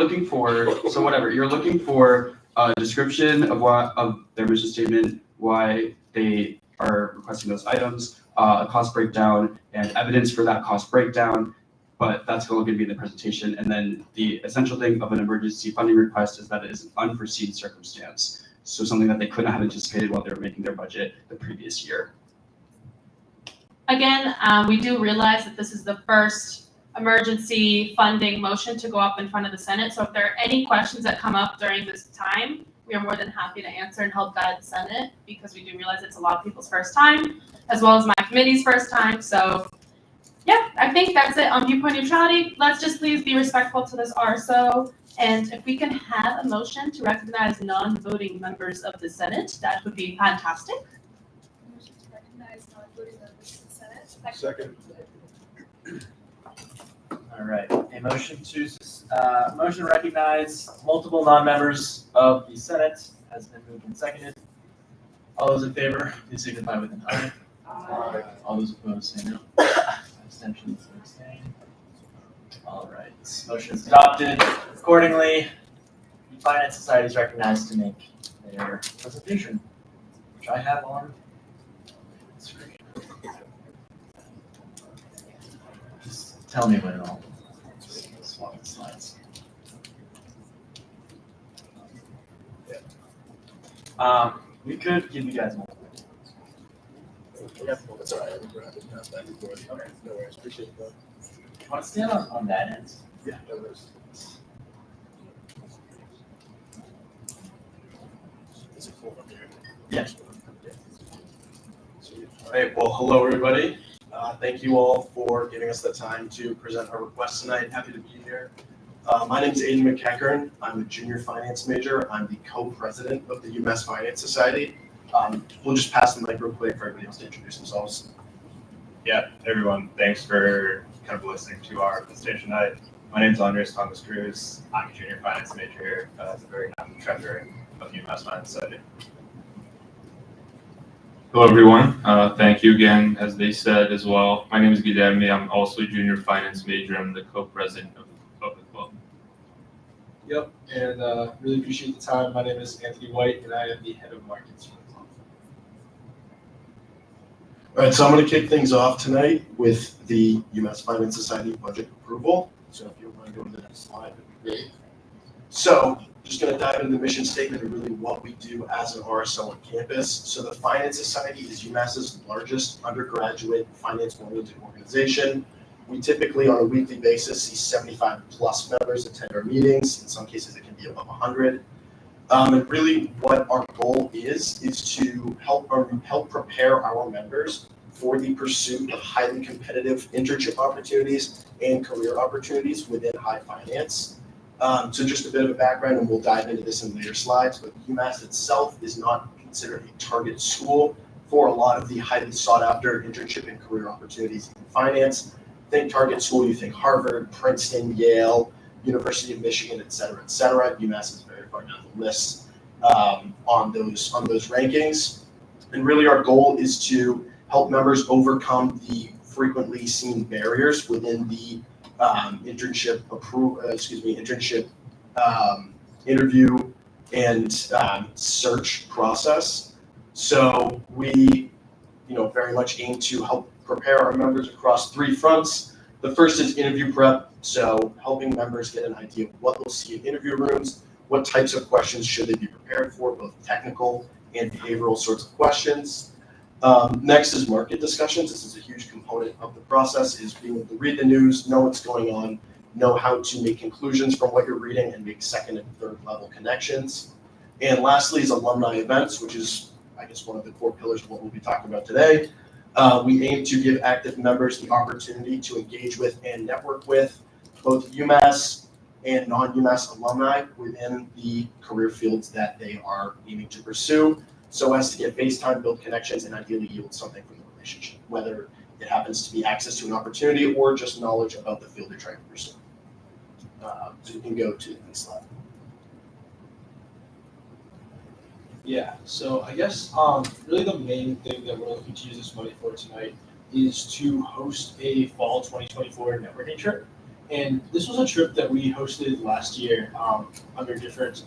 looking for a description of their mission statement, why they are requesting those items, a cost breakdown, and evidence for that cost breakdown, but that's going to be the presentation. And then the essential thing of an emergency funding request is that it is an unforeseen circumstance. So something that they could not have anticipated while they were making their budget the previous year. Again, we do realize that this is the first emergency funding motion to go up in front of the Senate. So if there are any questions that come up during this time, we are more than happy to answer and help guide the Senate, because we do realize it's a lot of people's first time, as well as my committee's first time. So yeah, I think that's it on viewpoint neutrality. Let's just please be respectful to this RSO. And if we can have a motion to recognize non-voting members of the Senate, that would be fantastic. Motion to recognize non-voting members of the Senate. Second. All right, a motion to recognize multiple non-members of the Senate has been moved and seconded. All those in favor, please signify with an aye. Aye. All those opposed, say no. Abstentions, abstain. All right, motion is adopted. Accordingly, the Finance Society is recognized to make their presentation, which I have on screen. Just tell me when I'll swap the slides. We could give you guys more. That's all right. Okay. No worries. Appreciate it, though. You want to stand on that end? Yeah, no worries. Is it cool up here? Yeah. All right, well, hello, everybody. Thank you all for giving us the time to present our request tonight. Happy to be here. My name is Aiden McEachern. I'm a junior finance major. I'm the co-president of the UMass Finance Society. We'll just pass the mic real quick for everybody else to introduce themselves. Yeah, everyone, thanks for kind of listening to our presentation tonight. My name is Andres Thomas Cruz. I'm a junior finance major here. As a very young treasurer of UMass Finance Society. Hello, everyone. Thank you again, as they said as well. My name is Guilherme. I'm also a junior finance major. I'm the co-president of the club. Yep, and really appreciate the time. My name is Anthony White, and I am the head of markets for the club. All right, so I'm going to kick things off tonight with the UMass Finance Society budget approval. So if you want to go to the next slide, that'd be great. So just going to dive into the mission statement and really what we do as an RSO on campus. So the Finance Society is UMass's largest undergraduate finance-oriented organization. We typically, on a weekly basis, see 75 plus members attend our meetings. In some cases, it can be above 100. And really what our goal is to help prepare our members for the pursuit of highly competitive internship opportunities and career opportunities within high finance. So just a bit of a background, and we'll dive into this in later slides, but UMass itself is not considered a target school for a lot of the highly sought after internship and career opportunities in finance. Think target school, you think Harvard, Princeton, Yale, University of Michigan, et cetera, et cetera. UMass is very far down the list on those rankings. And really our goal is to help members overcome the frequently seen barriers within the internship interview and search process. So we, very much aim to help prepare our members across three fronts. The first is interview prep, so helping members get an idea of what they'll see in interview rooms, what types of questions should they be prepared for, both technical and behavioral sorts of questions. Next is market discussions. This is a huge component of the process, is being able to read the news, know what's going on, know how to make conclusions from what you're reading, and make second and third level connections. And lastly is alumni events, which is, I guess, one of the core pillars of what we'll be talking about today. We aim to give active members the opportunity to engage with and network with both UMass and non-UMass alumni within the career fields that they are aiming to pursue, so as to get face time, build connections, and ideally yield something from the relationship, whether it happens to be access to an opportunity or just knowledge about the field they're trying to pursue. So you can go to the next slide. Yeah, so I guess really the main thing that we're looking to use this money for tonight is to host a fall 2024 networking trip. And this was a trip that we hosted last year under different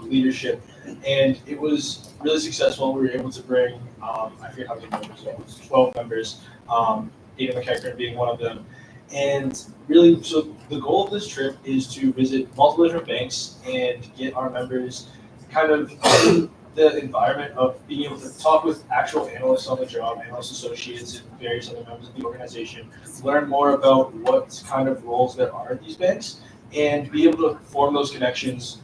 leadership, and it was really successful. We were able to bring, I forget how many members it was, 12 members, Aiden McEachern being one of them. And really, so the goal of this trip is to visit multiple different banks and get our members kind of in the environment of being able to talk with actual analysts on the job, analyst associates, and various other members of the organization, learn more about what kind of roles there are at these banks, and be able to form those connections,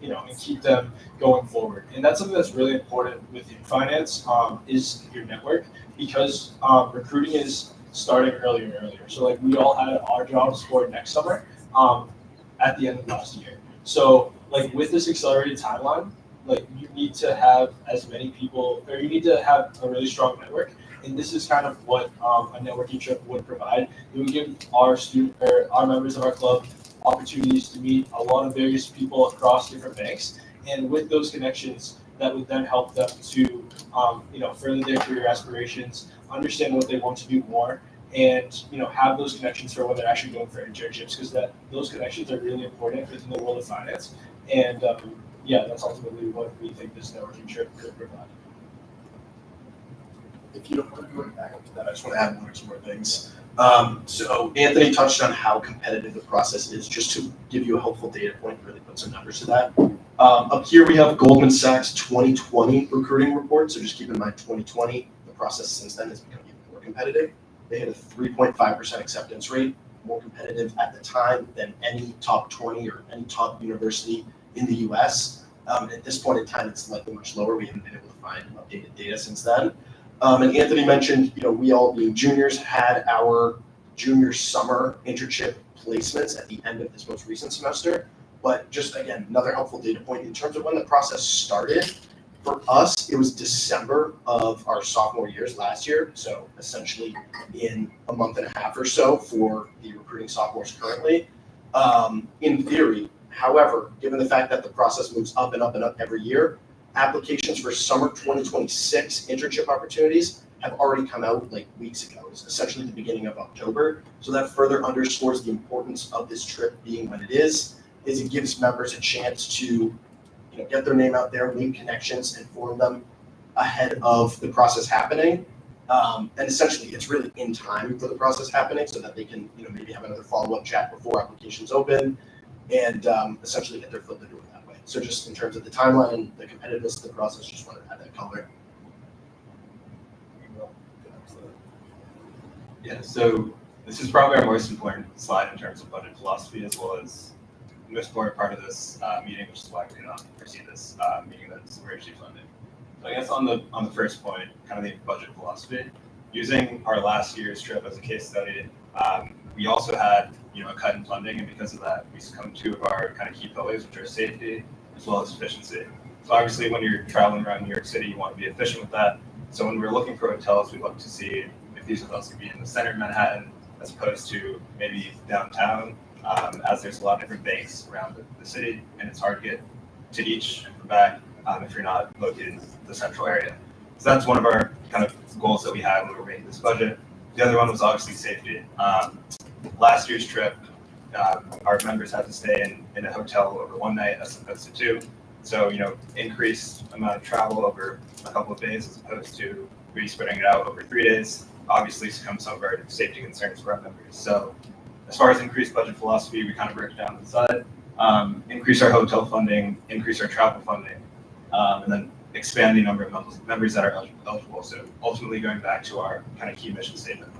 and keep them going forward. And that's something that's really important within finance, is your network, because recruiting is starting earlier and earlier. So like we all had our jobs for next summer, at the end of last year. So like with this accelerated timeline, like you need to have as many people, or you need to have a really strong network. And this is kind of what a networking trip would provide. It would give our our members of our club opportunities to meet a lot of various people across different banks. And with those connections, that would then help them to, further their career aspirations, understand what they want to do more, and have those connections for when they're actually going for internships, because those connections are really important within the world of finance. And that's ultimately what we think this networking trip could provide. If you don't want to go back up to that, I just want to add one or two more things. So Anthony touched on how competitive the process is. Just to give you a helpful data point, really put some numbers to that. Up here we have Goldman Sachs 2020 recruiting report. So just keep in mind 2020, the process since then has become even more competitive. They had a 3.5% acceptance rate, more competitive at the time than any top 20 or any top university in the US. At this point in time, it's likely much lower. We haven't been able to find updated data since then. And Anthony mentioned, we all being juniors had our junior summer internship placements at the end of this most recent semester. But just again, another helpful data point in terms of when the process started. For us, it was December of our sophomore years last year. So essentially in a month and a half or so for the recruiting sophomores currently. In theory, however, given the fact that the process moves up and up and up every year, applications for summer 2026 internship opportunities have already come out like weeks ago. It's essentially the beginning of October. So that further underscores the importance of this trip being when it is it gives members a chance to get their name out there, make connections, and form them ahead of the process happening. And essentially, it's really in time for the process happening so that they can maybe have another follow-up chat before applications open and essentially get their foot in the door that way. So just in terms of the timeline and the competitiveness of the process, just wanted to add that color. Yeah, so this is probably our most important slide in terms of budget philosophy, as well as the most important part of this meeting, which is why we did not foresee this meeting that's originally funded. So I guess on the first point, kind of the budget philosophy, using our last year's trip as a case study, we also had a cut in funding, and because of that, we succumbed to two of our kind of key pillars, which are safety as well as efficiency. So obviously, when you're traveling around New York City, you want to be efficient with that. So when we're looking for hotels, we look to see if these hotels could be in the center of Manhattan as opposed to maybe downtown, as there's a lot of different banks around the city, and it's hard to get to each and back if you're not located in the central area. So that's one of our kind of goals that we had when we were making this budget. The other one was obviously safety. Last year's trip, our members had to stay in a hotel over one night as opposed to two. So, increased amount of travel over a couple of days as opposed to maybe spreading it out over 3 days, obviously succumbed some of our safety concerns for our members. So as far as increased budget philosophy, we kind of broke it down to the side, increase our hotel funding, increase our travel funding, and then expand the number of members that are eligible. So ultimately going back to our kind of key mission statement.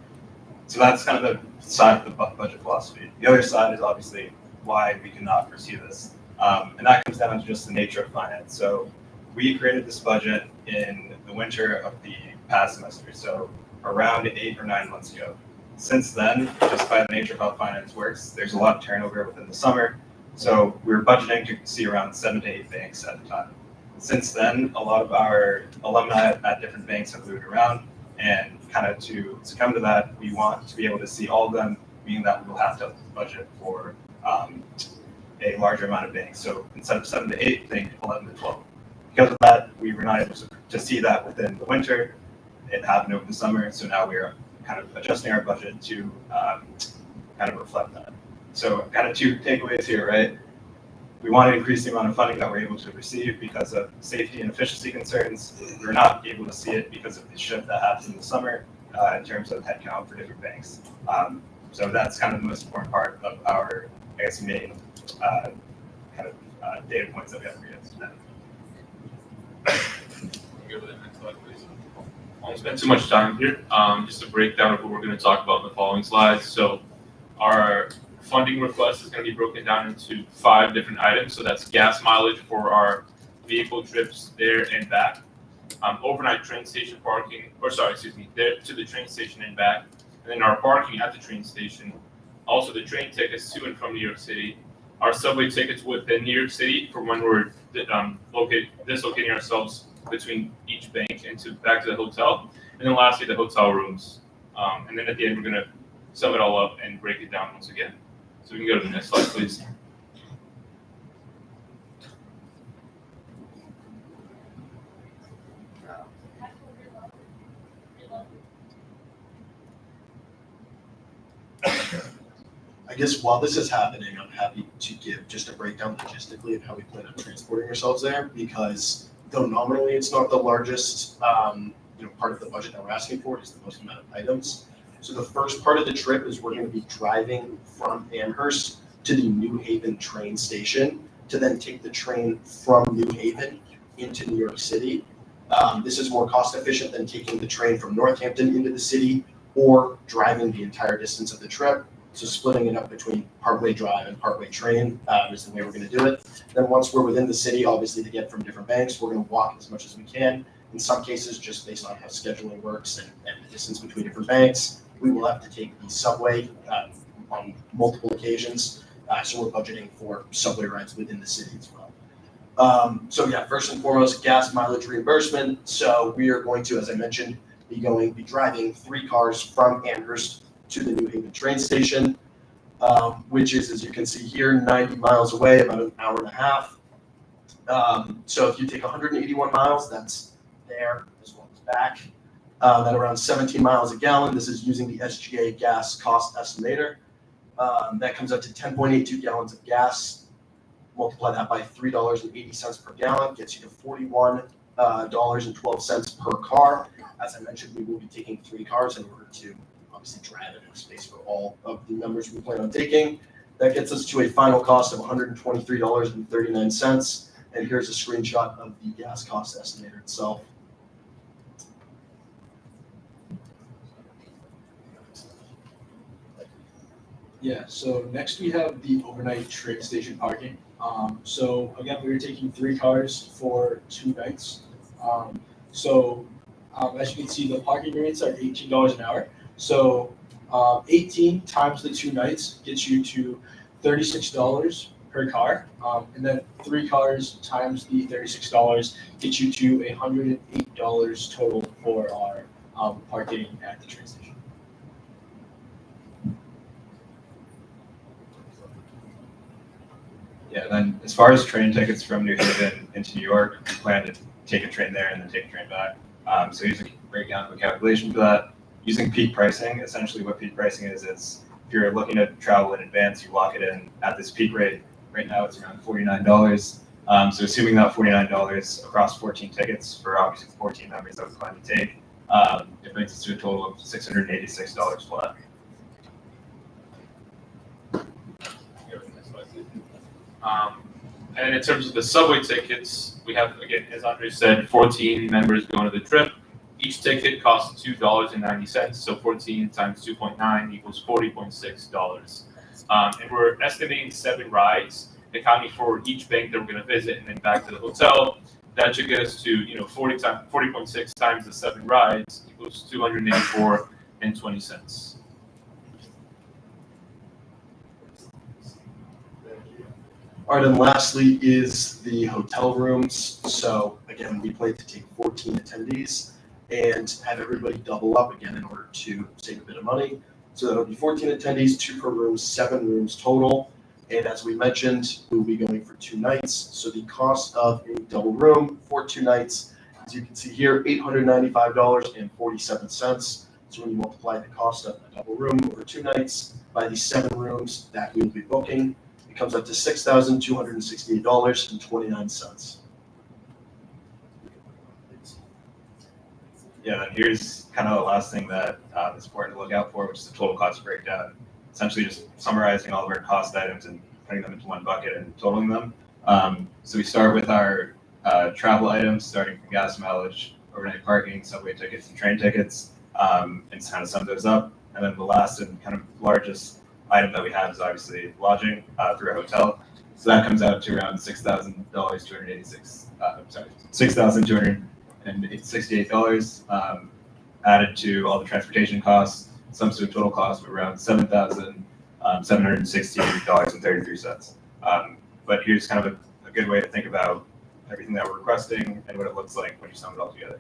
So that's kind of the side of the budget philosophy. The other side is obviously why we could not foresee this. And that comes down to just the nature of finance. So we created this budget in the winter of the past semester, so around 8 or 9 months ago. Since then, just by the nature of how finance works, there's a lot of turnover within the summer. So we were budgeting to see around 7 to 8 banks at the time. Since then, a lot of our alumni at different banks have moved around, and kind of to succumb to that, we want to be able to see all of them, meaning that we'll have to budget for a larger amount of banks. So instead of 7 to 8, think 11 to 12. Because of that, we were not able to see that within the winter. It happened over the summer, so now we're kind of adjusting our budget to kind of reflect that. So kind of 2 takeaways here, right? We want to increase the amount of funding that we're able to receive because of safety and efficiency concerns. We're not able to see it because of the shift that happens in the summer in terms of headcount for different banks. So that's kind of the most important part of our, I guess, main data points that we have for you today. Go to the next slide, please. I won't spend too much time here. Just a breakdown of what we're going to talk about in the following slides. So our funding request is going to be broken down into 5 different items. So that's gas mileage for our vehicle trips there and back, overnight train station parking, there to the train station and back, and then our parking at the train station. Also the train tickets to and from New York City, our subway tickets within New York City for when we're dislocating ourselves between each bank and back to the hotel, and then lastly the hotel rooms. And then at the end we're going to sum it all up and break it down once again. So we can go to the next slide, please. I guess while this is happening, I'm happy to give just a breakdown logistically of how we plan on transporting ourselves there, because though nominally it's not the largest part of the budget that we're asking for, it's the most amount of items. So the first part of the trip is we're going to be driving from Amherst to the New Haven train station to then take the train from New Haven into New York City. This is more cost efficient than taking the train from Northampton into the city or driving the entire distance of the trip. So splitting it up between partway drive and partway train is the way we're going to do it. Then once we're within the city, obviously to get from different banks, we're going to walk as much as we can. In some cases, just based on how scheduling works and the distance between different banks, we will have to take the subway on multiple occasions. So we're budgeting for subway rides within the city as well. So yeah, first and foremost, gas mileage reimbursement. So we are going to, as I mentioned, be driving 3 cars from Amherst to the New Haven train station, which is, as you can see here, 90 miles away, about an hour and a half. So if you take 181 miles, that's there as well as back. At around 17 miles a gallon, this is using the SGA gas cost estimator. That comes up to 10.82 gallons of gas. Multiply that by $3.80 per gallon, gets you to $41.12 per car. As I mentioned, we will be taking 3 cars in order to obviously drive and have space for all of the members we plan on taking. That gets us to a final cost of $123.39. And here's a screenshot of the gas cost estimator itself. Yeah, so next we have the overnight train station parking. So again, we were taking 3 cars for 2 nights. As you can see, the parking rates are $18 an hour. So 18 times the 2 nights gets you to $36 per car. And then 3 cars times the $36 gets you to $108 total for our parking at the train station. Yeah, then as far as train tickets from New Haven into New York, we plan to take a train there and then take a train back. So here's a breakdown of a calculation for that. Using peak pricing, essentially what peak pricing is if you're looking to travel in advance, you lock it in at this peak rate. Right now it's around $49. So assuming that $49 across 14 tickets for obviously 14 members that we plan to take, it brings us to a total of $686 flat. And in terms of the subway tickets, we have, again, as Andre said, 14 members going to the trip. Each ticket costs $2.90, so 14 times 2.9 equals $40.6. And we're estimating 7 rides, accounting for each bank that we're going to visit and then back to the hotel. That should get us to 40.6 times the 7 rides equals $284.20. All right, and lastly is the hotel rooms. So again, we plan to take 14 attendees and have everybody double up again in order to save a bit of money. So that'll be 14 attendees, 2 per room, 7 rooms total. And as we mentioned, we'll be going for 2 nights. So the cost of a double room for 2 nights, as you can see here, $895.47. So when you multiply the cost of a double room over 2 nights by the 7 rooms that we will be booking, it comes up to $6,268.29. Yeah, and here's kind of the last thing that is important to look out for, which is the total cost breakdown. essentially just summarizing all of our cost items and putting them into one bucket and totaling them. So we start with our travel items, starting from gas mileage, overnight parking, subway tickets, and train tickets, and kind of sum those up. And then the last and kind of largest item that we have is obviously lodging through a hotel. So that comes out to around $6,268, added to all the transportation costs, sums to a total cost of around $7,760.33. But here's kind of a good way to think about everything that we're requesting and what it looks like when you sum it all together.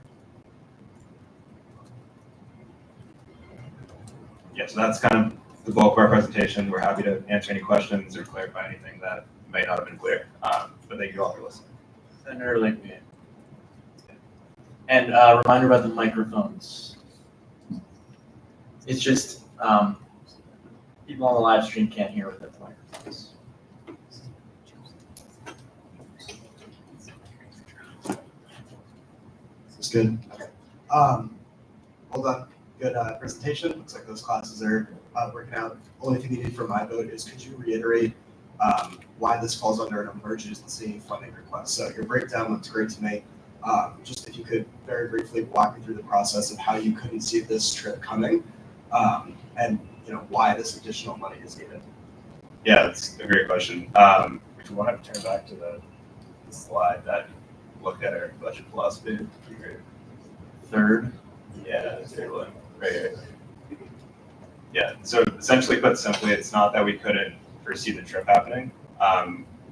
Yeah, so that's kind of the bulk of our presentation. We're happy to answer any questions or clarify anything that may not have been clear. But thank you all for listening. Senator Lakeby. And reminder about the microphones. It's just people on the live stream can't hear without the microphones. That's good. Well done. Good presentation. Looks like those classes are working out. Only thing needed for my vote is could you reiterate why this falls under an emergency funding request? So your breakdown looks great to me. Just if you could very briefly walk me through the process of how you couldn't see this trip coming, and why this additional money is needed. Yeah, that's a great question. If you want to turn back to the slide that looked at our budget philosophy, it'd be great. Third. Yeah, the third one, right here. Yeah, so essentially put simply, it's not that we couldn't foresee the trip happening.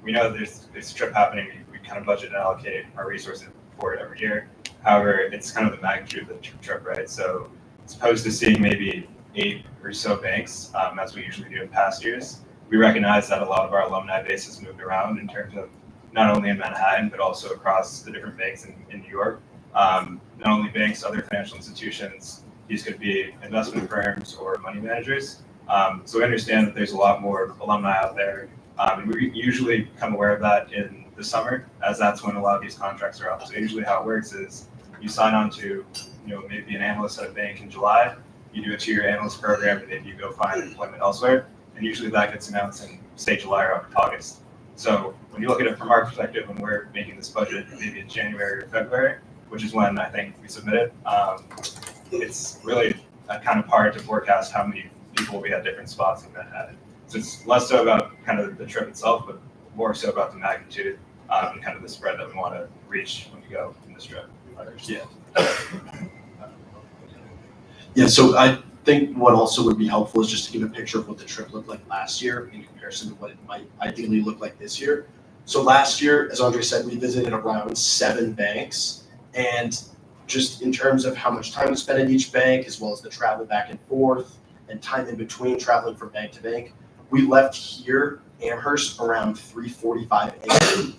We know there's this trip happening, we kind of budget and allocate our resources for it every year. However, it's kind of the magnitude of the trip, right? So as opposed to seeing maybe 8 or so banks, as we usually do in past years, we recognize that a lot of our alumni base has moved around in terms of not only in Manhattan, but also across the different banks in New York. Not only banks, other financial institutions, these could be investment firms or money managers. So we understand that there's a lot more alumni out there. And we usually become aware of that in the summer, as that's when a lot of these contracts are up. So usually how it works is you sign on to, maybe an analyst at a bank in July, you do a 2-year analyst program, and then you go find employment elsewhere. And usually that gets announced in, say, July or August. So when you look at it from our perspective, when we're making this budget, maybe in January or February, which is when I think we submit it, it's really kind of hard to forecast how many people will be at different spots in Manhattan. So it's less so about kind of the trip itself, but more so about the magnitude and kind of the spread that we want to reach when we go in this trip. Yeah. Yeah, so I think what also would be helpful is just to give a picture of what the trip looked like last year in comparison to what it might ideally look like this year. So last year, as Andre said, we visited around 7 banks, and just in terms of how much time we spent at each bank, as well as the travel back and forth and time in between traveling from bank to bank, we left here, Amherst, around 3:45 a.m.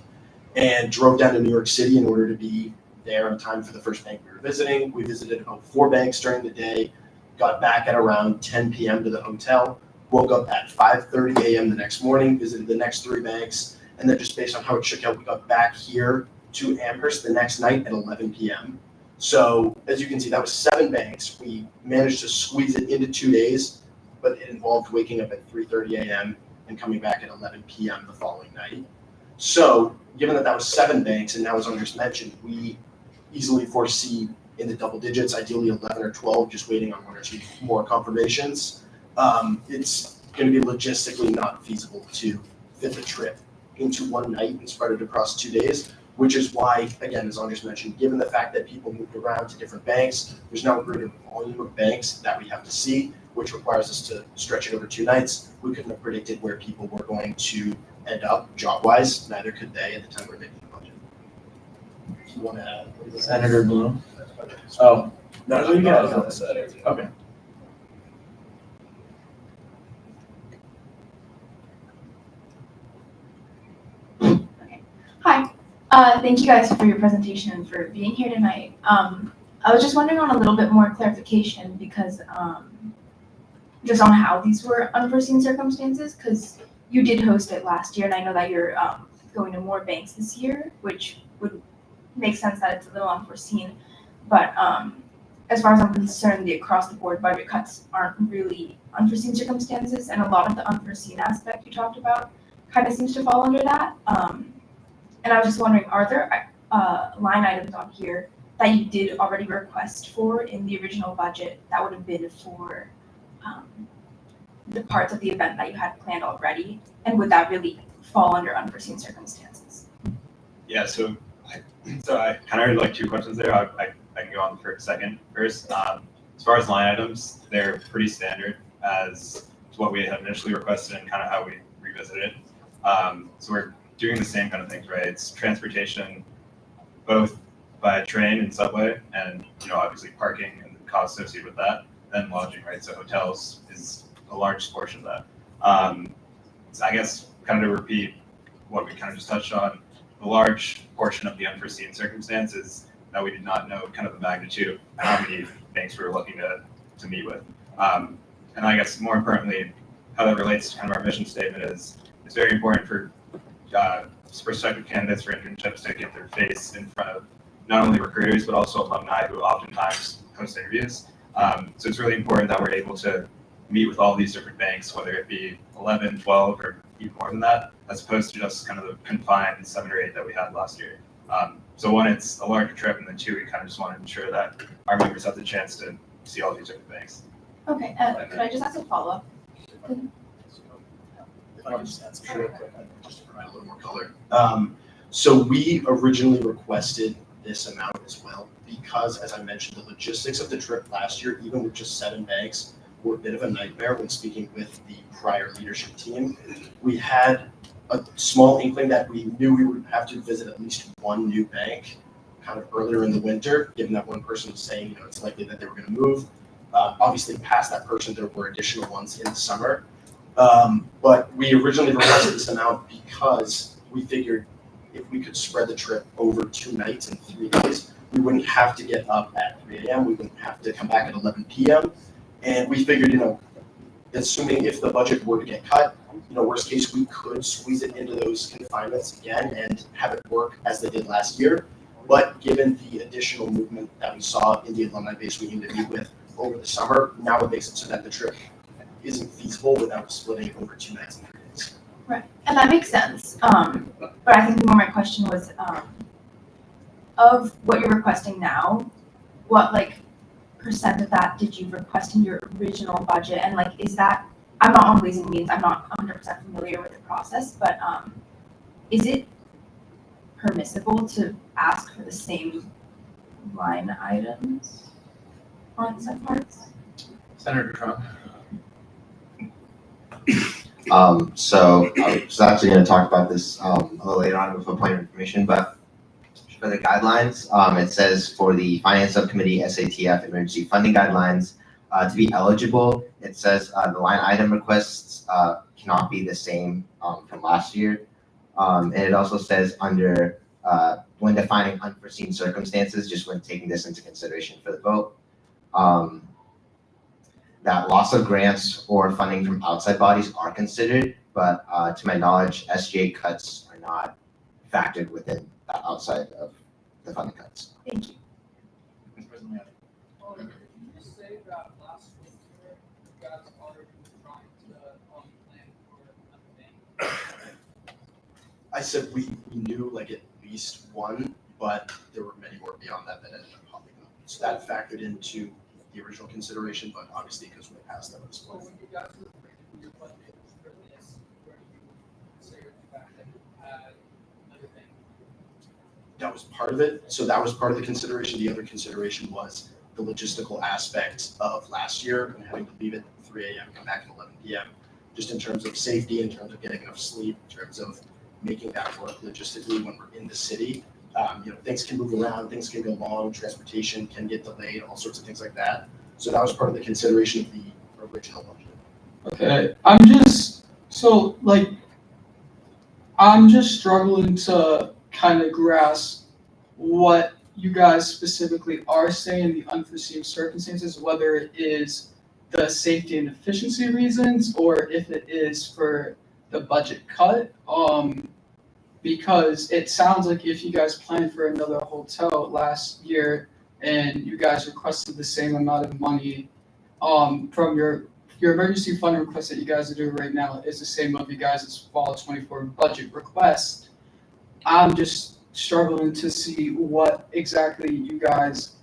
and drove down to New York City in order to be there in time for the first bank we were visiting. We visited about 4 banks during the day, got back at around 10 p.m. to the hotel, woke up at 5:30 a.m. the next morning, visited the next 3 banks, and then just based on how it shook out, we got back here to Amherst the next night at 11 p.m. So as you can see, that was 7 banks. We managed to squeeze it into 2 days, but it involved waking up at 3:30 a.m. and coming back at 11 p.m. the following night. So given that that was 7 banks, and now as Andres mentioned, we easily foresee in the double digits, ideally 11 or 12, just waiting on 1 or 2 more confirmations. It's going to be logistically not feasible to fit the trip into one night and spread it across 2 days, which is why, again, as Andres mentioned, given the fact that people moved around to different banks, there's now a greater volume of banks that we have to see, which requires us to stretch it over 2 nights. We couldn't have predicted where people were going to end up job-wise, neither could they at the time we're making the budget. You want to add? Senator Bloom? Oh, no, you got it. Okay. Hi. Thank you guys for your presentation and for being here tonight. I was just wondering on a little bit more clarification because just on how these were unforeseen circumstances, because you did host it last year, and I know that you're going to more banks this year, which would make sense that it's a little unforeseen. But as far as I'm concerned, the across the board budget cuts aren't really unforeseen circumstances, and a lot of the unforeseen aspect you talked about kind of seems to fall under that. And I was just wondering, are there line items on here that you did already request for in the original budget that would have been for the parts of the event that you had planned already? And would that really fall under unforeseen circumstances? Yeah, so I kind of heard like two questions there. I can go on for a second first. As far as line items, they're pretty standard as to what we had initially requested and kind of how we revisited it. So we're doing the same kind of things, right? It's transportation, both by train and subway, and obviously parking and the cost associated with that, then lodging, right? So hotels is a large portion of that. So I guess kind of to repeat what we kind of just touched on, the large portion of the unforeseen circumstances that we did not know kind of the magnitude of how many banks we were looking to meet with. And I guess more importantly, how that relates to kind of our mission statement is it's very important for prospective candidates for internships to get their face in front of not only recruiters, but also alumni who oftentimes host interviews. So it's really important that we're able to meet with all these different banks, whether it be 11, 12, or even more than that, as opposed to just kind of the confined 7 or 8 that we had last year. So one, it's a larger trip, and then two, we kind of just want to ensure that our members have the chance to see all these different banks. Okay, could I just ask a follow-up? If I can just add some real quick, just to provide a little more color. So we originally requested this amount as well, because as I mentioned, the logistics of the trip last year, even with just 7 banks, were a bit of a nightmare when speaking with the prior leadership team. We had a small inkling that we knew we would have to visit at least one new bank kind of earlier in the winter, given that one person was saying, it's likely that they were going to move. Obviously, past that person, there were additional ones in the summer. But we originally requested this amount because we figured if we could spread the trip over 2 nights and 3 days, we wouldn't have to get up at 3 a.m. We wouldn't have to come back at 11 p.m. And we figured, assuming if the budget were to get cut, worst case, we could squeeze it into those confinements again and have it work as they did last year. But given the additional movement that we saw in the alumni base we need to meet with over the summer, now it makes it so that the trip isn't feasible without splitting it over 2 nights and 3 days. Right, and that makes sense. But I think more my question was, of what you're requesting now, what percent of that did you request in your original budget? And is that, I'm not on Ways and Means, I'm not 100% familiar with the process, but is it permissible to ask for the same line items on some parts? Senator Trump. So I was actually going to talk about this a little later on with a point of information, but for the guidelines, it says for the Finance Subcommittee SATF Emergency Funding Guidelines, to be eligible, it says the line item requests cannot be the same from last year. And it also says under when defining unforeseen circumstances, just when taking this into consideration for the vote, that loss of grants or funding from outside bodies are considered, but to my knowledge, SGA cuts are not factored within that outside of the funding cuts. Thank you. Did you just say that last winter you guys already trying to plan for another bank? I said we knew at least one, but there were many more beyond that ended up popping up. So that factored into the original consideration, but obviously because we're past that as well. When you guys were bringing your budget for this, where you say the fact that you had another bank? That was part of it. So that was part of the consideration. The other consideration was the logistical aspect of last year and having to leave at 3 a.m., come back at 11 p.m., just in terms of safety, in terms of getting enough sleep, in terms of making that work logistically when we're in the city. Things can move around, things can go long, transportation can get delayed, all sorts of things like that. So that was part of the consideration of the original budget. Okay, I'm just struggling to kind of grasp what you guys specifically are saying, the unforeseen circumstances, whether it is the safety and efficiency reasons or if it is for the budget cut. Because it sounds like if you guys planned for another hotel last year and you guys requested the same amount of money, from your emergency fund request that you guys are doing right now is the same of you guys' fall 24 budget request. I'm just struggling to see what exactly you guys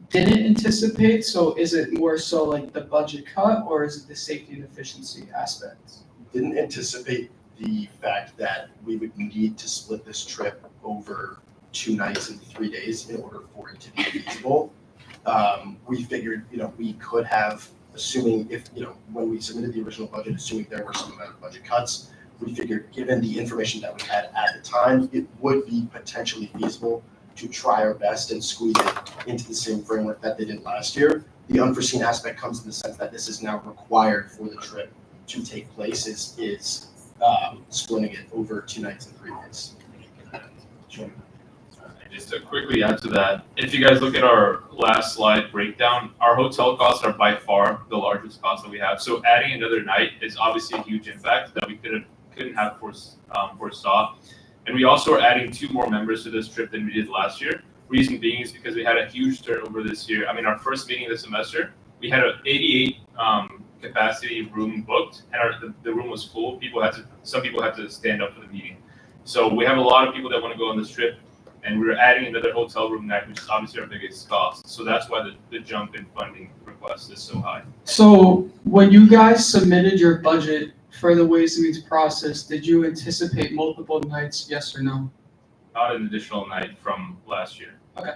didn't anticipate. So is it more so like the budget cut, or is it the safety and efficiency aspects? Didn't anticipate the fact that we would need to split this trip over 2 nights and 3 days in order for it to be feasible. We figured, we could have, assuming when we submitted the original budget, assuming there were some amount of budget cuts, we figured given the information that we had at the time, it would be potentially feasible to try our best and squeeze it into the same framework that they did last year. The unforeseen aspect comes in the sense that this is now required for the trip to take place, is splitting it over 2 nights and 3 days. Just to quickly add to that, if you guys look at our last slide breakdown, our hotel costs are by far the largest cost that we have. So adding another night is obviously a huge impact that we couldn't have foresaw. And we also are adding 2 more members to this trip than we did last year. Reason being is because we had a huge turnover this year. I mean, our first meeting this semester, we had an 88 capacity room booked, and the room was full. Some people had to stand up for the meeting. So we have a lot of people that want to go on this trip, and we're adding another hotel room night, which is obviously our biggest cost. So that's why the jump in funding request is so high. So when you guys submitted your budget for the Ways and Means process, did you anticipate multiple nights, yes or no? Not an additional night from last year. Okay.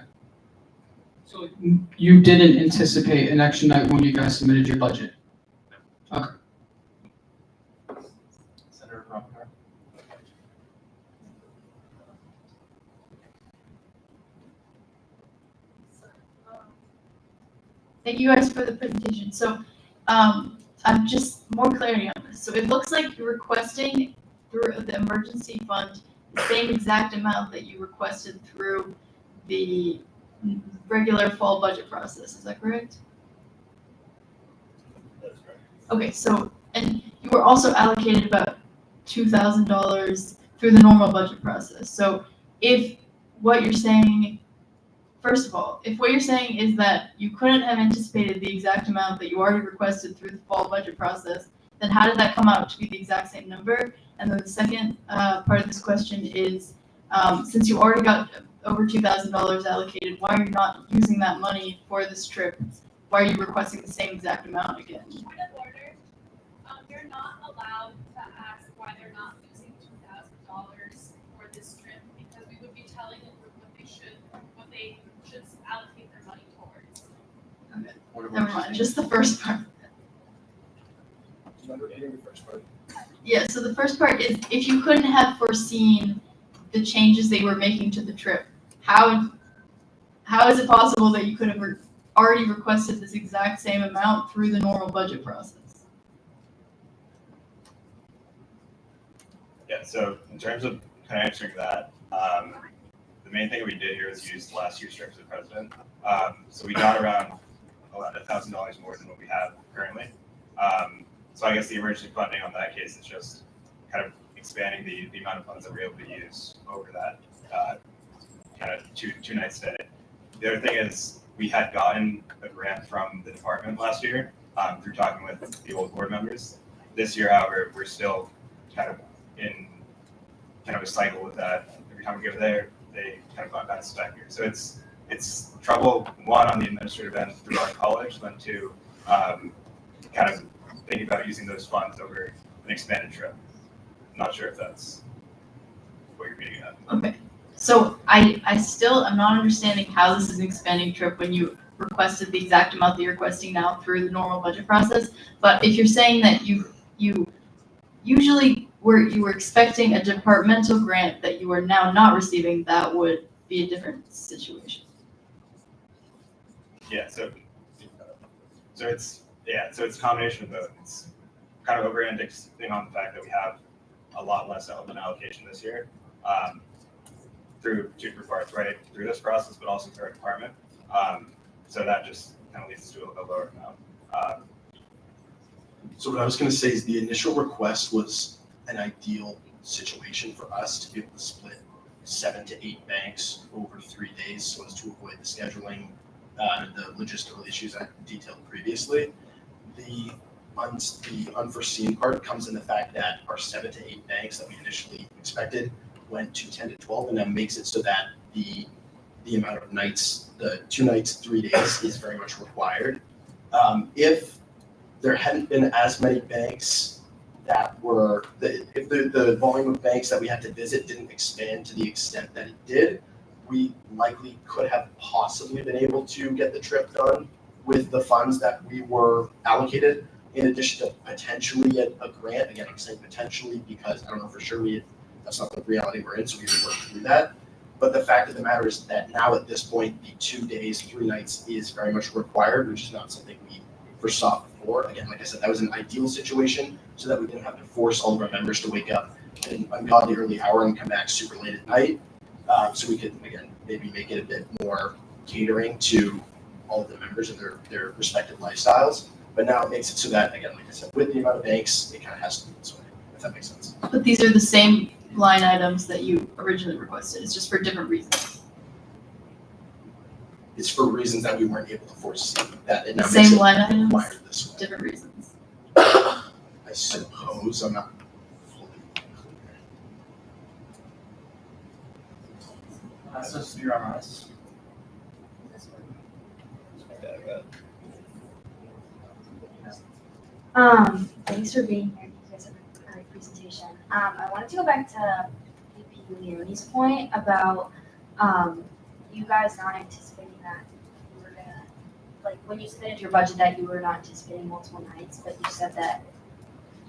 So you didn't anticipate an extra night when you guys submitted your budget? Okay. Senator Robert. Thank you guys for the presentation. So, I'm just more clarity on this. So it looks like you're requesting through the emergency fund the same exact amount that you requested through the regular fall budget process. Is that correct? That's correct. Okay, so, and you were also allocated about $2,000 through the normal budget process. So if what you're saying, first of all, if what you're saying is that you couldn't have anticipated the exact amount that you already requested through the fall budget process, then how did that come out to be the exact same number? And then the second part of this question is, since you already got over $2,000 allocated, why are you not using that money for this trip? Why are you requesting the same exact amount again? Point of order, you're not allowed to ask why they're not using $2,000 for this trip, because we would be telling the group what they should allocate their money towards. Okay, never mind, just the first part. Remember hitting the first part. Yeah, so the first part is, if you couldn't have foreseen the changes they were making to the trip, how is it possible that you could have already requested this exact same amount through the normal budget process? Yeah, so in terms of kind of answering that, the main thing we did here was use last year's trip as a precedent. So we got around $1,000 more than what we have currently. So I guess the emergency funding on that case is just kind of expanding the amount of funds that we're able to use over that kind of two night stay. The other thing is we had gotten a grant from the department last year through talking with the old board members. This year, however, we're still kind of in kind of a cycle with that. Every time we go there, they kind of gone back to spec here. So it's trouble, one, on the administrative end through our college, then two, kind of thinking about using those funds over an expanded trip. I'm not sure if that's what you're getting at. Okay, so I'm not understanding how this is an expanding trip when you requested the exact amount that you're requesting now through the normal budget process. But if you're saying that you usually you were expecting a departmental grant that you are now not receiving, that would be a different situation. Yeah, so it's a combination of both. It's kind of over-indexing on the fact that we have a lot less element allocation this year through two parts, right? Through this process, but also through our department. So that just kind of leads to a lower amount. So what I was going to say is the initial request was an ideal situation for us to be able to split 7 to 8 banks over 3 days so as to avoid the scheduling the logistical issues I detailed previously. The unforeseen part comes in the fact that our 7 to 8 banks that we initially expected went to 10 to 12, and that makes it so that the amount of nights, the 2 nights, 3 days is very much required. If there hadn't been as many banks that were, if the volume of banks that we had to visit didn't expand to the extent that it did, we likely could have possibly been able to get the trip done with the funds that we were allocated, in addition to potentially a grant. Again, I'm saying potentially because I don't know for sure that's not the reality we're in, so we can work through that. But the fact of the matter is that now at this point, the 2 days, 3 nights is very much required, which is not something we foresaw before. Again, like I said, that was an ideal situation so that we didn't have to force all of our members to wake up at an ungodly early hour and come back super late at night. So we could, again, maybe make it a bit more catering to all of the members and their respective lifestyles. But now it makes it so that, again, like I said, with the amount of banks, it kind of has to be this way, if that makes sense. But these are the same line items that you originally requested. It's just for different reasons. It's for reasons that we weren't able to foresee. That it now Same makes it line items, required this way. different reasons. I suppose I'm not fully clear. So you're on us. Thanks for being here. You guys have a great presentation. I wanted to go back to VP Leone's point about you guys not anticipating that you were gonna, like, when you submitted your budget, that you were not anticipating multiple nights, but you said that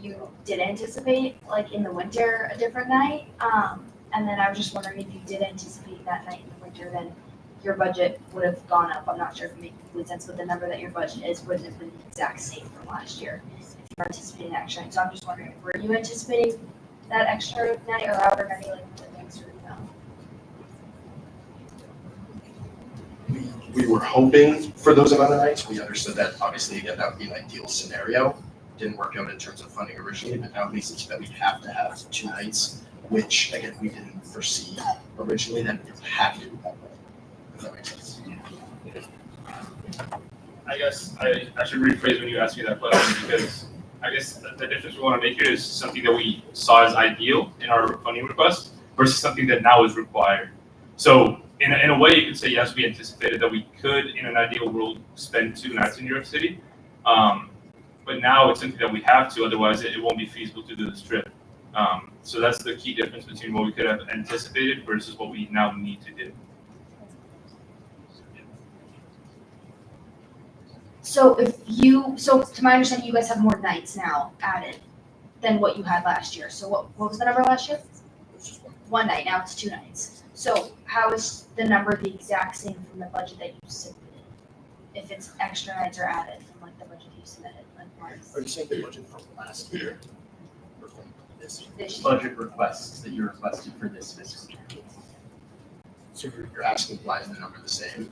you did anticipate, like, in the winter, a different night. And then I was just wondering if you did anticipate that night in the winter, then your budget would have gone up. I'm not sure if it makes complete sense, but the number that your budget is wouldn't have been the exact same from last year if you're anticipating that extra night. So I'm just wondering, were you anticipating that extra night, or however many, like, the things were, We were hoping for those amount of nights. We understood that obviously, again, that would be an ideal scenario. Didn't work out in terms of funding originally, but now it makes it so that we have to have 2 nights, which again, we didn't foresee originally that we have to do that way. If that makes sense. I guess I should rephrase when you ask me that question, because I guess the difference we want to make here is something that we saw as ideal in our funding request versus something that now is required. So in a way, you could say, yes, we anticipated that we could, in an ideal world, spend 2 nights in New York City. But now it's something that we have to, otherwise it won't be feasible to do this trip. So that's the key difference between what we could have anticipated versus what we now need to do. so to my understanding, you guys have more nights now added than what you had last year. So what was the number last year? 1 night, now it's 2 nights. So how is the number the exact same from the budget that you submitted? If it's extra nights are added from, like, the budget you submitted, like, Are you saying the budget from last year? Or from this year? this year? Budget requests that you requested for this fiscal year. So you're asking why is the number the same?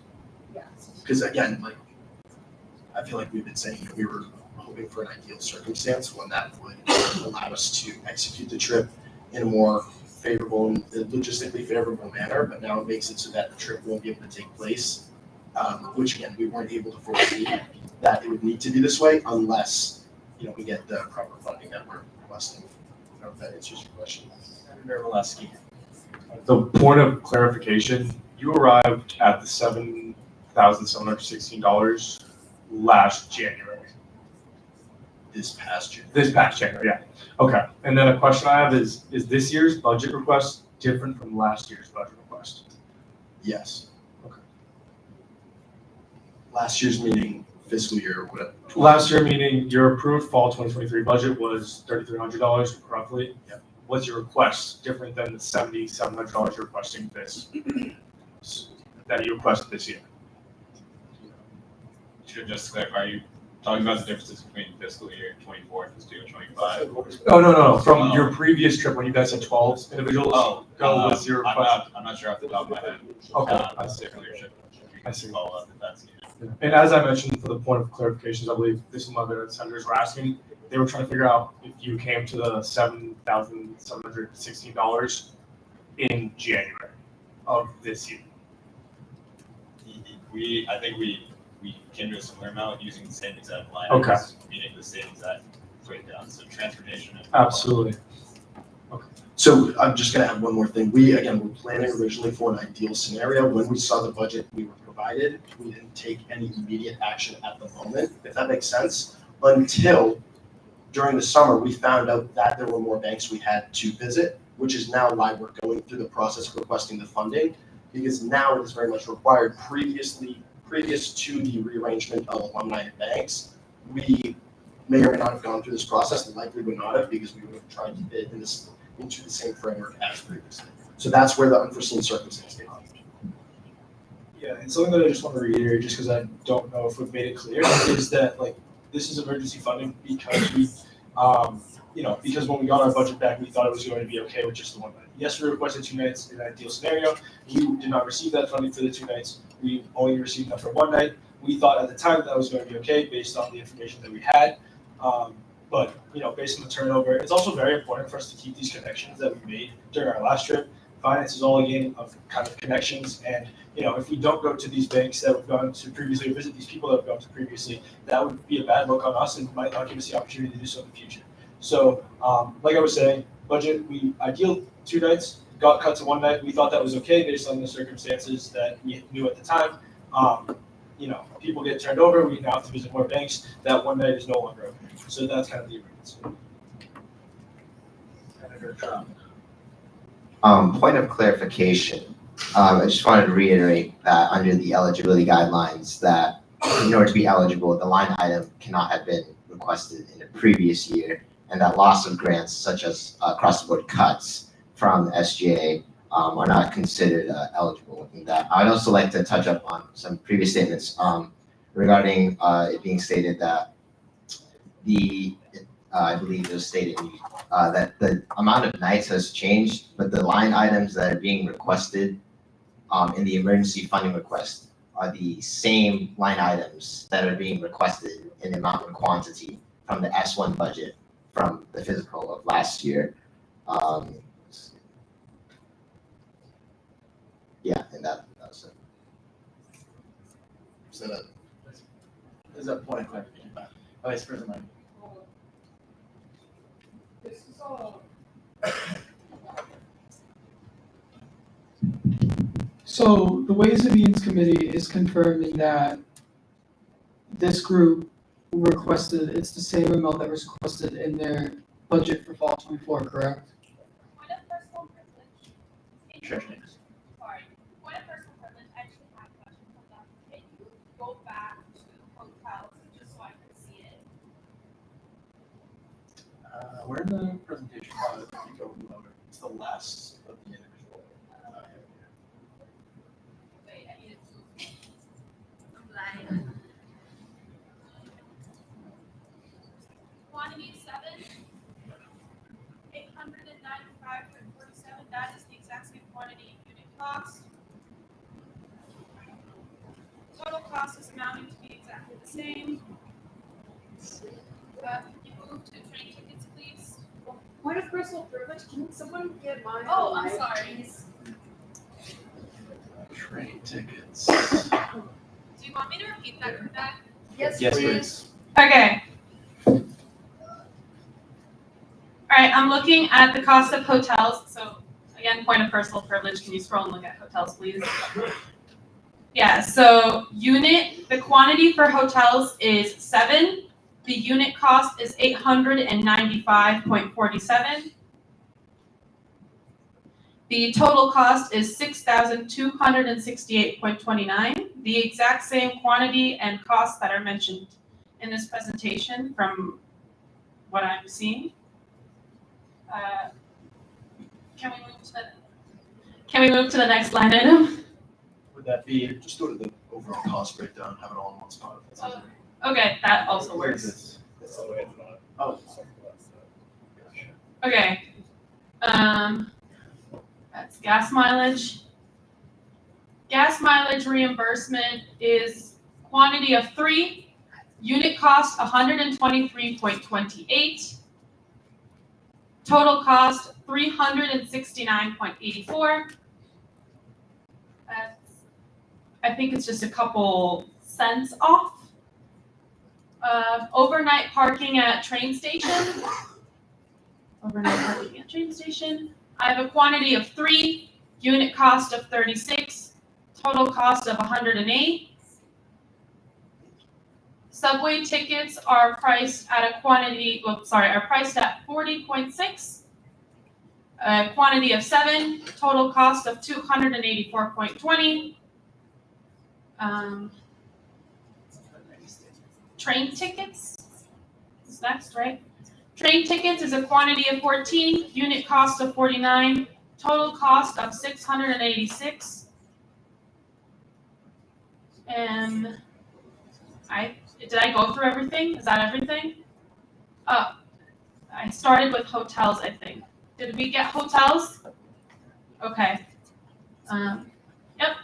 Yeah. Because again, like, I feel like we've been saying that we were hoping for an ideal circumstance, one that would allow us to execute the trip in a more favorable and logistically favorable manner, but now it makes it so that the trip won't be able to take place, which again, we weren't able to foresee that it would need to be this way unless, we get the proper funding that we're requesting. I don't know if that answers your question. Senator Valesky. The point of clarification, you arrived at the $7,716 last January. This past January. This past January, yeah. Okay. And then a question I have is this year's budget request different from last year's budget request? Yes. Okay. Last year's meeting, fiscal year, whatever. Last year, meaning your approved fall 2023 budget was $3,300 roughly. Yep. What's your request different than the $7,700 you're requesting that you requested this year? Should just clarify, are you talking about the differences between fiscal year 24 and fiscal year 25? Oh, no. From your previous trip when you guys had 12 individuals, was your request? I'm not sure off the top of my head. Okay. I see. Leadership. I see. Follow up if that's needed. And as I mentioned, for the point of clarifications, I believe this is one that senators were asking. They were trying to figure out if you came to the $7,716 in January of this year. I think we came to a similar amount using the same exact line. Okay. items, meaning the same exact breakdown, so transportation and. Absolutely. So I'm just gonna add one more thing. We, again, were planning originally for an ideal scenario. When we saw the budget we were provided, we didn't take any immediate action at the moment, if that makes sense, until during the summer, we found out that there were more banks we had to visit, which is now why we're going through the process of requesting the funding, because now it is very much required. Previous to the rearrangement of alumni and banks, we may or may not have gone through this process, and likely would not have, because we would have tried to fit into the same framework as previously. So that's where the unforeseen circumstance came up. Yeah, and something that I just want to reiterate, just because I don't know if we've made it clear, is that like this is emergency funding because we, because when we got our budget back, we thought it was going to be okay with just the one night. Yes, we requested 2 nights in an ideal scenario. We did not receive that funding for the 2 nights. We only received that for 1 night. We thought at the time that was going to be okay based on the information that we had. But based on the turnover, it's also very important for us to keep these connections that we made during our last trip. Finance is all a game of kind of connections, and if we don't go to these banks that we've gone to previously, or visit these people that we've gone to previously, that would be a bad look on us and might not give us the opportunity to do so in the future. So, like I was saying, budget, we ideal 2 nights, got cut to 1 night. We thought that was okay based on the circumstances that we knew at the time. People get turned over. We now have to visit more banks. That 1 night is no longer okay. So that's kind of the emergency. Point of clarification. I just wanted to reiterate that under the eligibility guidelines, that in order to be eligible, the line item cannot have been requested in a previous year, and that loss of grants such as across-the-board cuts from SGA are not considered eligible in that. I'd also like to touch up on some previous statements regarding it being stated that I believe it was stated that the amount of nights has changed, but the line items that are being requested in the emergency funding request are the same line items that are being requested in amount and quantity from the S1 budget from the physical of last year. And that was it. Is that point of clarification? Vice President. So the Ways and Means Committee is confirming that this group requested, it's the same amount that was requested in their budget for fall 24, correct? Point of personal privilege. Sure. Sorry. Point of personal privilege. I actually have a question from that. Can you go back to hotels just so I can see it? We're in the presentation. It's the last of the individual. Wait, I need to. I'm blind. Quantity 7, 895.47. That is the exact same quantity and unit cost. Total cost is amounting to be exactly the same. Can you move to train tickets, please? Point of personal privilege, can someone get mine? Oh, I'm sorry. Train tickets. Do you want me to repeat that for that? Yes, please. Okay. All right, I'm looking at the cost of hotels. So again, point of personal privilege. Can you scroll and look at hotels, please? Yeah, so the quantity for hotels is 7. The unit cost is 895.47. The total cost is 6,268.29. The exact same quantity and cost that are mentioned in this presentation from what I'm seeing. Can we move to the next line item? Would that be, just go to the overall cost breakdown, have it all in one spot? Okay, that also Where is works. this? Oh. Okay. That's gas mileage. Gas mileage reimbursement is quantity of 3, unit cost 123.28, total cost 369.84. I think it's just a couple cents off. Overnight parking at train station. Overnight parking at train station. I have a quantity of 3, unit cost of 36, total cost of 108. Subway tickets are priced at a quantity, are priced at 40.6. A quantity of 7, total cost of 284.20. Train tickets is next, right? Train tickets is a quantity of 14, unit cost of 49, total cost of 686. And did I go through everything? Is that everything? Oh, I started with hotels, I think. Did we get hotels? Okay. Yep.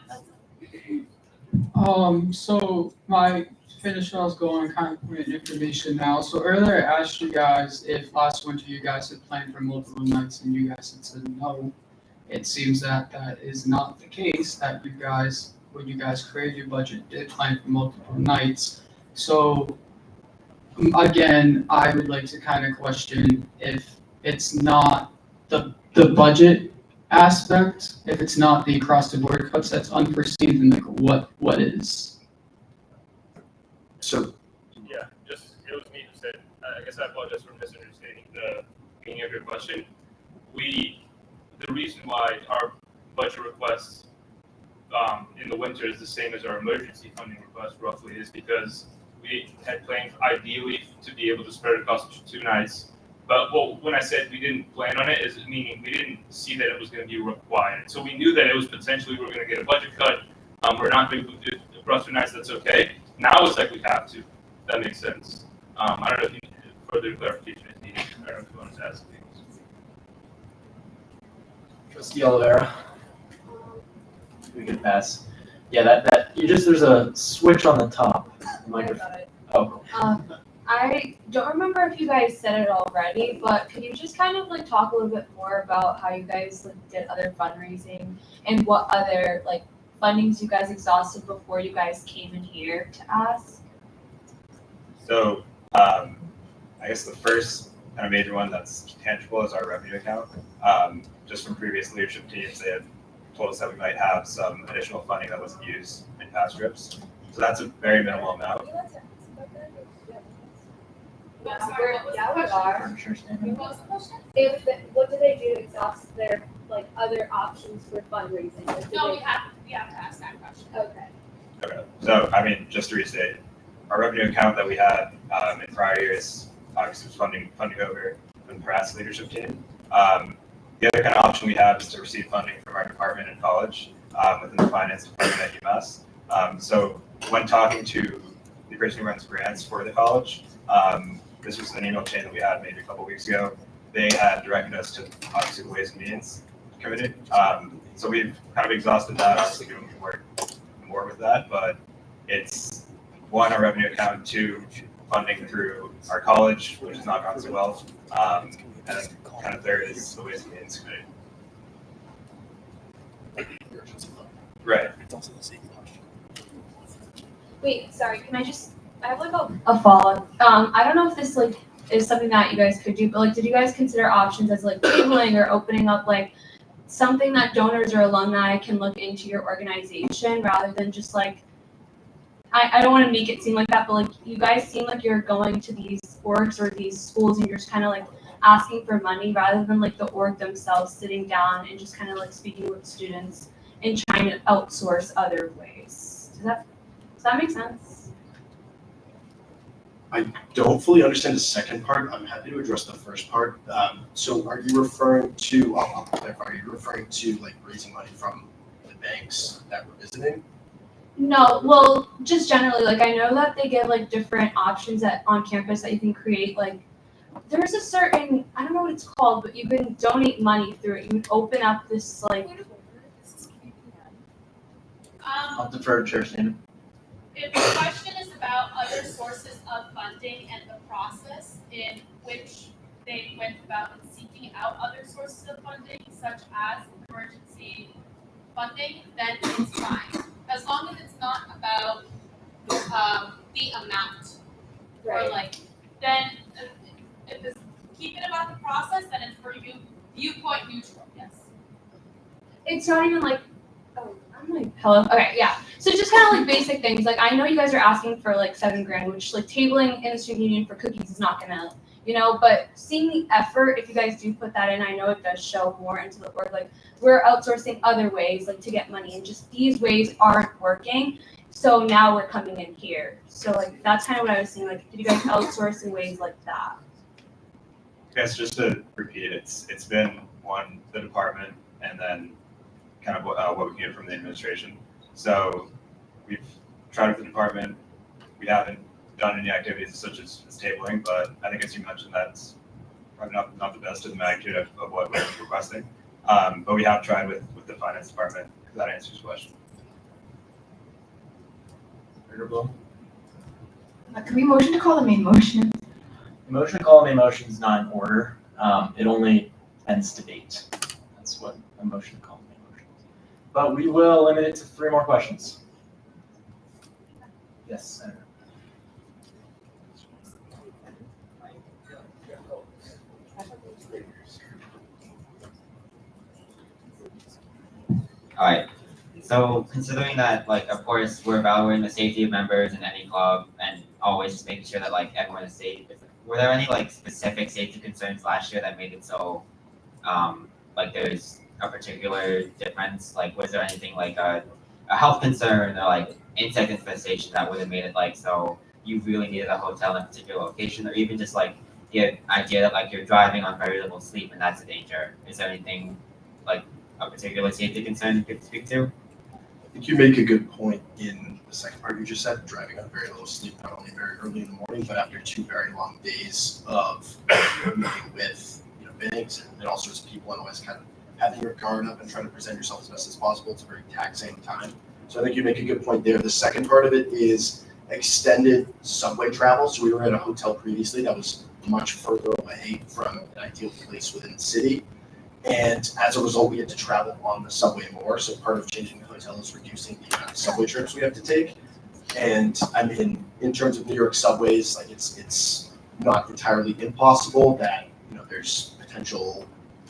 So my finish what I was going, kind of putting information now. So earlier I asked you guys if last winter you guys had planned for multiple nights and you guys had said no. It seems that that is not the case, that you guys, when you guys created your budget, did plan for multiple nights. So again, I would like to kind of question if it's not the budget aspect, if it's not the across the board cuts that's unforeseen, then like what is? So, Yeah, just, it was me who said, I guess I apologize for misunderstanding the meaning of your question. The reason why our budget request in the winter is the same as our emergency funding request roughly is because we had planned ideally to be able to spread it across 2 nights. But when I said we didn't plan on it, is meaning we didn't see that it was going to be required. So we knew that it was potentially we were going to get a budget cut. We're not going to do it across 2 nights. That's okay. Now it's like we have to. That makes sense. I don't know if you need further clarification is needed. I don't know if you want to ask things. Trustee Oliveira. We can pass. Yeah, that there's a switch on the top. Microphone. Oh. I don't remember if you guys said it already, but could you just kind of like talk a little bit more about how you guys like did other fundraising and what other like fundings you guys exhausted before you guys came in here to ask? So, I guess the first kind of major one that's tangible is our revenue account. Just from previous leadership teams, they had told us that we might have some additional funding that wasn't used in past trips. So that's a very minimal amount. Yeah, we are. What was the question? What do they do to exhaust their like other options for fundraising? Like, No, we have to ask that question. Okay. Okay. So, I mean, just to restate, our revenue account that we had in prior years, obviously was funding over from the past leadership team. The other kind of option we have is to receive funding from our department in college within the finance department at UMass. So when talking to the person who runs grants for the college, this was an email chain that we had maybe a couple weeks ago. They had directed us to obviously the Ways and Means Committee. So we've kind of exhausted that. Obviously, we can work more with that, but it's 1, our revenue account, 2, funding through our college, which has not gone so well, and then kind of 3rd is the Ways and Means Committee. Right. Wait, sorry, I have like a follow-up. I don't know if this like is something that you guys could do, but like, did you guys consider options as like tabling or opening up like something that donors or alumni can look into your organization rather than just like, I don't want to make it seem like that, but like you guys seem like you're going to these orgs or these schools and you're just kind of like asking for money rather than like the org themselves sitting down and just kind of like speaking with students and trying to outsource other ways. Does that make sense? I don't fully understand the second part. I'm happy to address the first part. So are you referring to, I'll clarify, are you referring to like raising money from the banks that we're visiting? No, well, just generally, like I know that they give like different options on campus that you can create. Like there's a certain, I don't know what it's called, but you can donate money through it. You would open up this like. I'll defer to Chair Shannon. If the question is about other sources of funding and the process in which they went about seeking out other sources of funding, such as emergency funding, then it's fine. as long as it's not about, the amount. Or Right. like, then, if it's, keep it about the process, then it's for you, viewpoint neutral, yes. It's not even like, oh, I'm like, hello, okay, yeah. So just kind of like basic things, like I know you guys are asking for like $7,000, which like tabling in the student union for cookies is not gonna, but seeing the effort, if you guys do put that in, I know it does show more into the work, like we're outsourcing other ways, like to get money, and just these ways aren't working. So now we're coming in here. So like, that's kind of what I was saying, like, did you guys outsource in ways like that? Yes, just to repeat, it's been the department and then kind of what we can get from the administration. So we've tried with the department. We haven't done any activities such as tabling, but I think as you mentioned, that's probably not the best of the magnitude of what we're requesting. But we have tried with the finance department, if that answers your question. Can we motion to call the main motion? The motion to call a main motion is not in order. It only ends debate. That's what a motion to call a main motion is. But we will limit it to 3 more questions. Yes, Senator. All right. So considering that, like, of course, we're evaluating the safety of members in any club and always just making sure that, like, everyone is safe. Were there any, like, specific safety concerns last year that made it so, like, there's a particular difference? Like, was there anything like a health concern or, like, insect infestation that would have made it, like, so you really needed a hotel in a particular location, or even just, like, the idea that, like, you're driving on very little sleep and that's a danger? Is there anything, like, a particular safety concern you could speak to? I think you make a good point in the second part you just said, driving on very little sleep, not only very early in the morning, but after 2 very long days of meeting with banks and all sorts of people, and always kind of having your guard up and trying to present yourself as best as possible. It's a very taxing time. So I think you make a good point there. The second part of it is extended subway travel. So we were at a hotel previously that was much further away from an ideal place within the city. And as a result, we had to travel on the subway more. So part of changing the hotel is reducing the amount of subway trips we have to take. And I mean, in terms of New York subways, like it's not entirely impossible that there's potential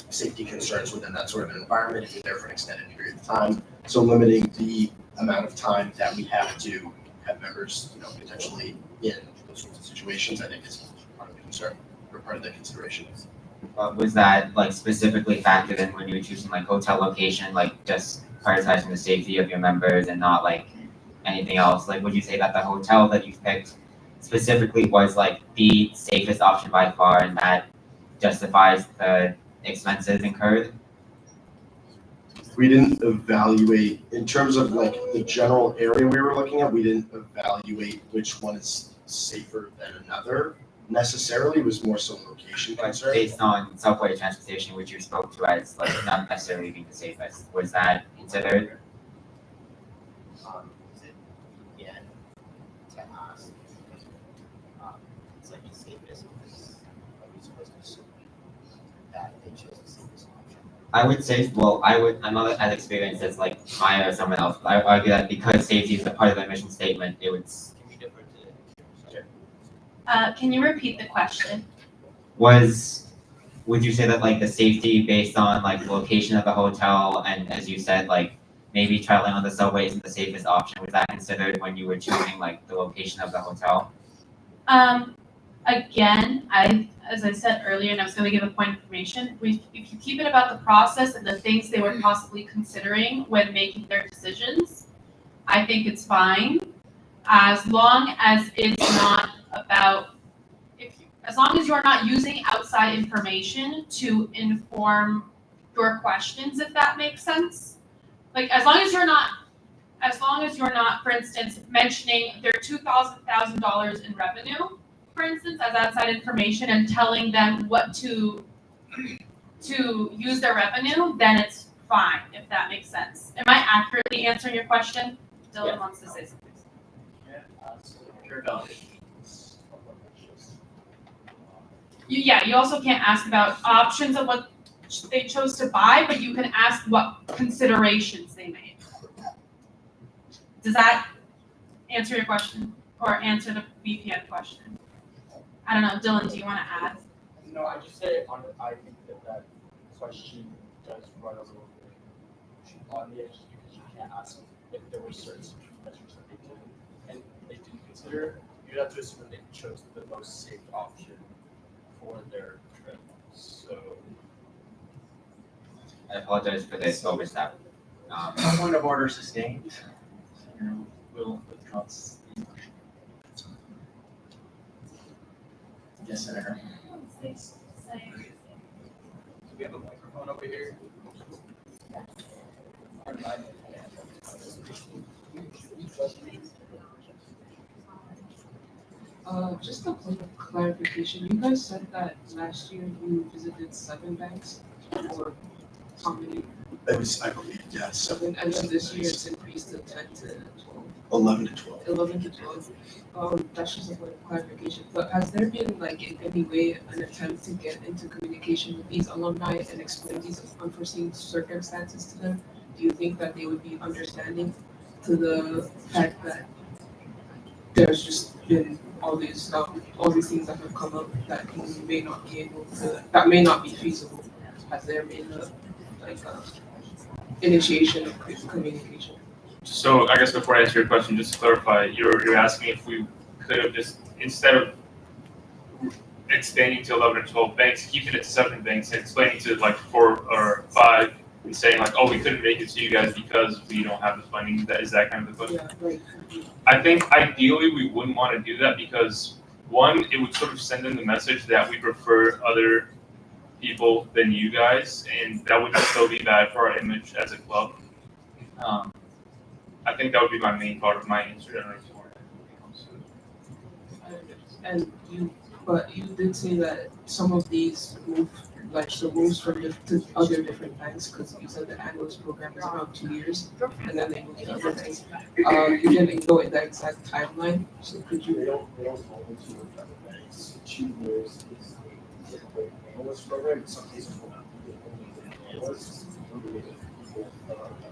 safety concerns within that sort of an environment if you're there for an extended period of time. So limiting the amount of time that we have to have members, potentially in those sorts of situations, I think is part of the concern or part of the consideration. Was that, like, specifically factored in when you were choosing, like, hotel location, like, just prioritizing the safety of your members and not, like, anything else? Like, would you say that the hotel that you picked specifically was, like, the safest option by far, and that justifies the expenses incurred? We didn't evaluate, in terms of, like, the general area we were looking at, we didn't evaluate which one is safer than another. Necessarily, was more so location concern. Based on subway transportation, which you spoke to as, like, not necessarily being the safest, was that considered? Yeah, to ask, it's like the safest, because are we supposed to assume that they chose the safest option? I would say, well, I'm not as experienced as, like, Maya or someone else, but I would argue that because safety is a part of the mission statement, it would. Can you repeat the question? Would you say that, like, the safety based on, like, the location of the hotel and, as you said, like, maybe traveling on the subway isn't the safest option? Was that considered when you were choosing, like, the location of the hotel? Again, as I said earlier, and I was going to give a point of information, if you keep it about the process and the things they were possibly considering when making their decisions, I think it's fine, as long as it's not about, as long as you're not using outside information to inform your questions, if that makes sense. Like, as long as you're not, for instance, mentioning their $2,000 in revenue, for instance, as outside information and telling them what to use their revenue, then it's fine, if that makes sense. Am I accurately answering your question? Dylan wants to say something. You also can't ask about options of what they chose to buy, but you can ask what considerations they made. Does that answer your question or answer the VPN question? I don't know, Dylan, do you want to add? No, I just say I think that question does run a little bit on the edge because you can't ask if there were certain measures that they did and they didn't consider. You'd have to assume that they chose the most safe option for their trip. So I apologize for this overstep. Point of order sustained. Will withdraw. Yes, Senator. Do we have a microphone over here? Just a point of clarification, you guys said that last year you visited 7 banks, or how many? That was, I believe, yes. 7, and then this year it's increased to 10 to 12. 11 to 12. 11 to 12. That's just a point of clarification, but has there been like in any way an attempt to get into communication with these alumni and explain these unforeseen circumstances to them? Do you think that they would be understanding to the fact that there's just been all these things that have come up that you may not be able to, that may not be feasible? Has there been a initiation of communication? So I guess before I answer your question, just to clarify, you're asking if we could have just, instead of expanding to 11 or 12 banks, keeping it to 7 banks and explaining to like 4 or 5 and saying like, oh, we couldn't make it to you guys because we don't have the funding. Is that kind of the question? Yeah, right. I think ideally we wouldn't want to do that because one, it would sort of send them the message that we prefer other people than you guys, and that would still be bad for our image as a club. I think that would be my main part of my answer. I don't know if you want And you did say that some of these move, like the moves from to other different banks, because you said the analyst program is around 2 years, and then they move to other banks. You didn't go in the exact timeline, so could you? They don't go into other banks. 2 years is the typical analyst program. In some cases, will not be only analysts.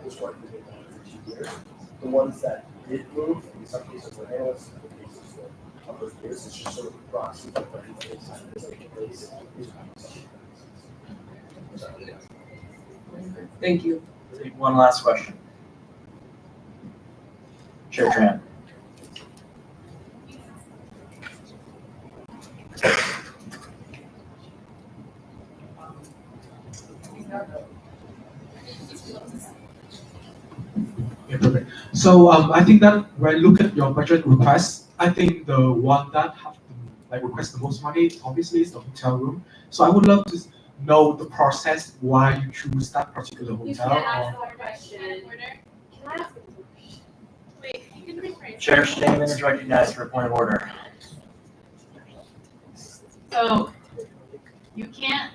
This one is for 2 years. The ones that did move, in some cases, were analysts. In other cases, were a couple of years. It's just sort of a proxy for what it takes in place. Thank you. Take one last question. Chair Tran. Yeah, perfect. So I think that when I look at your budget requests, I think the one that have to like request the most money obviously is the hotel room. So I would love to know the process why you choose that particular hotel. You can't ask that question. Can I ask a question? Wait, you can rephrase. Chair Stamen is recognized for a point of order. So you can't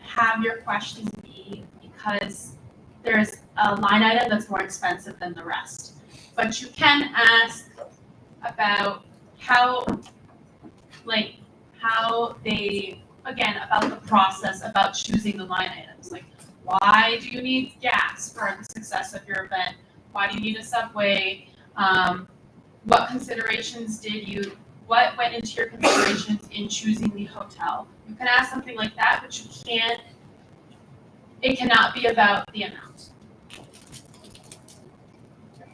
have your questions be because there's a line item that's more expensive than the rest. But you can ask about about the process, about choosing the line items. Like, why do you need gas for the success of your event? Why do you need a subway? What went into your considerations in choosing the hotel? You can ask something like that, but it cannot be about the amount.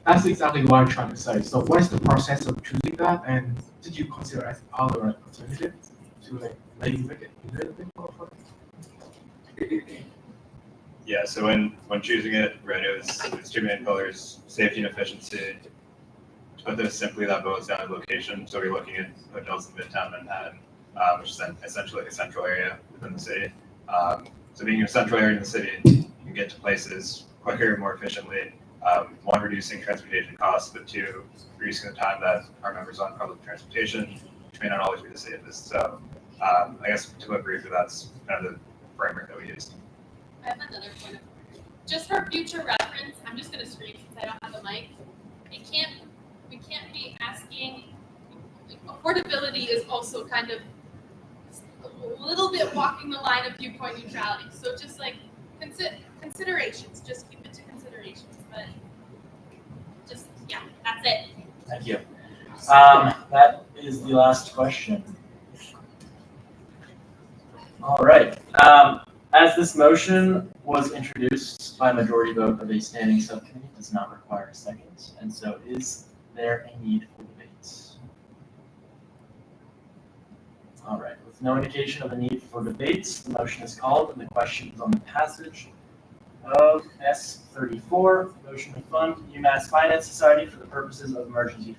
That's exactly what I'm trying to say. So what is the process of choosing that, and did you consider as other alternatives to like maybe make it a little bit more fun? Yeah, so when choosing it, right, it was 2 main pillars: safety and efficiency. To put this simply, that boils down to location. So we're looking at hotels in Midtown Manhattan, which is then essentially like a central area within the city. So being in a central area in the city, you can get to places quicker, more efficiently. 1, reducing transportation costs, but 2, reducing the time that our members on public transportation, which may not always be the safest. So I guess to put briefly, that's kind of the framework that we used. I have another point of order. Just for future reference, I'm just going to scream since I don't have a mic. We can't be asking. Affordability is also kind of a little bit walking the line of viewpoint neutrality. So just like considerations, just keep it to considerations, but just, yeah, that's it. Thank you. That is the last question. All right. As this motion was introduced by majority vote of a standing subcommittee, it does not require a second. And so is there a need for debate? All right. With no indication of a need for debates, the motion is called and the question is on the passage of S34, motion to fund UMass Finance Society for the purposes of emergency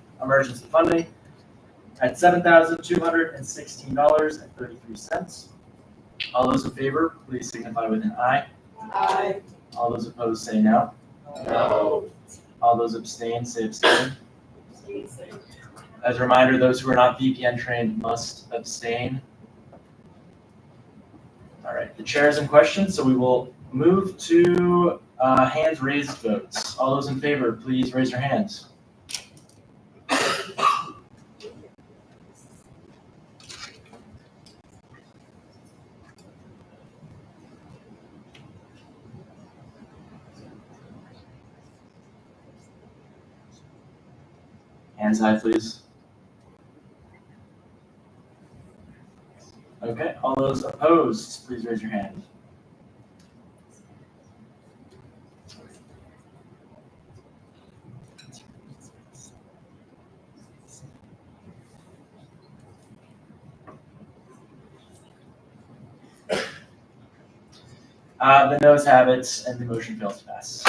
funding at $7,216.33. All those in favor, please signify with an aye. Aye. All those opposed say no. No. All those abstain say abstain. As a reminder, those who are not VPN trained must abstain. All right, the chair is in question, so we will move to hands raised votes. All those in favor, please raise your hands. Hands high, please. Okay, all those opposed, please raise your hand. The noes have it, and the motion fails to pass.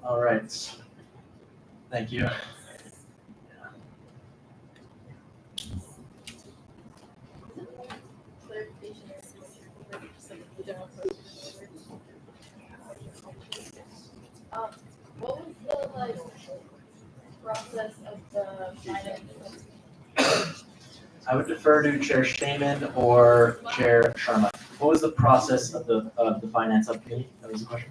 All right. Thank you. What was the process of the finance? I would defer to Chair Stamen or Chair Sharma. What was the process of the finance subcommittee? That was the question.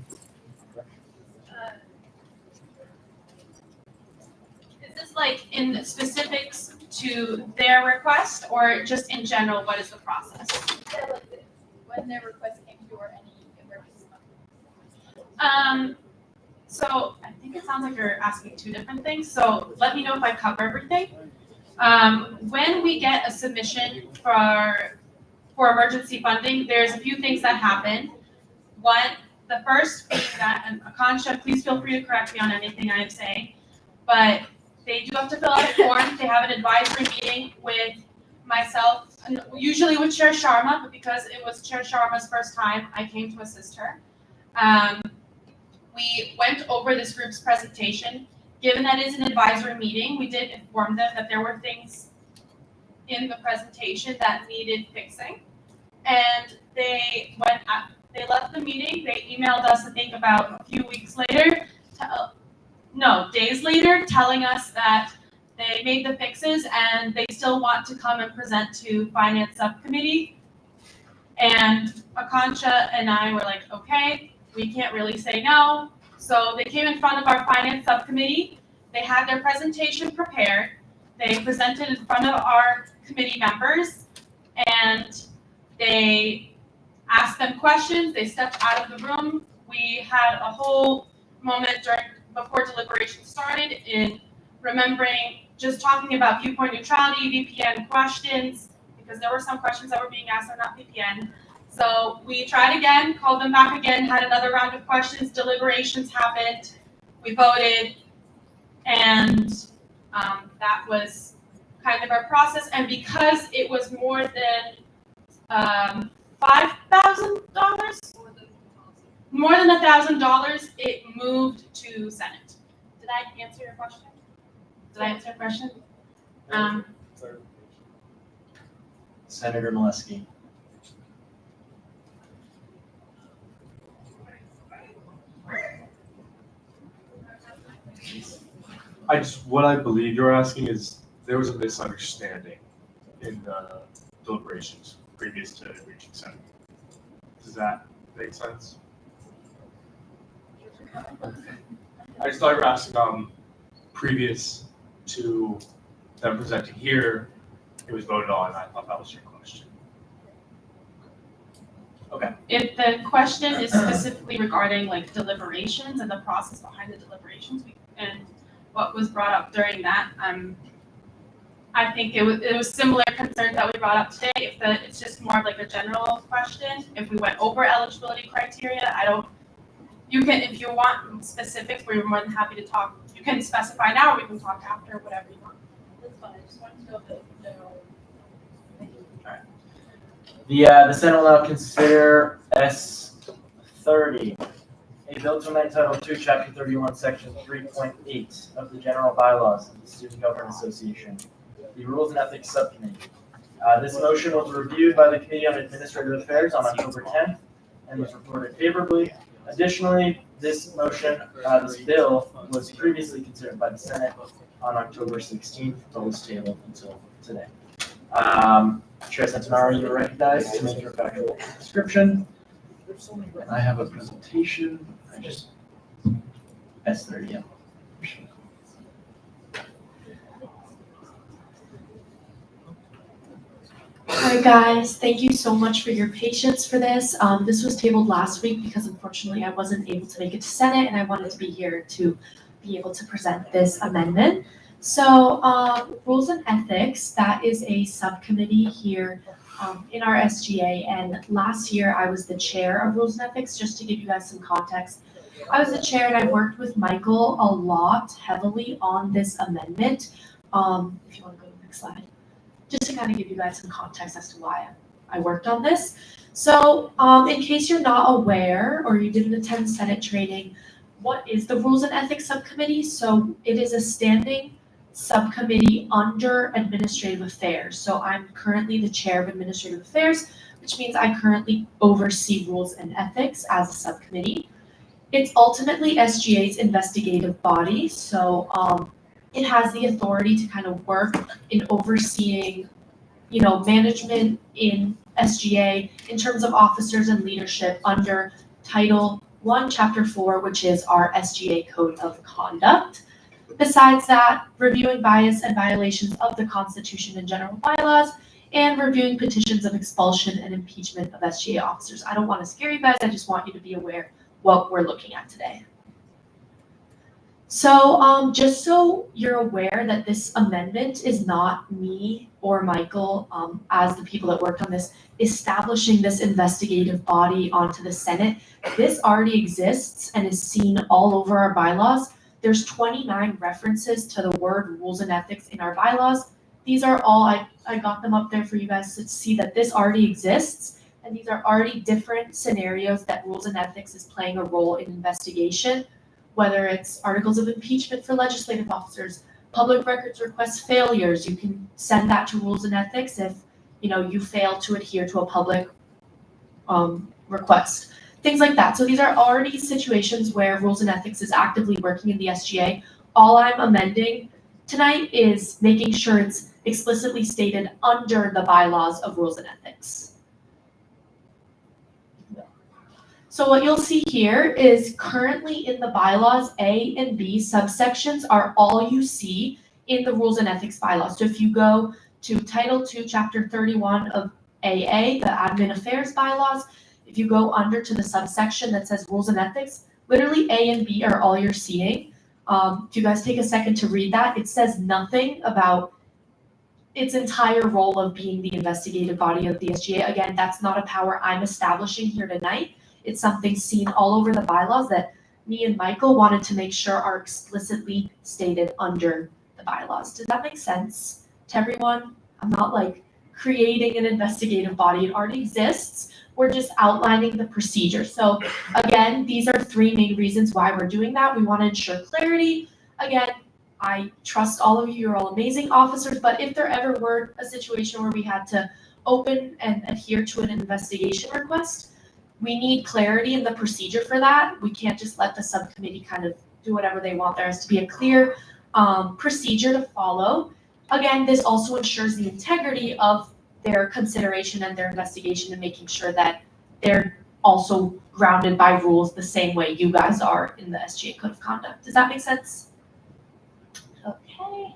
Is this like in specifics to their request or just in general, what is the process? Yeah, like when their request came to or any emergency So I think it sounds like you're asking two different things. So let me know if I cover everything. When we get a submission for emergency funding, there's a few things that happen. One, the first being that, and Akansha, please feel free to correct me on anything I am saying, but they do have to fill out a form. They have an advisory meeting with myself, and usually with Chair Sharma, but because it was Chair Sharma's first time, I came to assist her. We went over this group's presentation. Given that it is an advisory meeting, we did inform them that there were things in the presentation that needed fixing. And they left the meeting, they emailed us, I think about a few weeks later, days later, telling us that they made the fixes and they still want to come and present to finance subcommittee. And Akansha and I were like, okay, we can't really say no. So they came in front of our finance subcommittee. They had their presentation prepared. They presented in front of our committee members and they asked them questions. They stepped out of the room. We had a whole moment before deliberation started in remembering, just talking about viewpoint neutrality, VPN questions, because there were some questions that were being asked that are not VPN. So we tried again, called them back again, had another round of questions, deliberations happened, we voted, and that was kind of our process. And because it was more than $5,000, more than $1,000, it moved to Senate. Did I answer your question? Senator Molesky. What I believe you're asking is, there was a misunderstanding in the deliberations previous to reaching Senate. Does that make sense? I just thought you were asking, previous to them presenting here, it was voted on, and I thought that was your question. If the question is specifically regarding like deliberations and the process behind the deliberations and what was brought up during that, I think it was similar concerns that we brought up today. It's just more of like a general question. If we went over eligibility criteria, you can, if you want specifics, we're more than happy to talk. You can specify now, or we can talk after, whatever you want. That's fine, I just wanted to know the general. The Senate will now consider S30, a bill to amend Title II, Chapter 31, Section 3.8 of the General Bylaws of the Student Government Association, the Rules and Ethics Subcommittee. This motion was reviewed by the Committee on Administrative Affairs on October 10th and was reported favorably. Additionally, this bill was previously considered by the Senate on October 16th, but was tabled until today. Chair Centenaro, you are recognized to make your factual description. And I have a presentation. S30, yeah. Hi guys, thank you so much for your patience for this. This was tabled last week because unfortunately I wasn't able to make it to Senate and I wanted to be here to be able to present this amendment. So Rules and Ethics, that is a subcommittee here in our SGA, and last year I was the chair of Rules and Ethics. Just to give you guys some context, I was the chair and I worked with Michael a lot heavily on this amendment. If you want to go to the next slide. Just to kind of give you guys some context as to why I worked on this. So in case you're not aware or you didn't attend Senate training, what is the Rules and Ethics Subcommittee? So it is a standing subcommittee under Administrative Affairs. So I'm currently the chair of Administrative Affairs, which means I currently oversee Rules and Ethics as a subcommittee. It's ultimately SGA's investigative body. So it has the authority to kind of work in overseeing, management in SGA in terms of officers and leadership under Title I, Chapter 4, which is our SGA Code of Conduct. Besides that, reviewing bias and violations of the Constitution and general bylaws, and reviewing petitions of expulsion and impeachment of SGA officers. I don't want to scare you guys, I just want you to be aware what we're looking at today. So just so you're aware that this amendment is not me or Michael, as the people that worked on this, establishing this investigative body onto the Senate. This already exists and is seen all over our bylaws. There's 29 references to the word rules and ethics in our bylaws. These are all, I got them up there for you guys to see that this already exists. And these are already different scenarios that rules and ethics is playing a role in investigation. Whether it's articles of impeachment for legislative officers, public records request failures, you can send that to Rules and Ethics if you fail to adhere to a public request, things like that. So these are already situations where Rules and Ethics is actively working in the SGA. All I'm amending tonight is making sure it's explicitly stated under the bylaws of Rules and Ethics. So what you'll see here is currently in the bylaws, A and B subsections are all you see in the Rules and Ethics bylaws. So if you go to Title II, Chapter 31 of AA, the Admin Affairs bylaws, if you go under to the subsection that says Rules and Ethics, literally A and B are all you're seeing. If you guys take a second to read that, it says nothing about its entire role of being the investigative body of the SGA. Again, that's not a power I'm establishing here tonight. It's something seen all over the bylaws that me and Michael wanted to make sure are explicitly stated under the bylaws. Does that make sense to everyone? I'm not creating an investigative body. It already exists. We're just outlining the procedure. So again, these are three main reasons why we're doing that. We want to ensure clarity. Again, I trust all of you. You're all amazing officers. But if there ever were a situation where we had to open and adhere to an investigation request, we need clarity in the procedure for that. We can't just let the subcommittee kind of do whatever they want. There has to be a clear procedure to follow. Again, this also ensures the integrity of their consideration and their investigation and making sure that they're also grounded by rules the same way you guys are in the SGA Code of Conduct. Does that make sense? Okay.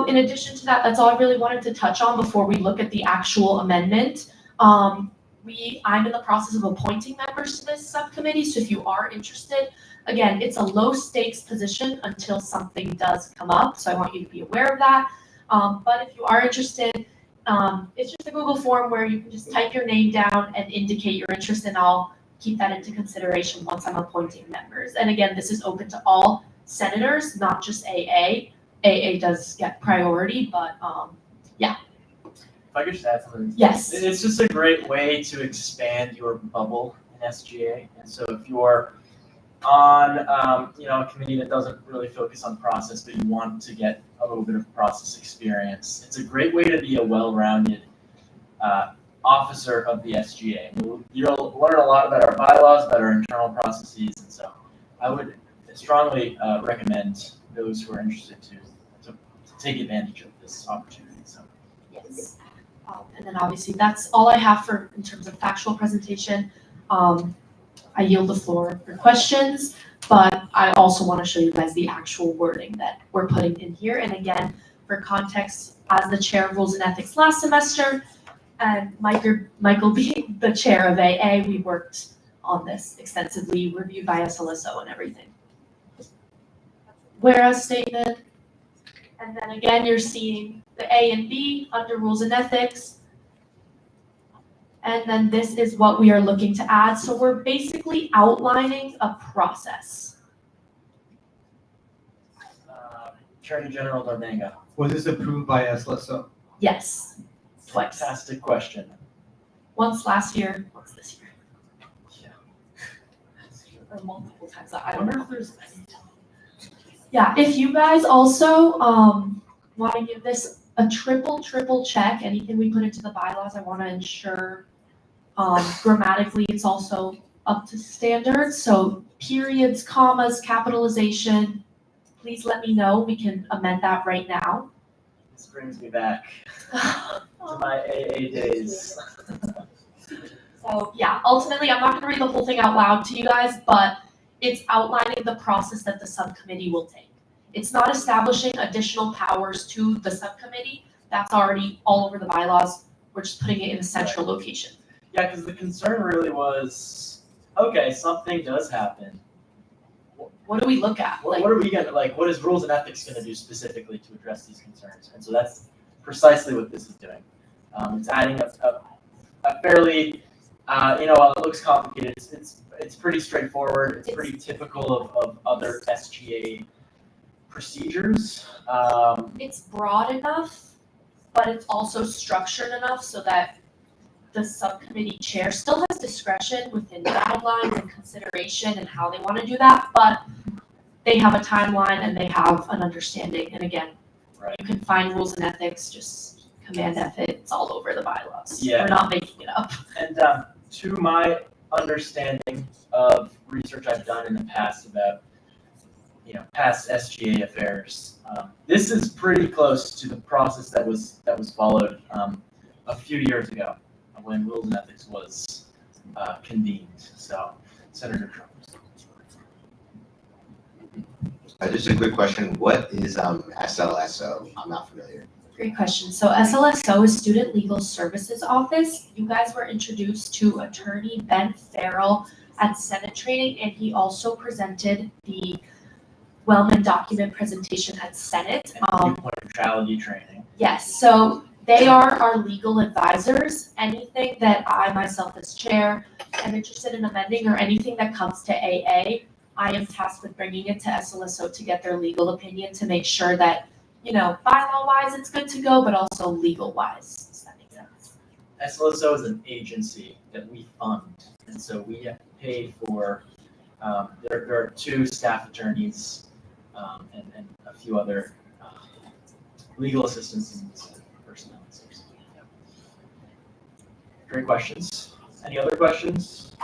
In addition to that, that's all I really wanted to touch on before we look at the actual amendment. I'm in the process of appointing members to this subcommittee, so if you are interested, again, it's a low stakes position until something does come up, so I want you to be aware of that. But if you are interested, it's just a Google form where you can just type your name down and indicate your interest, and I'll keep that into consideration once I'm appointing members. And again, this is open to all senators, not just AA. AA does get priority, but yeah. If I could just add something. Yes. It's just a great way to expand your bubble in SGA. And so if you're on a committee that doesn't really focus on process, but you want to get a little bit of process experience, it's a great way to be a well-rounded officer of the SGA. You'll learn a lot about our bylaws, about our internal processes, and so I would strongly recommend those who are interested to take advantage of this opportunity. So. Yes. And then obviously that's all I have for in terms of factual presentation. I yield the floor for questions, but I also want to show you guys the actual wording that we're putting in here. And again, for context, as the chair of Rules and Ethics last semester, and Michael being the chair of AA, we worked on this extensively, reviewed by SLSO and everything. Whereas statement, and then again, you're seeing the A and B under Rules and Ethics. And then this is what we are looking to add. So we're basically outlining a process. Attorney General Dormenga. Was this approved by SLSO? Yes, twice. Fantastic question. Once last year, once this year. Yeah. Or multiple times. I don't know if there's any. Yeah, if you guys also want to give this a triple check, anything we put into the bylaws, I want to ensure grammatically it's also up to standard. So periods, commas, capitalization, please let me know. We can amend that right now. This brings me back to my AA days. So yeah, ultimately, I'm not going to read the whole thing out loud to you guys, but it's outlining the process that the subcommittee will take. It's not establishing additional powers to the subcommittee. That's already all over the bylaws. We're just putting it in a central location. Yeah, because the concern really was, okay, something does happen. What do we look at? What are we gonna what is Rules and Ethics gonna do specifically to address these concerns? And so that's precisely what this is doing. It's adding a fairly, while it looks complicated, it's pretty straightforward. It's pretty typical of other SGA procedures. It's broad enough, but it's also structured enough so that the subcommittee chair still has discretion within guidelines and consideration and how they want to do that, but they have a timeline and they have an understanding. And again, you can find Rules and Ethics, just Command F it, it's all over the bylaws. Yeah. We're not making it up. And to my understanding of research I've done in the past about past SGA affairs, this is pretty close to the process that was followed a few years ago when Rules and Ethics was convened. So, Senator Trump. Just a quick question. What is SLSO? I'm not familiar. Great question. So SLSO is Student Legal Services Office. You guys were introduced to Attorney Ben Farrell at Senate training, and he also presented the Wellman document presentation at Senate. Neutrality training. Yes, so they are our legal advisors. Anything that I myself as chair am interested in amending or anything that comes to AA, I am tasked with bringing it to SLSO to get their legal opinion to make sure that, bylaw-wise it's good to go, but also legal-wise. Does that make sense? SLSO is an agency that we fund, and so we have to pay for, there are 2 staff attorneys and a few other legal assistants and personnel. Yeah. Great questions. Any other questions?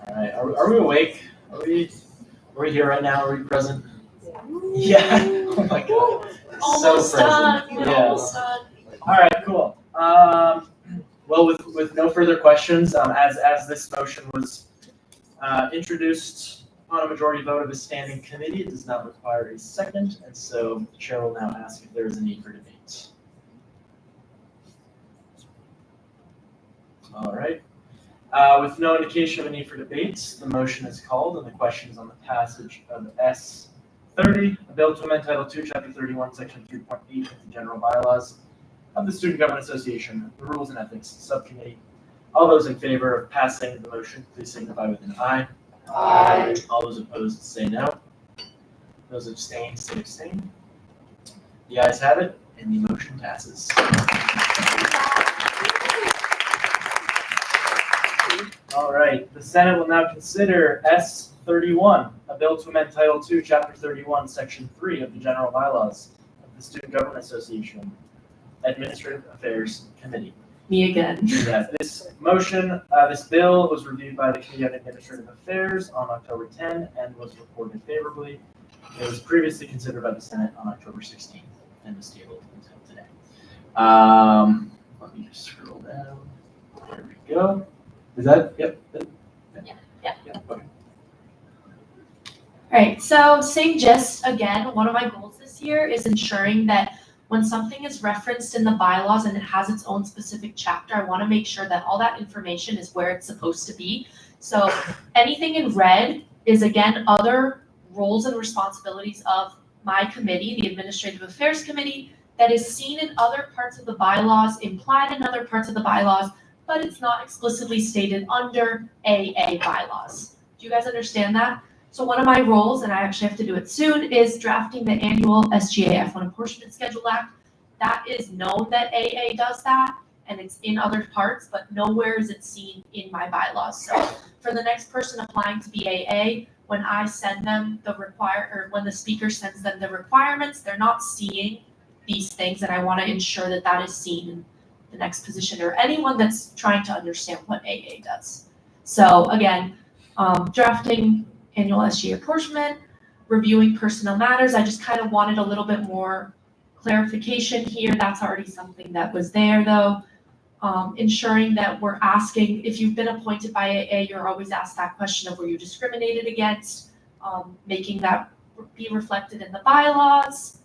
All right, are we awake? Are we here right now? Are we present? Yeah. Oh my God. Almost so done. present. We're Yeah. almost done. All right, cool. Well, with no further questions, as this motion was introduced on a majority vote of a standing committee, it does not require a second, and so the chair will now ask if there is a need for debate. All right. With no indication of a need for debate, the motion is called, and the question is on the passage of S30, a bill to amend Title II, Chapter 31, Section 3.8 of the General Bylaws of the Student Government Association, the Rules and Ethics Subcommittee. All those in favor of passing the motion, please signify with an aye. Aye. All those opposed, say no. Those abstained, say abstain. The ayes have it, and the motion passes. All right, the Senate will now consider S31, a bill to amend Title II, Chapter 31, Section 3 of the General Bylaws of the Student Government Association, Administrative Affairs Committee. Me again. Yeah, this bill was reviewed by the Committee on Administrative Affairs on October 10 and was reported favorably. It was previously considered by the Senate on October 16th and was tabled until today. Let me just scroll down. There we go. Is that, yep. Yeah. Okay. All right, so same gist again. One of my goals this year is ensuring that when something is referenced in the bylaws and it has its own specific chapter, I want to make sure that all that information is where it's supposed to be. So anything in red is again other roles and responsibilities of my committee, the Administrative Affairs Committee, that is seen in other parts of the bylaws, implied in other parts of the bylaws, but it's not explicitly stated under AA bylaws. Do you guys understand that? So one of my roles, and I actually have to do it soon, is drafting the annual SGA F1 Apportionment Schedule Act. That is known that AA does that, and it's in other parts, but nowhere is it seen in my bylaws. So for the next person applying to be AA, when I send them when the speaker sends them the requirements, they're not seeing these things, and I want to ensure that that is seen in the next position or anyone that's trying to understand what AA does. So again, drafting annual SGA apportionment, reviewing personnel matters. I just kind of wanted a little bit more clarification here. That's already something that was there though. Ensuring that we're asking, if you've been appointed by AA, you're always asked that question of were you discriminated against, making that be reflected in the bylaws.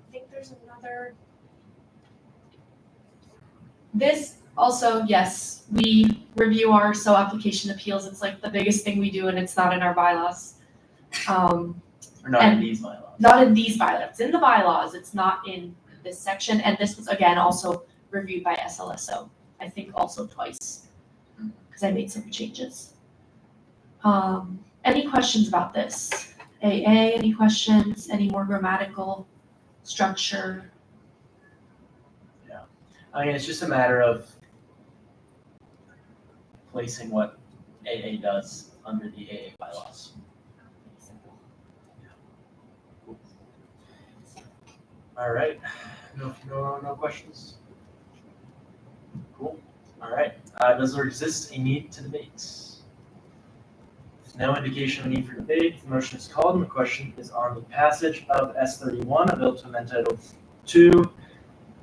I think there's another. This also, yes, we review our SO application appeals. It's like the biggest thing we do and it's not in our bylaws. Or not in these bylaws. Not in these bylaws. It's in the bylaws. It's not in this section. And this was again also reviewed by SLSO. I think also twice because I made some changes. Any questions about this? AA, any questions? Any more grammatical structure? I mean, it's just a matter of placing what AA does under the AA bylaws. All right, no questions? Cool, all right. Does there exist a need to debate? No indication of a need for debate. The motion is called and the question is on the passage of S31, a bill to amend Title II,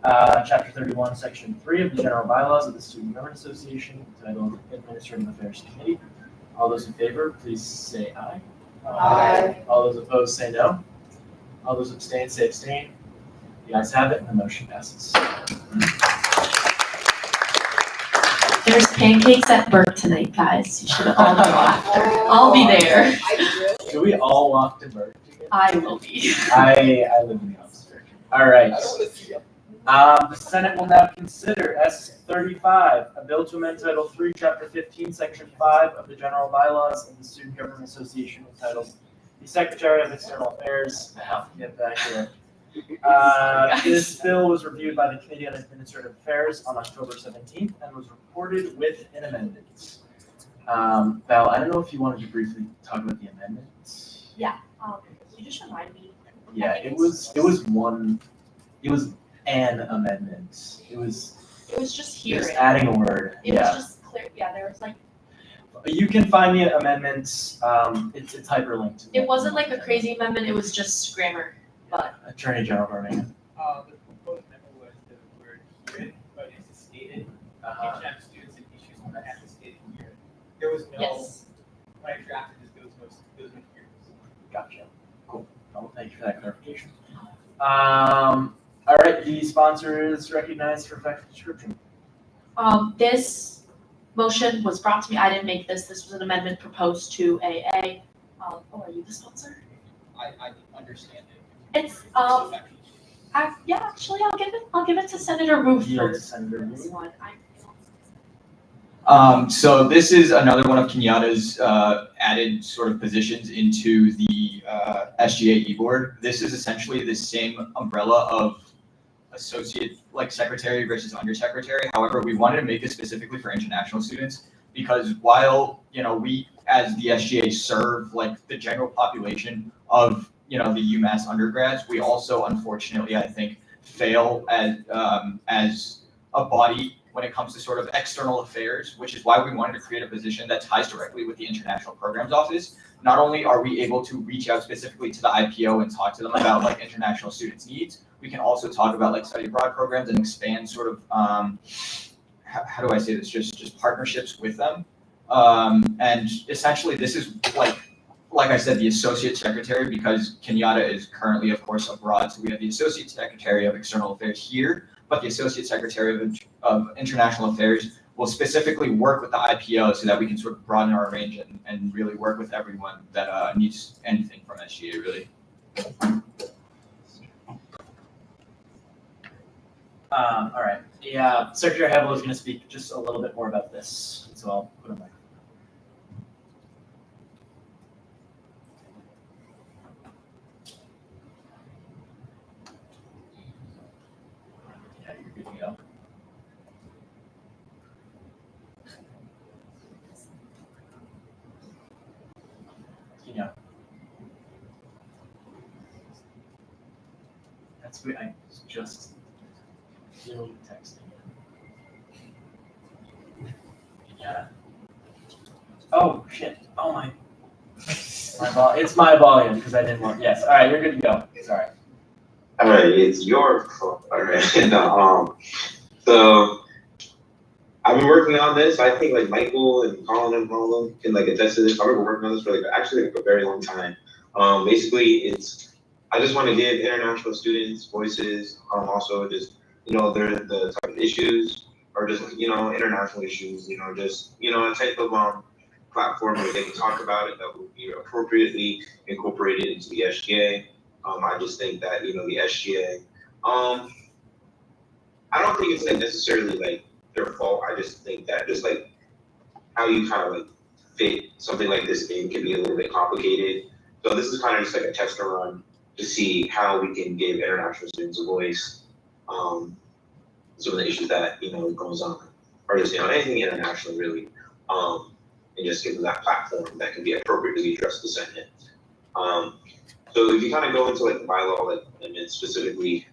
Chapter 31, Section 3 of the General Bylaws of the Student Government Association, entitled Administrative Affairs Committee. All those in favor, please say aye. Aye. All those opposed, say no. All those abstain, say abstain. The ayes have it, and the motion passes. There's pancakes at Burke tonight, guys. You should all go after. I'll be there. Do we all walk to Burke? I will be. I live in the opposite direction. All right. The Senate will now consider S35, a bill to amend Title III, Chapter 15, Section 5 of the General Bylaws of the Student Government Association, entitled the Secretary of External Affairs. Now, get back here. This bill was reviewed by the Committee on Administrative Affairs on October 17th and was reported with an amendment. Val, I don't know if you wanted to briefly talk about the amendments. Yeah. You just remind me. Yeah, it was an amendment. It was just here. Just adding a word. It was just clear. Yeah, there was like. You can find the amendments. It's hyperlinked. It wasn't like a crazy amendment. It was just grammar. But Attorney General Birmingham. The proposed amendment was the word "herein," but it's stated. Each students and issue All right, the sponsor is recognized for faculty description. This motion was brought to me, I didn't make this, this was an amendment proposed to AA. Are you the sponsor? I understand it. It's, actually, I'll give it to Senator Ruth Yield to first. Senator This Ruth. one, So this is another one of Kenyatta's added sort of positions into the SGA e-board. This is essentially the same umbrella of associate, like secretary versus undersecretary. However, we wanted to make it specifically for international students because while, we as the SGA serve like the general population of, the UMass undergrads, we also unfortunately, I think, fail as a body when it comes to sort of external affairs, which is why we wanted to create a position that ties directly with the International Programs Office. Not only are we able to reach out specifically to the IPO and talk to them about like international students' needs, we can also talk about like study abroad programs and expand sort of, how do I say this, just partnerships with them. And essentially this is like I said, the associate secretary, because Kenyatta is currently, of course, abroad. So we have the associate secretary of external affairs here, but the associate secretary of international affairs will specifically work with the IPO so that we can sort of broaden our range and really work with everyone that needs anything from SGA, really. All right. Yeah, Secretary Havel is going to speak just a little bit more about this, so I'll put him back. Yeah, you're good to go. Yeah. That's what I was just Zoom texting. Yeah. Oh shit. Oh my. It's my volume because I didn't want. Yes. All right. You're good to go. Sorry. All right. It's your fault. All right. So I've been working on this. I think like Michael and Colin and Paulo can like attest to this. I've been working on this for like a very long time. Basically, I just want to give international students voices. Also just they're the type of issues or just international issues. Just a type of platform where they can talk about it that will be appropriately incorporated into the SGA. I just think that the SGA. I don't think it's like necessarily like their fault. I just think that just like how you kind of like fit something like this in can be a little bit complicated. So this is kind of just like a tester run to see how we can give international students a voice. Some of the issues that goes on, or just anything international really, and just give them that platform that can be appropriately addressed to Senate. So if you kind of go into like the bylaw, like and then specifically,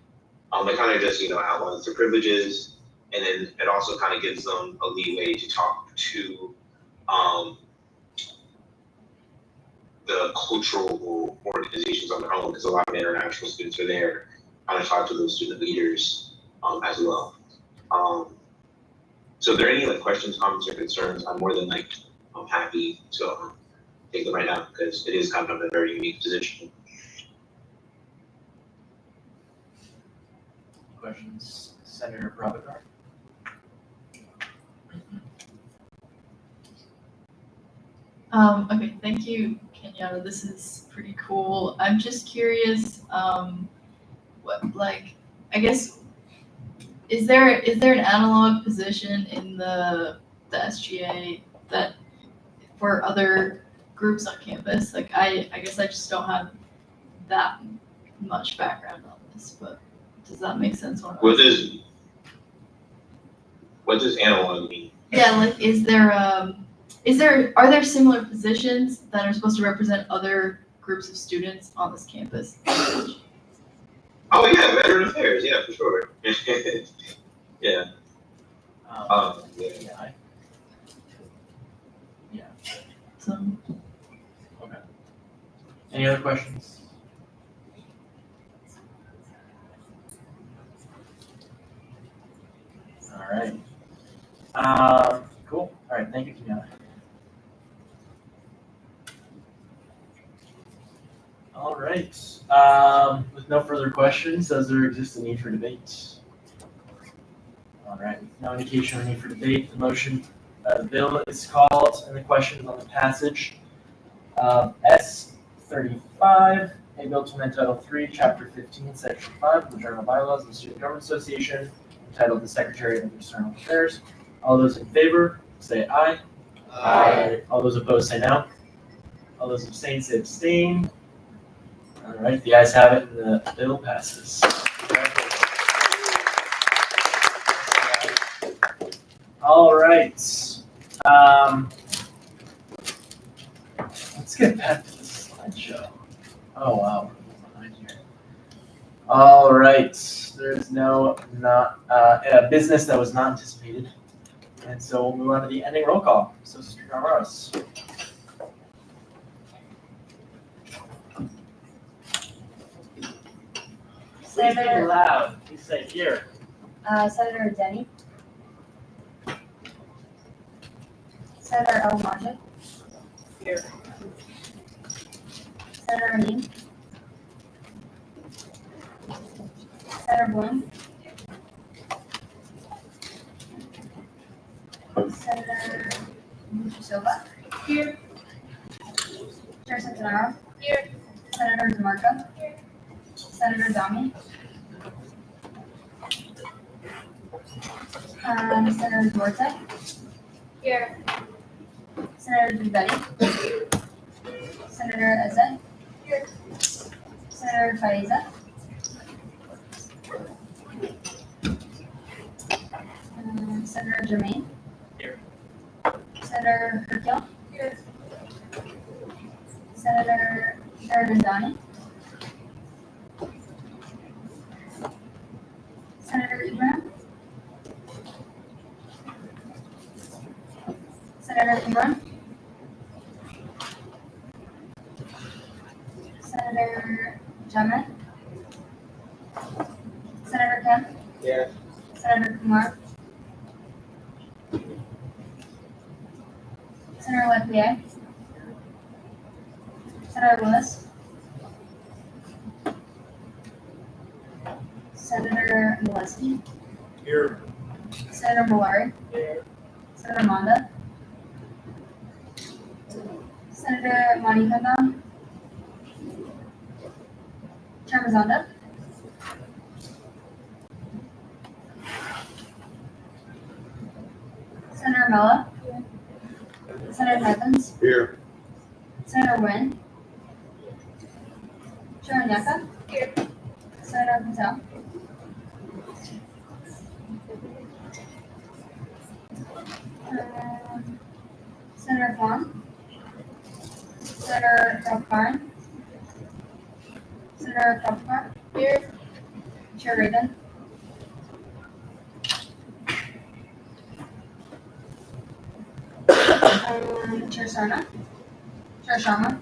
it kind of just outlines the privileges, and then it also kind of gives them a leeway to talk to the cultural organizations on their own, because a lot of international students are there, kind of talk to those student leaders as well. So if there are any like questions, comments, or concerns, I'm more than happy to take them right now, because it is kind of a very unique position. Questions, Senator Prabhakar? Okay, thank you, Kenyatta. This is pretty cool. I'm just curious, I guess, is there an analog position in the SGA that for other groups on campus? Like, I guess I just don't have that much background on this, but does that make sense? What does analog mean? Yeah, like, are there similar positions that are supposed to represent other groups of students on this campus? Oh yeah, veteran affairs, yeah, for sure. Yeah. Yeah. Okay. Any other questions? All right. Cool. All right. Thank you, Kenyatta. All right. With no further questions, does there exist a need for debate? All right. With no indication of need for debate, the motion, the bill is called, and the question is on the passage of S35, a bill to amend Title 3, Chapter 15, Section 5 of the General Bylaws of the Student Government Association, entitled the Secretary of External Affairs. All those in favor, say aye. Aye. All those opposed, say no. All those abstain, say abstain. All right, the ayes have it, and the bill passes. All right. Let's get back to the slideshow. Oh, wow. We're behind here. All right. There's no business that was not anticipated. And so we'll move on to the ending roll call. So, Sister Garmaros. Please be loud. Please say here. Senator Denny. Senator El Majid. Here. Senator Amin. Senator Bloom. Senator Silva. Here. Chair Centenaro. Here. Senator DeMarco. Here. Senator Dami. Senator Duarte. Here. Senator Duvetti. Senator Eze. Here. Senator Faiza. Senator Jermaine. Here. Senator Herkill. Here. Senator Sharadandani. Senator Ibrahim. Senator Imran. Senator Jamed. Senator Kemp. Here. Senator Kumar. Senator Leclerc. Senator Willis. Senator Molesky. Here. Senator Malari. Here. Senator Manda. Senator Manikandam. Chair Mazanda. Senator Mella. Senator Evans. Here. Senator Nguyen. Chair Onyeka. Here. Senator Patel. Senator Kwon. Senator Prabhakaran. Senator Prabhakar. Here. Chair Reagan. Chair Sarna. Chair Sharma.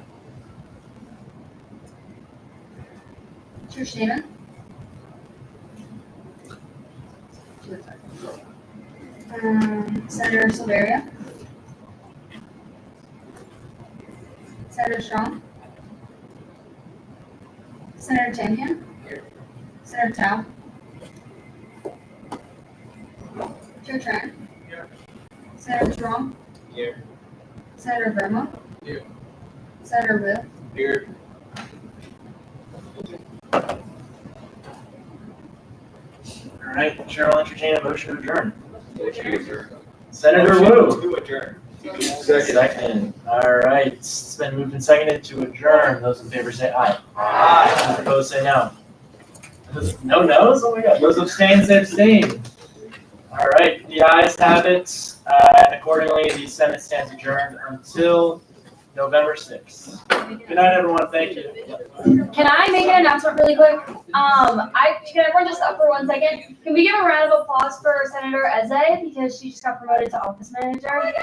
Chair Shaman. Senator Silveria. Senator Strong. Senator Champion. Senator Tao. Chair Tran. Here. Senator Strong. Here. Senator Verma. Here. Senator Wu. Here. All right, Chair will entertain a motion to adjourn. Senator Wu. To adjourn. Second. All right, it's been moved and seconded to adjourn. Those in favor say aye. Aye. Those opposed say no. No no's? Oh my God. Those abstain say abstain. All right, the ayes have it. And accordingly, the Senate stands adjourned until November 6th. Good night, everyone. Thank you. Can I make an announcement really quick? Can everyone just stop for 1 second? Can we give a round of applause for Senator Eze because she just got promoted to office manager?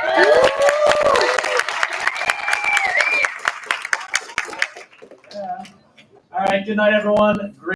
All right, good night, everyone. Great